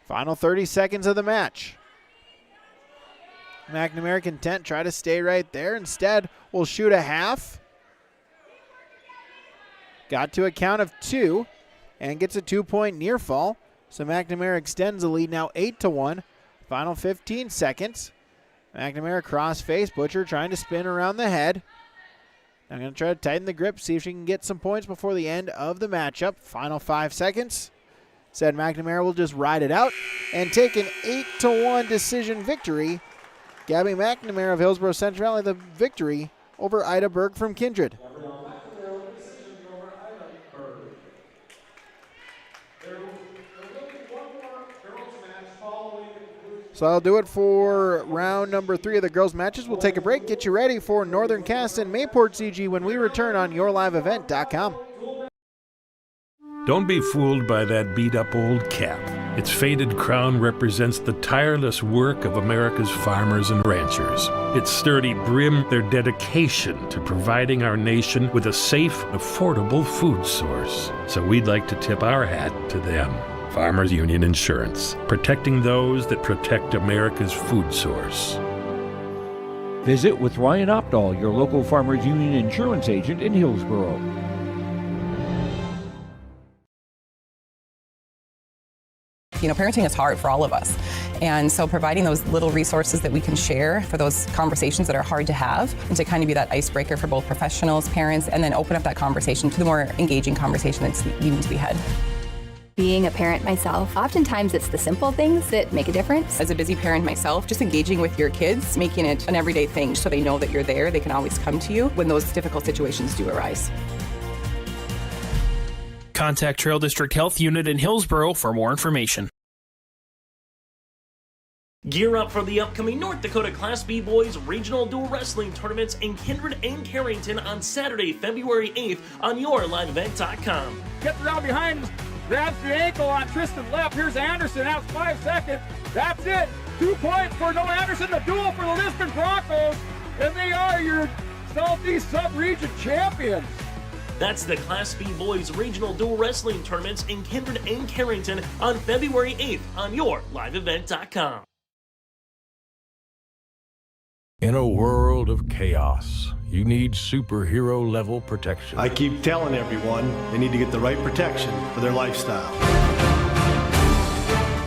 Final 30 seconds of the match. McNamara content, try to stay right there. Instead, will shoot a half. Got to a count of 2 and gets a 2-point near fall. So McNamara extends the lead now 8-1. Final 15 seconds. McNamara cross face. Butcher trying to spin around the head. I'm going to try to tighten the grip, see if she can get some points before the end of the matchup. Final 5 seconds. Said McNamara will just ride it out and take an 8-1 decision victory. Gabby McNamara of Hillsborough Central Valley the victory over Ida Berg from Kindred. Gabrielle McNamara, decision over Ida Berg. So I'll do it for round number 3 of the girls' matches. We'll take a break, get you ready for Northern Cass and Mayport CG when we return on yourliveevent.com. Don't be fooled by that beat-up old cap. Its faded crown represents the tireless work of America's farmers and ranchers. Its sturdy brim, their dedication to providing our nation with a safe, affordable food source. So we'd like to tip our hat to them. Farmers Union Insurance, protecting those that protect America's food source. Visit with Ryan Opdahl, your local Farmers Union insurance agent in Hillsboro. You know, parenting is hard for all of us. And so providing those little resources that we can share for those conversations that are hard to have and to kind of be that icebreaker for both professionals, parents, and then open up that conversation to the more engaging conversation that's needing to be had. Being a parent myself, oftentimes it's the simple things that make a difference. As a busy parent myself, just engaging with your kids, making it an everyday thing so they know that you're there, they can always come to you when those difficult situations do arise. Contact Trail District Health Unit in Hillsboro for more information. Gear up for the upcoming North Dakota Class B Boys Regional Dual Wrestling Tournaments in Kindred and Carrington on Saturday, February 8th on yourliveevent.com. Gets around behind, grabs the ankle on Tristan left. Here's Anderson, out 5 seconds. That's it. 2 points for Noah Anderson, the duel for the Lisbon Broncos, and they are your Southeast Sub-Region champions. That's the Class B Boys Regional Dual Wrestling Tournaments in Kindred and Carrington on February 8th on yourliveevent.com. In a world of chaos, you need superhero-level protection. I keep telling everyone they need to get the right protection for their lifestyle.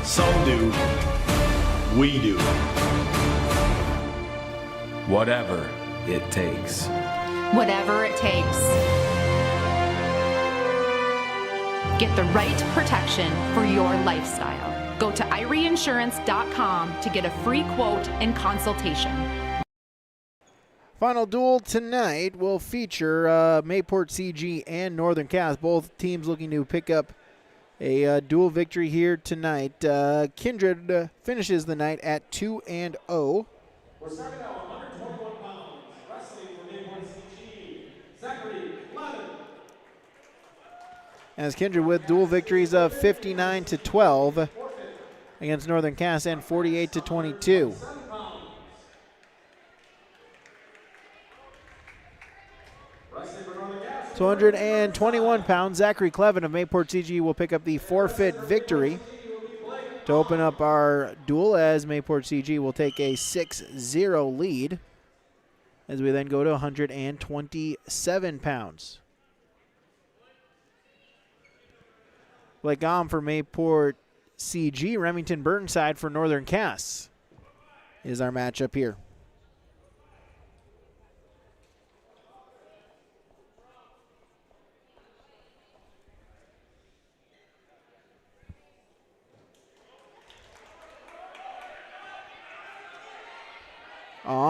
Some do. We do. Whatever it takes. Whatever it takes. Get the right protection for your lifestyle. Go to IRIinsurance.com to get a free quote and consultation. Final duel tonight will feature Mayport CG and Northern Cass, both teams looking to pick up a dual victory here tonight. Kindred finishes the night at 2-0. We're starting out 121 pounds, wrestling for Mayport CG, Zachary Levin. As Kindred with dual victories of 59-12 against Northern Cass and 48-22. So 121 pounds, Zachary Clevin of Mayport CG will pick up the forfeit victory to open up our duel, as Mayport CG will take a 6-0 lead as we then go to 127 pounds. Blake Om for Mayport CG, Remington Burnside for Northern Cass is our matchup here.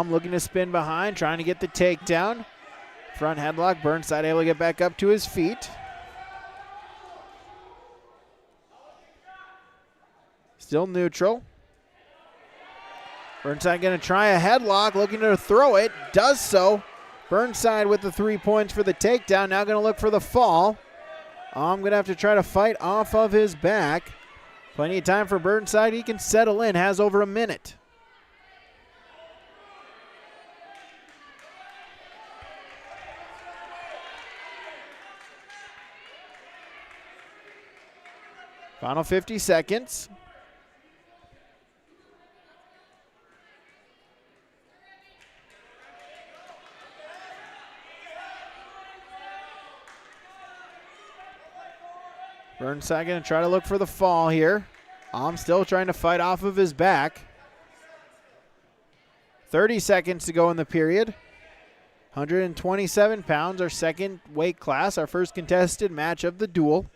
Looking to spin behind, trying to get the takedown. Front headlock, Burnside able to get back up to his feet. Still neutral. Burnside going to try a headlock, looking to throw it. Does so. Burnside with the 3 points for the takedown. Now going to look for the fall. I'm going to have to try to fight off of his back. Plenty of time for Burnside. He can settle in. Has over a minute. Final 50 seconds. Burnside going to try to look for the fall here. I'm still trying to fight off of his back. 30 seconds to go in the period. 127 pounds, our second weight class, our first contested match of the duel.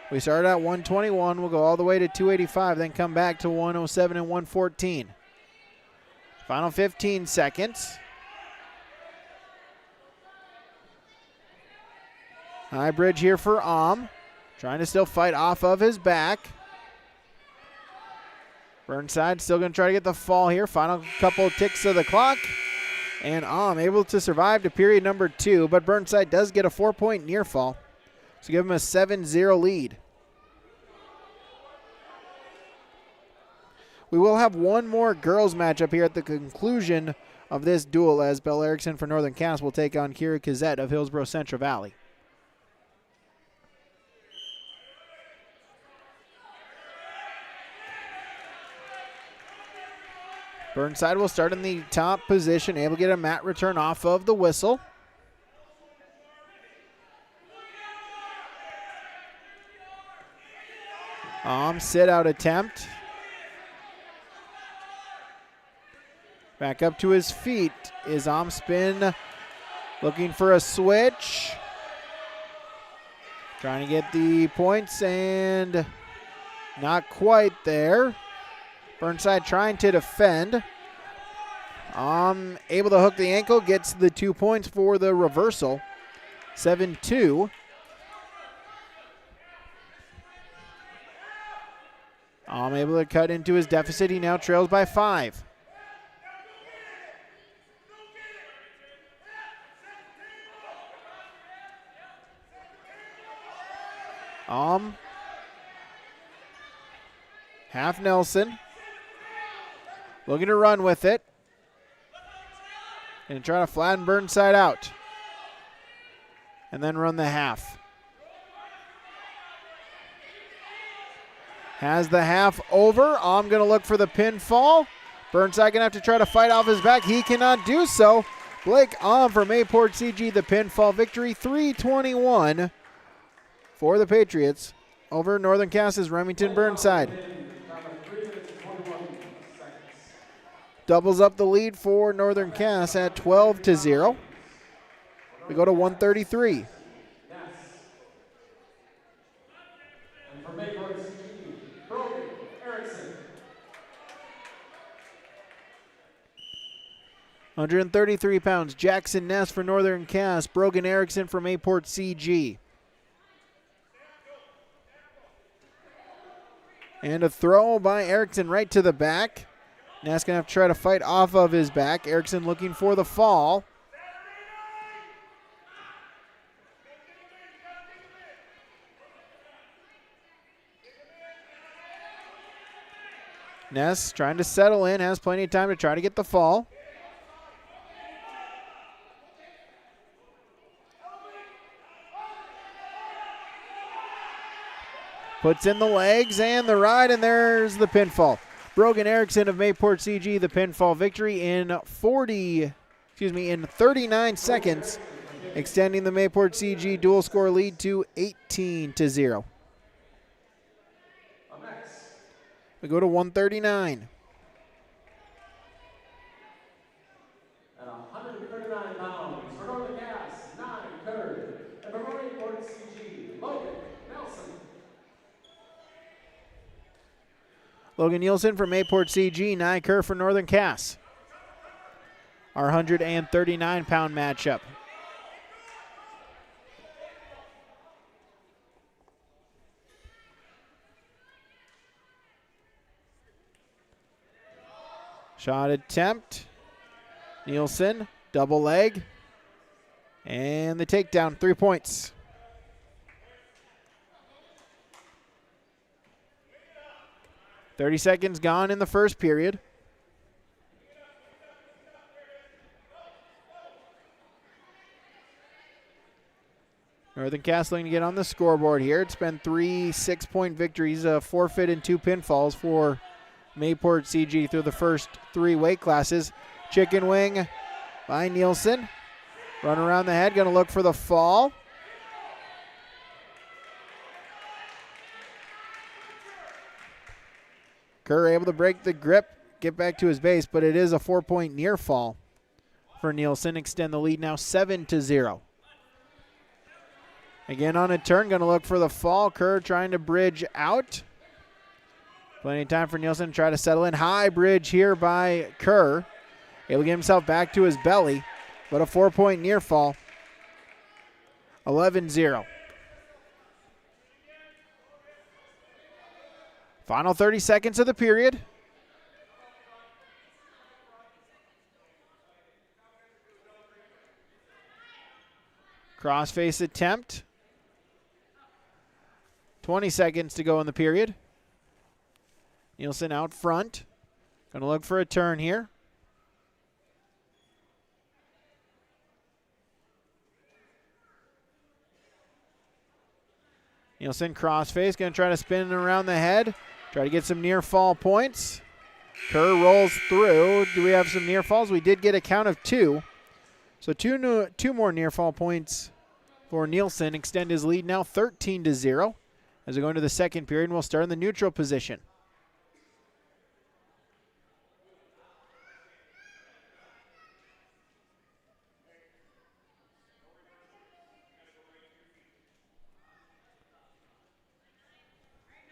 We started at 121, we'll go all the way to 285, then come back to 107 and 114. Final 15 seconds. High bridge here for Trying to still fight off of his back. Burnside still going to try to get the fall here. Final couple ticks of the clock. And able to survive to period number 2, but Burnside does get a 4-point near fall. So give him a 7-0 lead. We will have one more girls matchup here at the conclusion of this duel as Belle Erickson for Northern Cass will take on Kira Kazette of Hillsborough Central Valley. Burnside will start in the top position, able to get a mat return off of the whistle. Sit out attempt. Back up to his feet is Spin, looking for a switch. Trying to get the points and not quite there. Burnside trying to defend. Able to hook the ankle, gets the 2 points for the reversal. 7-2. Able to cut into his deficit. He now trails by 5. Half Nelson. Looking to run with it. And try to flatten Burnside out. And then run the half. Has the half over. Going to look for the pinfall. Burnside going to have to try to fight off his back. He cannot do so. Blake for Mayport CG, the pinfall victory. 3-21 for the Patriots over Northern Cass's Remington Burnside. Doubles up the lead for Northern Cass at 12-0. We go to 133. And for Mayport CG, Brogan Erickson. 133 pounds, Jackson Ness for Northern Cass, Brogan Erickson for Mayport CG. And a throw by Erickson right to the back. Ness going to have to try to fight off of his back. Erickson looking for the fall. Ness trying to settle in, has plenty of time to try to get the fall. Puts in the legs and the ride, and there's the pinfall. Brogan Erickson of Mayport CG, the pinfall victory in 39 seconds, extending the Mayport CG dual score lead to 18-0. We go to 139. At 139 pounds, for Northern Cass, 9 Kindred. And for Mayport CG, Logan Nelson. Logan Nielsen for Mayport CG, Nye Kerr for Northern Cass. Our 139-pound matchup. Shot attempt. Nielsen, double leg. And the takedown, 3 points. .30 seconds gone in the first period. Northern Cass looking to get on the scoreboard here. It's been 3 6-point victories, a forfeit and 2 pinfalls for Mayport CG through the first 3 weight classes. Chicken wing by Nielsen. Run around the head, going to look for the fall. Kerr able to break the grip, get back to his base, but it is a 4-point near fall for Nielsen. Extend the lead now 7-0. Again on a turn, going to look for the fall. Kerr trying to bridge out. Plenty of time for Nielsen to try to settle in. High bridge here by Kerr. Able to get himself back to his belly, but a 4-point near fall. 11-0. Final 30 seconds of the period. Crossface attempt. 20 seconds to go in the period. Nielsen out front. Going to look for a turn here. Nielsen crossface, going to try to spin it around the head. Try to get some near fall points. Kerr rolls through. Do we have some near falls? We did get a count of 2. So two more near fall points for Nielsen. Extend his lead now 13-0 as we go into the second period, and we'll start in the neutral position.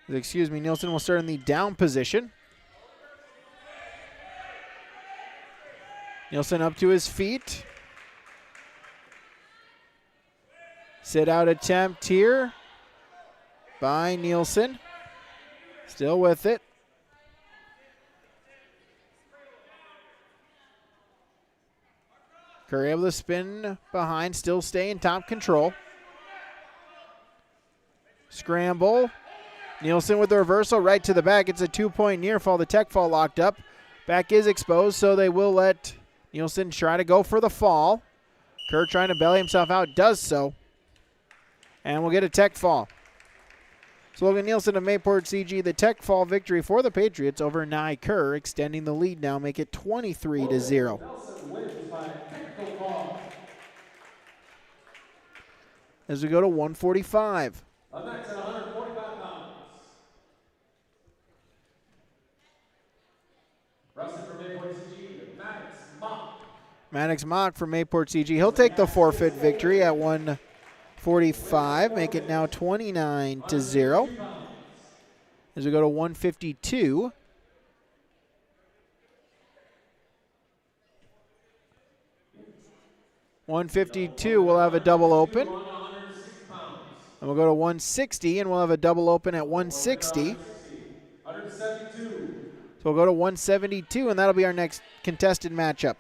Excuse me, Nielsen will start in the down position. Nielsen up to his feet. Sit out attempt here by Nielsen. Still with it. Curry able to spin behind, still stay in top control. Scramble. Nielsen with the reversal right to the back. It's a 2-point near fall. The tech fall locked up. Back is exposed, so they will let Nielsen try to go for the fall. Kerr trying to belly himself out, does so. And we'll get a tech fall. So Logan Nielsen of Mayport CG, the tech fall victory for the Patriots over Nye Kerr, extending the lead now, make it 23-0. As we go to 145. Up next at 145 pounds. Wrestling from Mayport CG, Maddox Mock. Maddox Mock from Mayport CG. He'll take the forfeit victory at 145, make it now 29-0. As we go to 152. We'll have a double open. And we'll go to 160, and we'll have a double open at 160. So we'll go to 172, and that'll be our next contested matchup.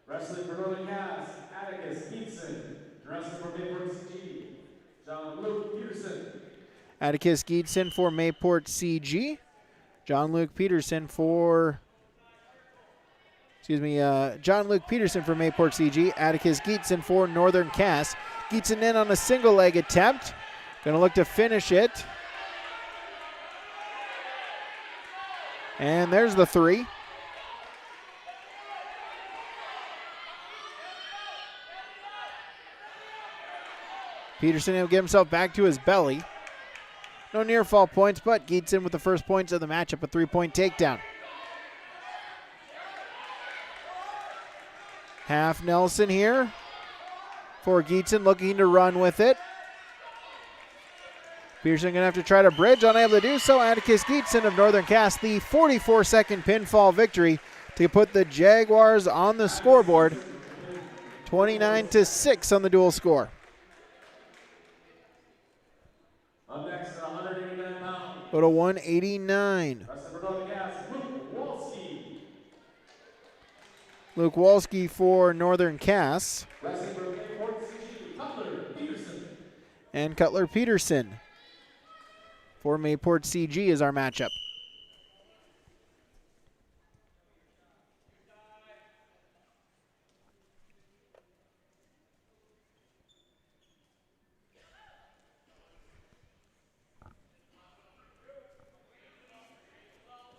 Wrestling for Northern Cass, Atticus Geetson. Wrestling for Mayport CG, John Luke Peterson. Atticus Geetson for Mayport CG. John Luke Peterson for... John Luke Peterson for Mayport CG. Atticus Geetson for Northern Cass. Geetson in on a single leg attempt. Going to look to finish it. And there's the 3. Peterson will get himself back to his belly. No near fall points, but Geetson with the first points of the matchup, a 3-point takedown. Half Nelson here for Geetson, looking to run with it. Peterson going to have to try to bridge, unable to do so. Atticus Geetson of Northern Cass, the 44-second pinfall victory to put the Jaguars on the scoreboard. 29-6 on the dual score. Up next at 189 pounds. Go to 189. Wrestling for Northern Cass, Luke Walski. Luke Walski for Northern Cass. Wrestling for Mayport CG, Cutler Peterson. And Cutler Peterson for Mayport CG is our matchup.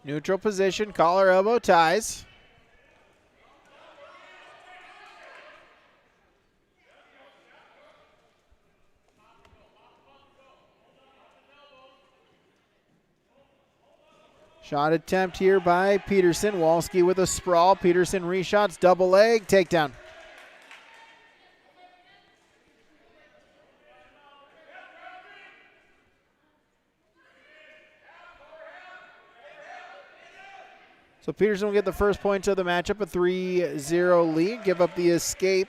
Neutral position, collar elbow ties. Shot attempt here by Peterson. Walski with a sprawl. Peterson reshots, double leg, takedown. So Peterson will get the first points of the matchup, a 3-0 lead. Give up the escape.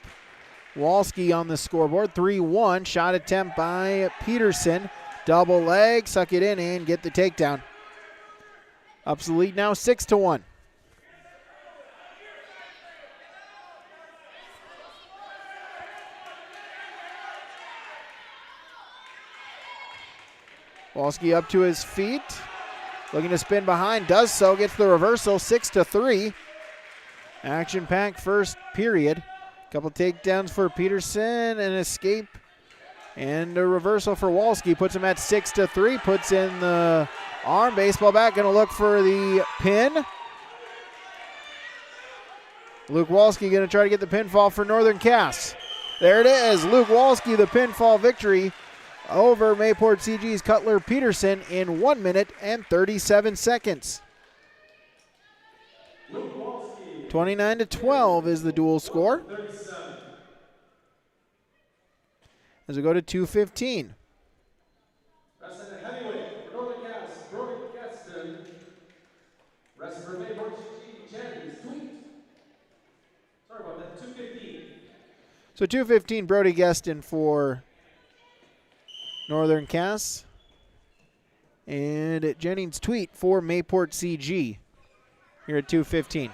Walski on the scoreboard, 3-1. Shot attempt by Peterson. Double leg, suck it in and get the takedown. Ups the lead now 6-1. Walski up to his feet. Looking to spin behind. Does so. Gets the reversal. 6-3. Action-packed first period. Couple takedowns for Peterson. An escape. And a reversal for Walski. Puts him at 6-3. Puts in the arm. Baseball bat. Going to look for the pin. Luke Walski going to try to get the pinfall for Northern Cass. There it is. Luke Walski, the pinfall victory over Mayport CG's Cutler Peterson in 1 minute and 37 seconds. 29-12 is the dual score. As we go to 2:15. Wrestling the heavyweight for Northern Cass, Brody Gaston. Wrestling for Mayport CG, Jennings, Tweet. Sorry about that, 2:15. So 2:15, Brody Gaston for Northern Cass. And Jennings Tweet for Mayport CG here at 2:15.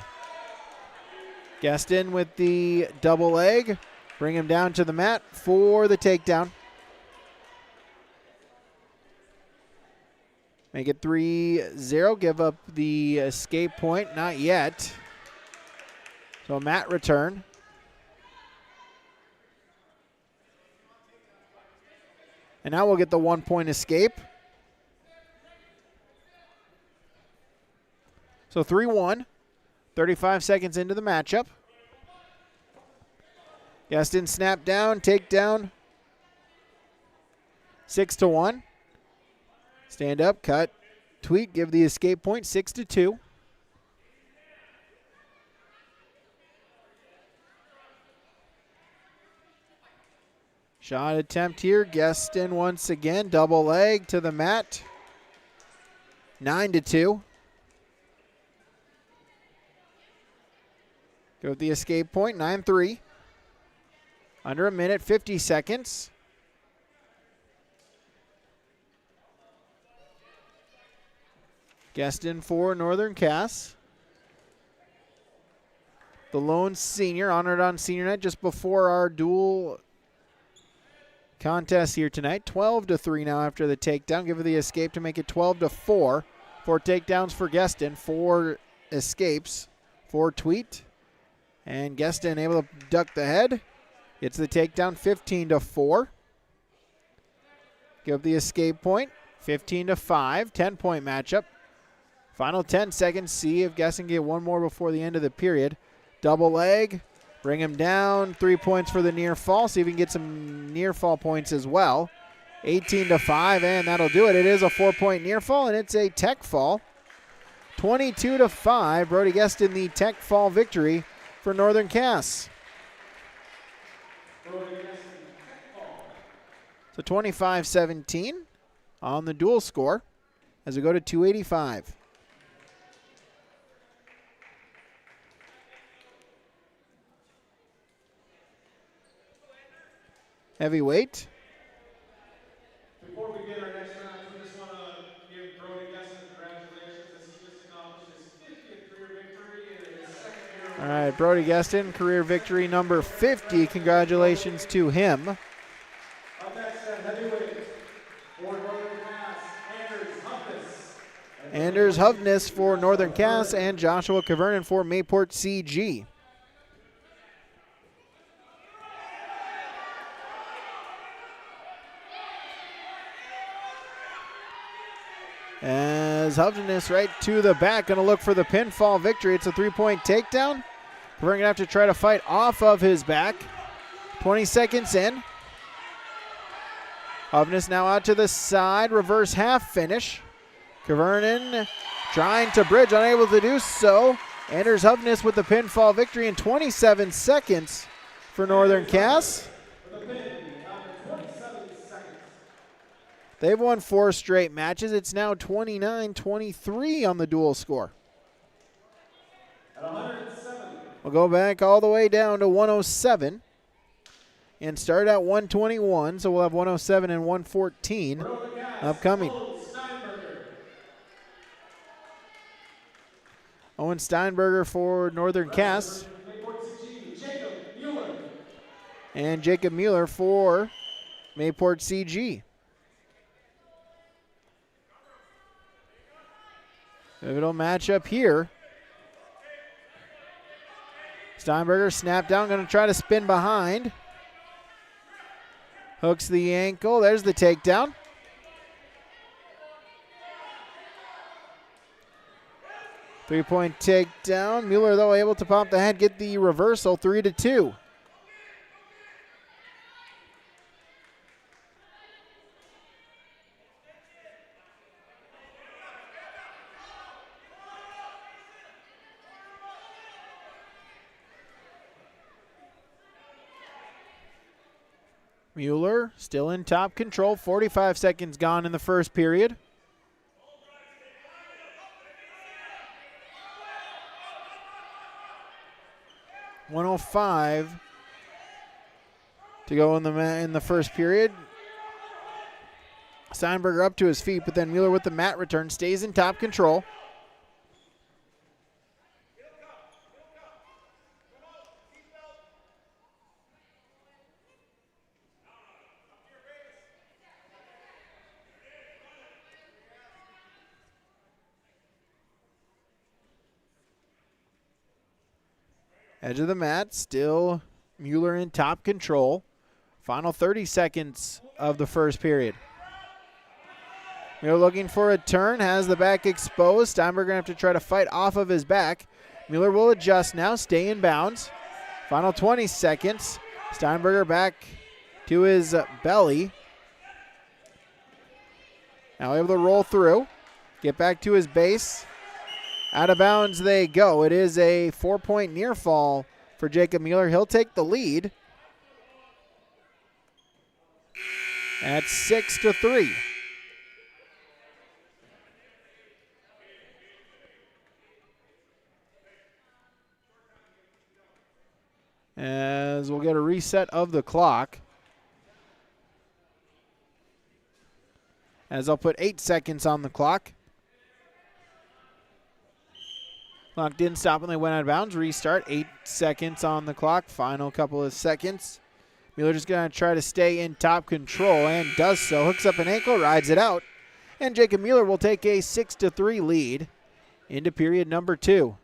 Gaston with the double leg. Bring him down to the mat for the takedown. Make it 3-0. Give up the escape point. Not yet. So mat return. And now we'll get the 1-point escape. So 3-1. 35 seconds into the matchup. Gaston snap down, takedown. 6-1. Stand up, cut. Tweet, give the escape point, 6-2. Shot attempt here. Gaston once again. Double leg to the mat. 9-2. Go with the escape point, 9-3. Under a minute, 50 seconds. Gaston for Northern Cass. The lone senior, honored on senior night just before our dual contest here tonight. 12-3 now after the takedown. Give her the escape to make it 12-4. 4 takedowns for Gaston, 4 escapes for Tweet. And Gaston able to duck the head. Gets the takedown, 15-4. Give the escape point, 15-5. 10-point matchup. Final 10 seconds. See if Gaston can get one more before the end of the period. Double leg. Bring him down. 3 points for the near fall. See if he can get some near fall points as well. 18-5, and that'll do it. It is a 4-point near fall, and it's a tech fall. 22-5. Brody Gaston the tech fall victory for Northern Cass. So 25-17 on the dual score as we go to 285. Heavyweight. Before we get our next round, we just want to give Brody Gaston congratulations as he just accomplished his 50th career victory in his second year. All right, Brody Gaston, career victory number 50. Congratulations to him. Up next at heavyweight for Northern Cass, Anders Huffness. Anders Hovness for Northern Cass and Joshua Cavernan for Mayport CG. As Hovness right to the back, going to look for the pinfall victory. It's a 3-point takedown. We're going to have to try to fight off of his back. 20 seconds in. Hovness now out to the side, reverse half finish. Cavernan trying to bridge, unable to do so. Anders Hovness with the pinfall victory in 27 seconds for Northern Cass. They've won 4 straight matches. It's now 29-23 on the dual score. We'll go back all the way down to 107 and start at 121. So we'll have 107 and 114 upcoming. Owen Steinberger for Northern Cass. And Jacob Mueller for Mayport CG. Pivotal matchup here. Steinberger snap down, going to try to spin behind. Hooks the ankle. There's the takedown. Three-point takedown. Mueller, though, able to pop the head, get the reversal, 3-2. Mueller still in top control. 45 seconds gone in the first period. .105 to go in the first period. Steinberger up to his feet, but then Mueller with the mat return stays in top control. Edge of the mat, still Mueller in top control. Final 30 seconds of the first period. Mueller looking for a turn, has the back exposed. Steinberger going to have to try to fight off of his back. Mueller will adjust now, stay in bounds. Final 20 seconds. Steinberger back to his belly. Now able to roll through, get back to his base. Out of bounds they go. It is a 4-point near fall for Jacob Mueller. He'll take the lead at 6-3. As we'll get a reset of the clock. As I'll put 8 seconds on the clock. Clock didn't stop when they went out of bounds. Restart, 8 seconds on the clock. Final couple of seconds. Mueller just going to try to stay in top control and does so. Hooks up an ankle, rides it out. And Jacob Mueller will take a 6-3 lead into period number 2.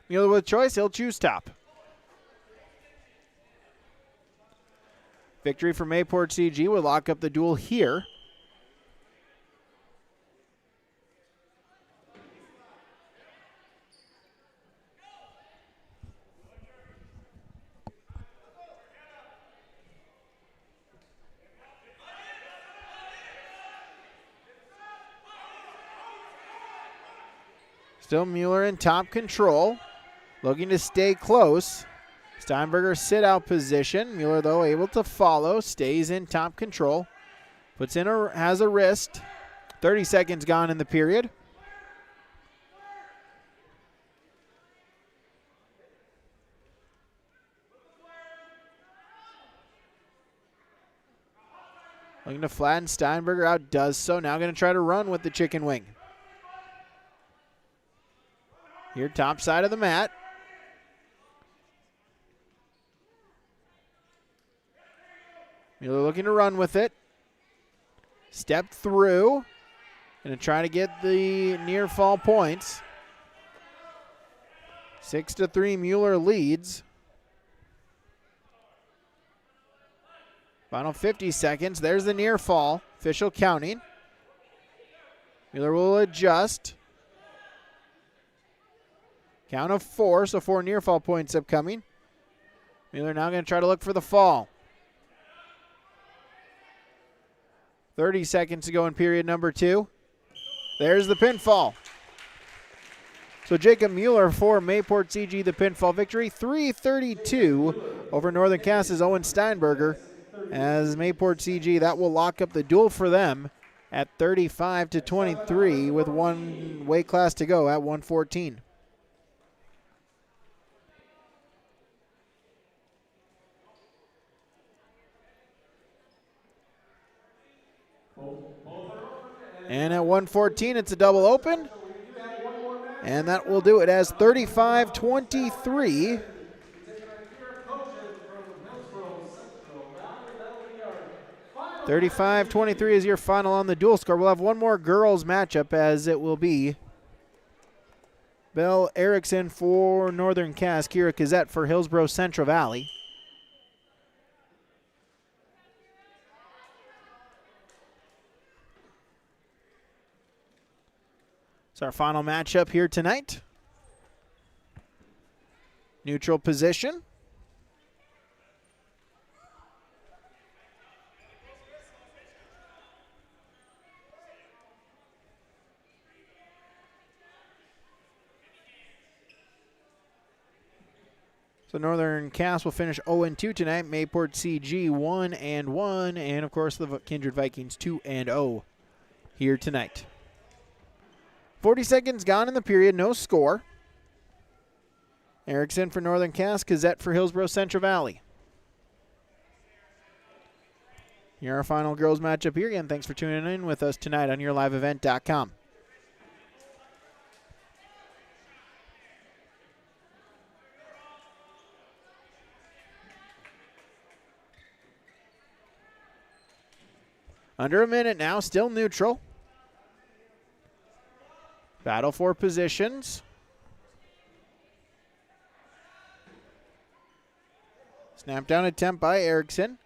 Mueller with choice, he'll choose top. Victory for Mayport CG will lock up the duel here. Still Mueller in top control, looking to stay close. Steinberger sit out position. Mueller, though, able to follow, stays in top control. Has a wrist. 30 seconds gone in the period. Looking to flatten Steinberger out, does so. Now going to try to run with the chicken wing. Here, top side of the mat. Mueller looking to run with it. Step through. Going to try to get the near fall points. 6-3, Mueller leads. Final 50 seconds. There's the near fall. Official counting. Mueller will adjust. Count of 4, so 4 near fall points upcoming. Mueller now going to try to look for the fall. 30 seconds to go in period number 2. There's the pinfall. So Jacob Mueller for Mayport CG, the pinfall victory. 3-32 over Northern Cass's Owen Steinberger. As Mayport CG, that will lock up the duel for them at 35-23 with one weight class to go at 114. And at 114, it's a double open. And that will do it as 35-23. 35-23 is your final on the dual score. We'll have one more girls matchup, as it will be Belle Erickson for Northern Cass, Kira Kazette for Hillsborough Central Valley. It's our final matchup here tonight. Neutral position. So Northern Cass will finish 0-2 tonight. Mayport CG 1-1, and of course the Kindred Vikings 2-0 here tonight. 40 seconds gone in the period, no score. Erickson for Northern Cass, Kazette for Hillsborough Central Valley. Here our final girls matchup here. Again, thanks for tuning in with us tonight on YourLiveEvent.com. Under a minute now, still neutral. Battle for positions. Snap down attempt by Erickson.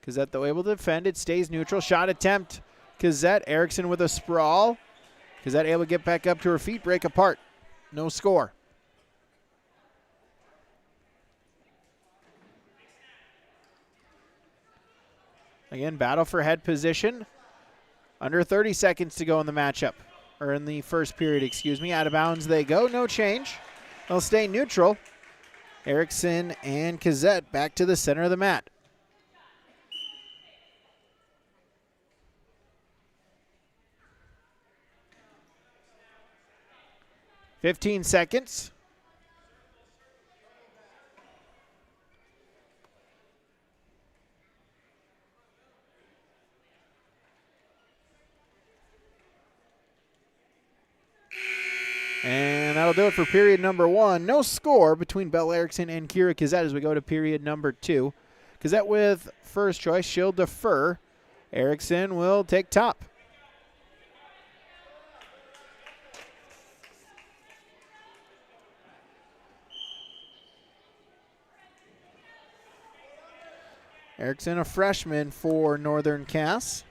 Kazette though able to defend. It stays neutral. Shot attempt. Kazette. Erickson with a sprawl. Kazette able to get back up to her feet. Break apart. No score. Again, battle for head position. Under 30 seconds to go in the matchup. Or in the first period, excuse me. Out of bounds they go. No change. They'll stay neutral. Erickson and Kazette back to the center of the mat. "15 seconds. And that'll do it for period number one. No score between Belle Erickson and Kira Kazette as we go to period number two. Kazette with first choice. She'll defer. Erickson will take top. Erickson, a freshman for Northern Cass.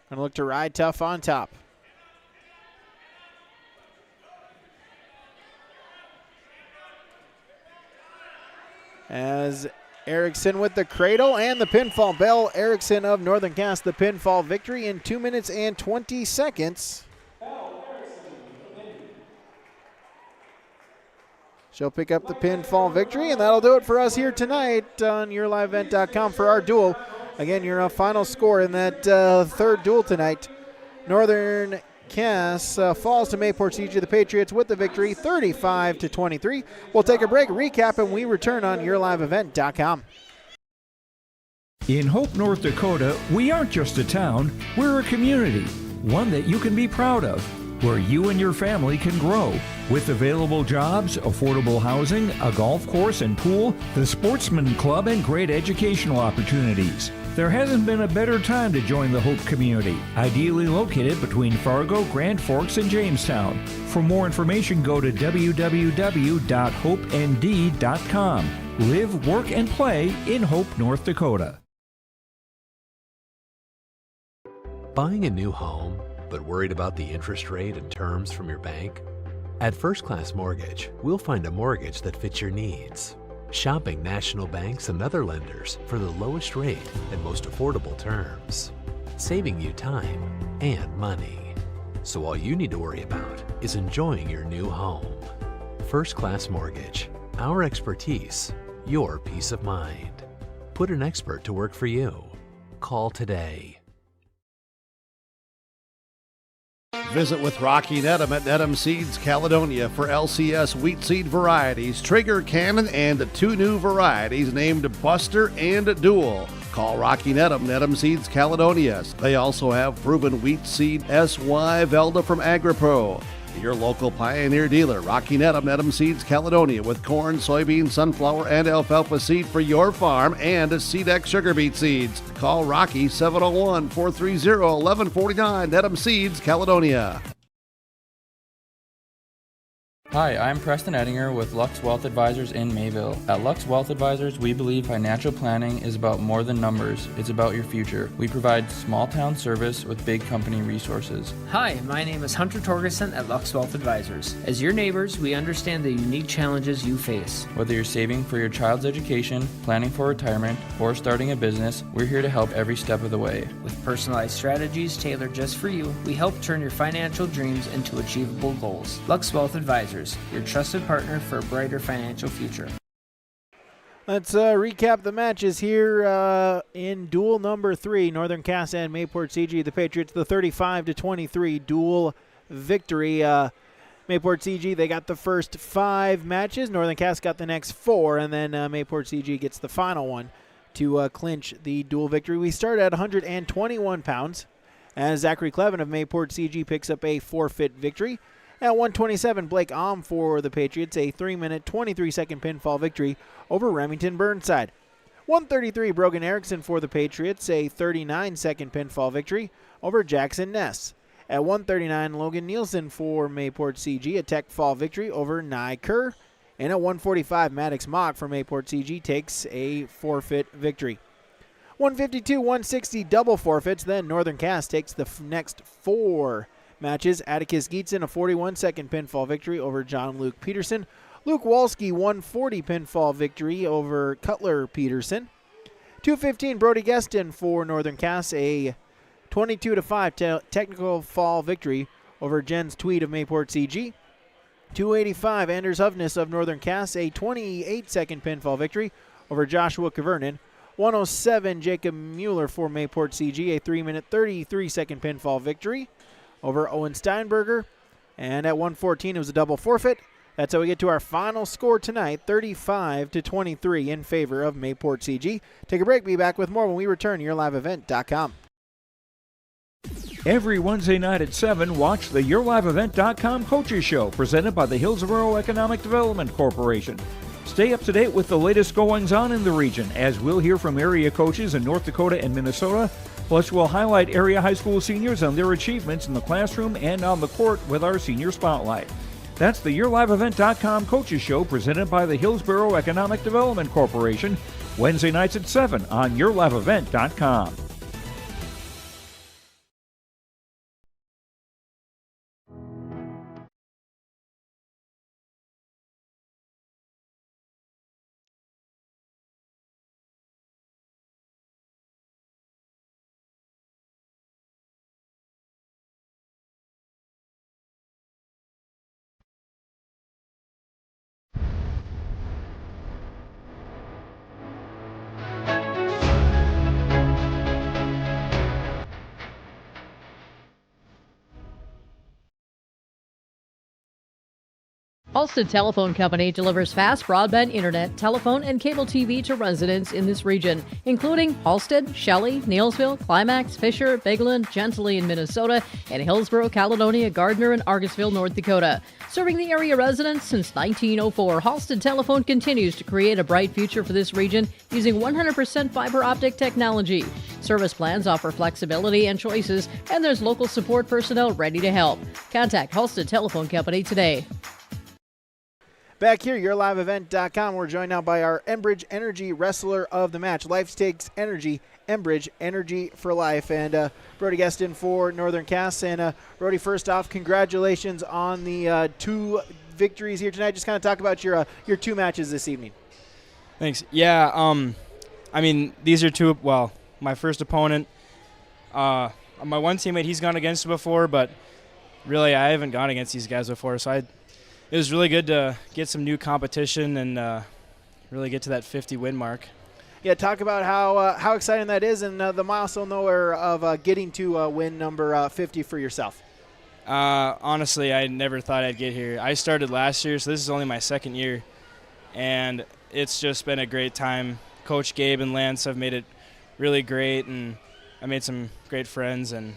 Gonna look to ride tough on top. As Erickson with the cradle and the pinfall. Belle Erickson of Northern Cass, the pinfall victory in 2 minutes and 20 seconds. She'll pick up the pinfall victory, and that'll do it for us here tonight on YourLiveEvent.com for our duel. Again, your final score in that third duel tonight. Northern Cass falls to Mayport CG, the Patriots, with the victory, 35-23. We'll take a break, recap, and we return on YourLiveEvent.com. In Hope, North Dakota, we aren't just a town, we're a community, one that you can be proud of, where you and your family can grow. With available jobs, affordable housing, a golf course and pool, the Sportsman Club, and great educational opportunities. There hasn't been a better time to join the Hope community, ideally located between Fargo, Grand Forks, and Jamestown. For more information, go to www.hopend.com. Live, work, and play in Hope, North Dakota. Buying a new home, but worried about the interest rate and terms from your bank? At First Class Mortgage, we'll find a mortgage that fits your needs. Shopping national banks and other lenders for the lowest rate and most affordable terms, saving you time and money. So all you need to worry about is enjoying your new home. First Class Mortgage, our expertise, your peace of mind. Put an expert to work for you. Call today. Visit with Rocky Nedham at Nedham Seeds Caledonia for LCS wheat seed varieties, Trigger, Cannon, and 2 new varieties named Buster and Duel. Call Rocky Nedham, Nedham Seeds Caledonia. They also have proven wheat seed SY Velda from AgriPro. Your local Pioneer dealer, Rocky Needham Seeds Caledonia, with corn, soybean, sunflower, and alfalfa seed for your farm and SeedX sugar beet seeds. Call Rocky 701-430-1149. Needham Seeds Caledonia. Hi, I'm Preston Ettinger with Lux Wealth Advisors in Mayville. At Lux Wealth Advisors, we believe financial planning is about more than numbers. It's about your future. We provide small town service with big company resources. Hi, my name is Hunter Torgerson at Lux Wealth Advisors. As your neighbors, we understand the unique challenges you face. Whether you're saving for your child's education, planning for retirement, or starting a business, we're here to help every step of the way. With personalized strategies tailored just for you, we help turn your financial dreams into achievable goals. Lux Wealth Advisors, your trusted partner for a brighter financial future. Let's recap the matches here in duel number 3. Northern Cass and Mayport CG, the Patriots, the 35-23 duel victory. Mayport CG, they got the first 5 matches. Northern Cass got the next 4, and then Mayport CG gets the final one to clinch the duel victory. We start at 121 pounds as Zachary Clevin of Mayport CG picks up a forfeit victory. At 127, Blake Ahm for the Patriots, a 3-minute, 23-second pinfall victory over Remington Burnside. 133, Brogan Erickson for the Patriots, a 39-second pinfall victory over Jackson Ness. At 139, Logan Nielsen for Mayport CG, a tech fall victory over Nye Kerr. And at 145, Maddox Mock for Mayport CG takes a forfeit victory. 152, 160 double forfeits, then Northern Cass takes the next 4 matches. Atticus Geetson, a 41-second pinfall victory over John Luke Peterson. Luke Walski, 140 pinfall victory over Cutler Peterson. 215, Brody Geston for Northern Cass, a 22-5 technical fall victory over Jens Tweed of Mayport CG. 285, Anders Hovness of Northern Cass, a 28-second pinfall victory over Joshua Kavernan. 107, Jacob Mueller for Mayport CG, a 3-minute, 33-second pinfall victory over Owen Steinberger. And at 114, it was a double forfeit. That's how we get to our final score tonight, 35-23 in favor of Mayport CG. Take a break. Be back with more when we return to YourLiveEvent.com. Every Wednesday night at 7, watch the YourLiveEvent.com Coaches Show presented by the Hillsborough Economic Development Corporation. Stay up to date with the latest goings-on in the region, as we'll hear from area coaches in North Dakota and Minnesota. Plus, we'll highlight area high school seniors on their achievements in the classroom and on the court with our Senior Spotlight. That's the YourLiveEvent.com Coaches Show presented by the Hillsborough Economic Development Corporation, Wednesday nights at 7 on YourLiveEvent.com. Halstead Telephone Company delivers fast broadband internet, telephone, and cable TV to residents in this region, including Halstead, Shelley, Neilsville, Climax, Fisher, Bigland, Gentilly in Minnesota, and Hillsborough, Caledonia, Gardner, and Argosville, North Dakota. Serving the area residents since 1904, Halstead Telephone continues to create a bright future for this region using 100% fiber optic technology. Service plans offer flexibility and choices, and there's local support personnel ready to help. Contact Halstead Telephone Company today. Back here, YourLiveEvent.com. We're joined now by our Enbridge Energy Wrestler of the Match. Life Stakes Energy, Enbridge Energy for Life. And Brody Geston for Northern Cass. And Brody, first off, congratulations on the 2 victories here tonight. Just kind of talk about your 2 matches this evening. Thanks. Yeah, I mean, these are my first opponent. My one teammate, he's gone against before, but really I haven't gone against these guys before, so it was really good to get some new competition and really get to that 50-win mark. Yeah, talk about how exciting that is and the milestone of getting to win number 50 for yourself. Honestly, I never thought I'd get here. I started last year, so this is only my 2nd year, and it's just been a great time. Coach Gabe and Lance have made it really great, and I made some great friends, and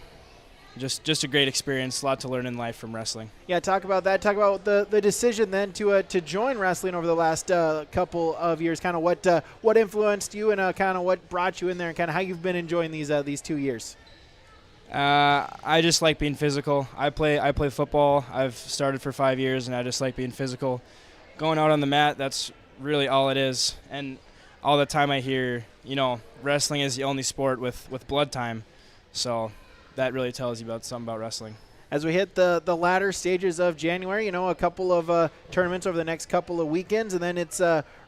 just a great experience, a lot to learn in life from wrestling. Yeah, talk about that. Talk about the decision then to join wrestling over the last couple of years. Kind of what influenced you and kind of what brought you in there, and kind of how you've been enjoying these 2 years. I just like being physical. I play football. I've started for 5 years, and I just like being physical. Going out on the mat, that's really all it is. And all the time I hear, wrestling is the only sport with blood time. So that really tells you something about wrestling. As we hit the latter stages of January, a couple of tournaments over the next couple of weekends, and then it's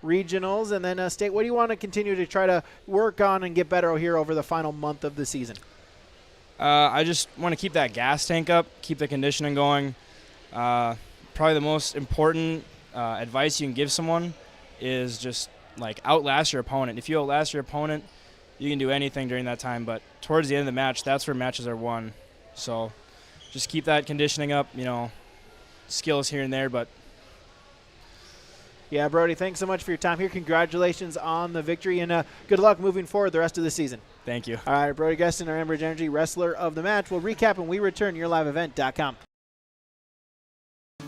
regionals, and then state. What do you want to continue to try to work on and get better here over the final month of the season? I just want to keep that gas tank up, keep the conditioning going. Probably the most important advice you can give someone is just outlast your opponent. If you outlast your opponent, you can do anything during that time, but towards the end of the match, that's where matches are won. So just keep that conditioning up, skills here and there, but. Yeah, Brody, thanks so much for your time here. Congratulations on the victory, and good luck moving forward the rest of the season. Thank you. All right, Brody Gustin, our Enbridge Energy Wrestler of the Match. We'll recap when we return. YourLiveEvent.com.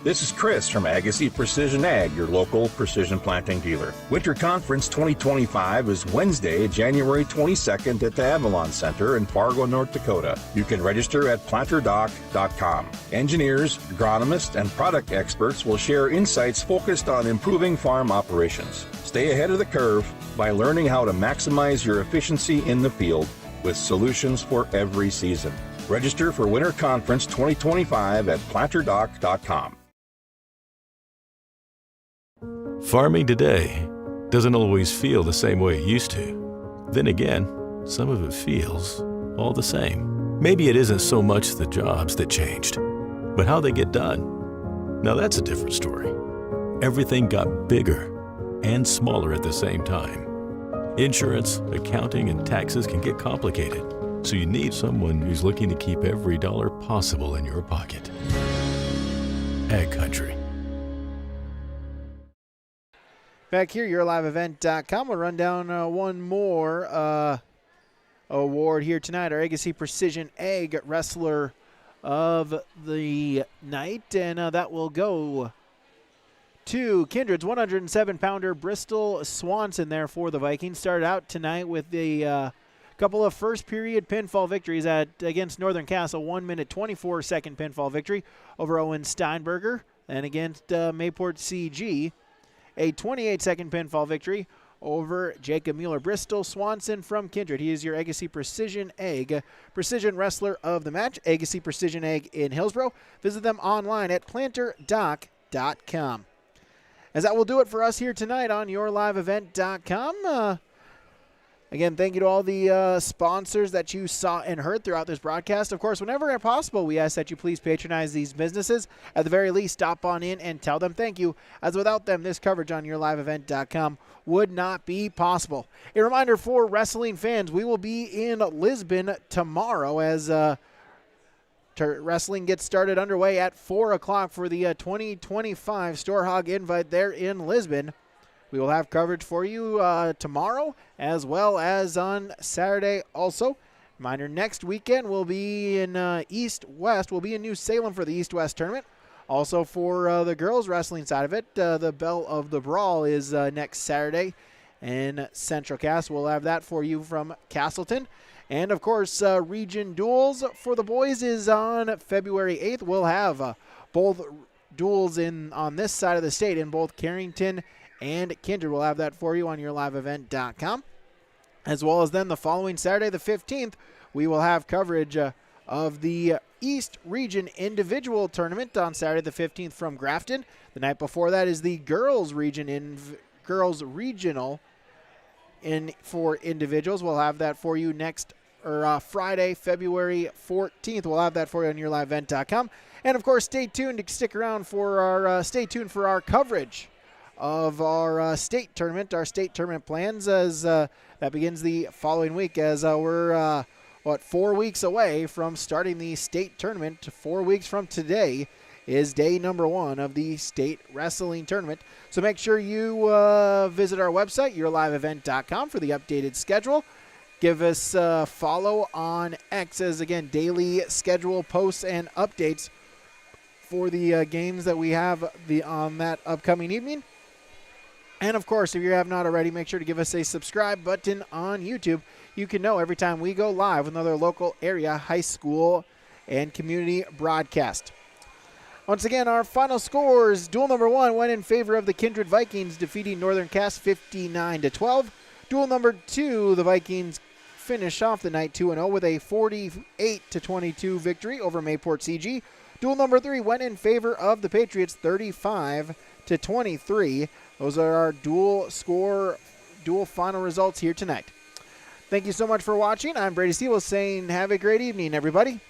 This is Chris from Agassiz Precision Ag, your local precision planting dealer. Winter Conference 2025 is Wednesday, January 22nd at the Avalon Center in Fargo, North Dakota. You can register at planterdoc.com. Engineers, agronomists, and product experts will share insights focused on improving farm operations. Stay ahead of the curve by learning how to maximize your efficiency in the field with solutions for every season. Register for Winter Conference 2025 at planterdoc.com. Farming today doesn't always feel the same way it used to. Then again, some of it feels all the same. Maybe it isn't so much the jobs that changed, but how they get done. Now that's a different story. Everything got bigger and smaller at the same time. Insurance, accounting, and taxes can get complicated, so you need someone who's looking to keep every dollar possible in your pocket. Ag Country. Back here, YourLiveEvent.com. We'll run down one more award here tonight. Our Agassiz Precision Ag Wrestler of the Night. And that will go to Kindred's 107-pounder Bristol Swanson there for the Vikings. Started out tonight with a couple of first-period pinfall victories against Northern Cass, a 1-minute 24-second pinfall victory over Owen Steinberger, and against Mayport CG, a 28-second pinfall victory over Jacob Mueller. Bristol Swanson from Kindred. He is your Agassiz Precision Ag Precision Wrestler of the Match. Agassiz Precision Ag in Hillsboro. Visit them online at planterdoc.com. As that will do it for us here tonight on YourLiveEvent.com. Again, thank you to all the sponsors that you saw and heard throughout this broadcast. Of course, whenever possible, we ask that you please patronize these businesses. At the very least, stop on in and tell them thank you, as without them, this coverage on YourLiveEvent.com would not be possible. A reminder for wrestling fans, we will be in Lisbon tomorrow as wrestling gets started underway at 4 o'clock for the 2025 Storehog Invite there in Lisbon. We will have coverage for you tomorrow as well as on Saturday also. Reminder, next weekend we'll be in East-West. We'll be in New Salem for the East-West tournament. Also for the girls wrestling side of it, the Belle of the Brawl is next Saturday in Central Cass. We'll have that for you from Castleton. And, of course, Region Duels for the boys is on February 8th. We'll have both duels on this side of the state in both Carrington and Kindred. We'll have that for you on YourLiveEvent.com. As well as then the following Saturday, the 15th, we will have coverage of the East Region Individual Tournament on Saturday the 15th from Grafton. The night before that is the Girls Girls Regional for individuals. We'll have that for you Friday, February 14th. We'll have that for you on YourLiveEvent.com. And of course, stay tuned to stick around for our coverage of our state tournament plans as that begins the following week, as we're 4 weeks away from starting the state tournament. 4 weeks from today is day number 1 of the state wrestling tournament. So make sure you visit our website, YourLiveEvent.com, for the updated schedule. Give us a follow on X as, again, daily schedule posts and updates for the games that we have on that upcoming evening. And, of course, if you have not already, make sure to give us a subscribe button on YouTube. You can know every time we go live with another local area high school and community broadcast. Once again, our final scores. Duel number 1 went in favor of the Kindred Vikings, defeating Northern Cass 59-12. Duel number 2, the Vikings finish off the night 2-0 with a 48-22 victory over Mayport CG. Duel number 3 went in favor of the Patriots 35-23. Those are our dual final results here tonight. Thank you so much for watching. I'm Brady Steele saying have a great evening, everybody.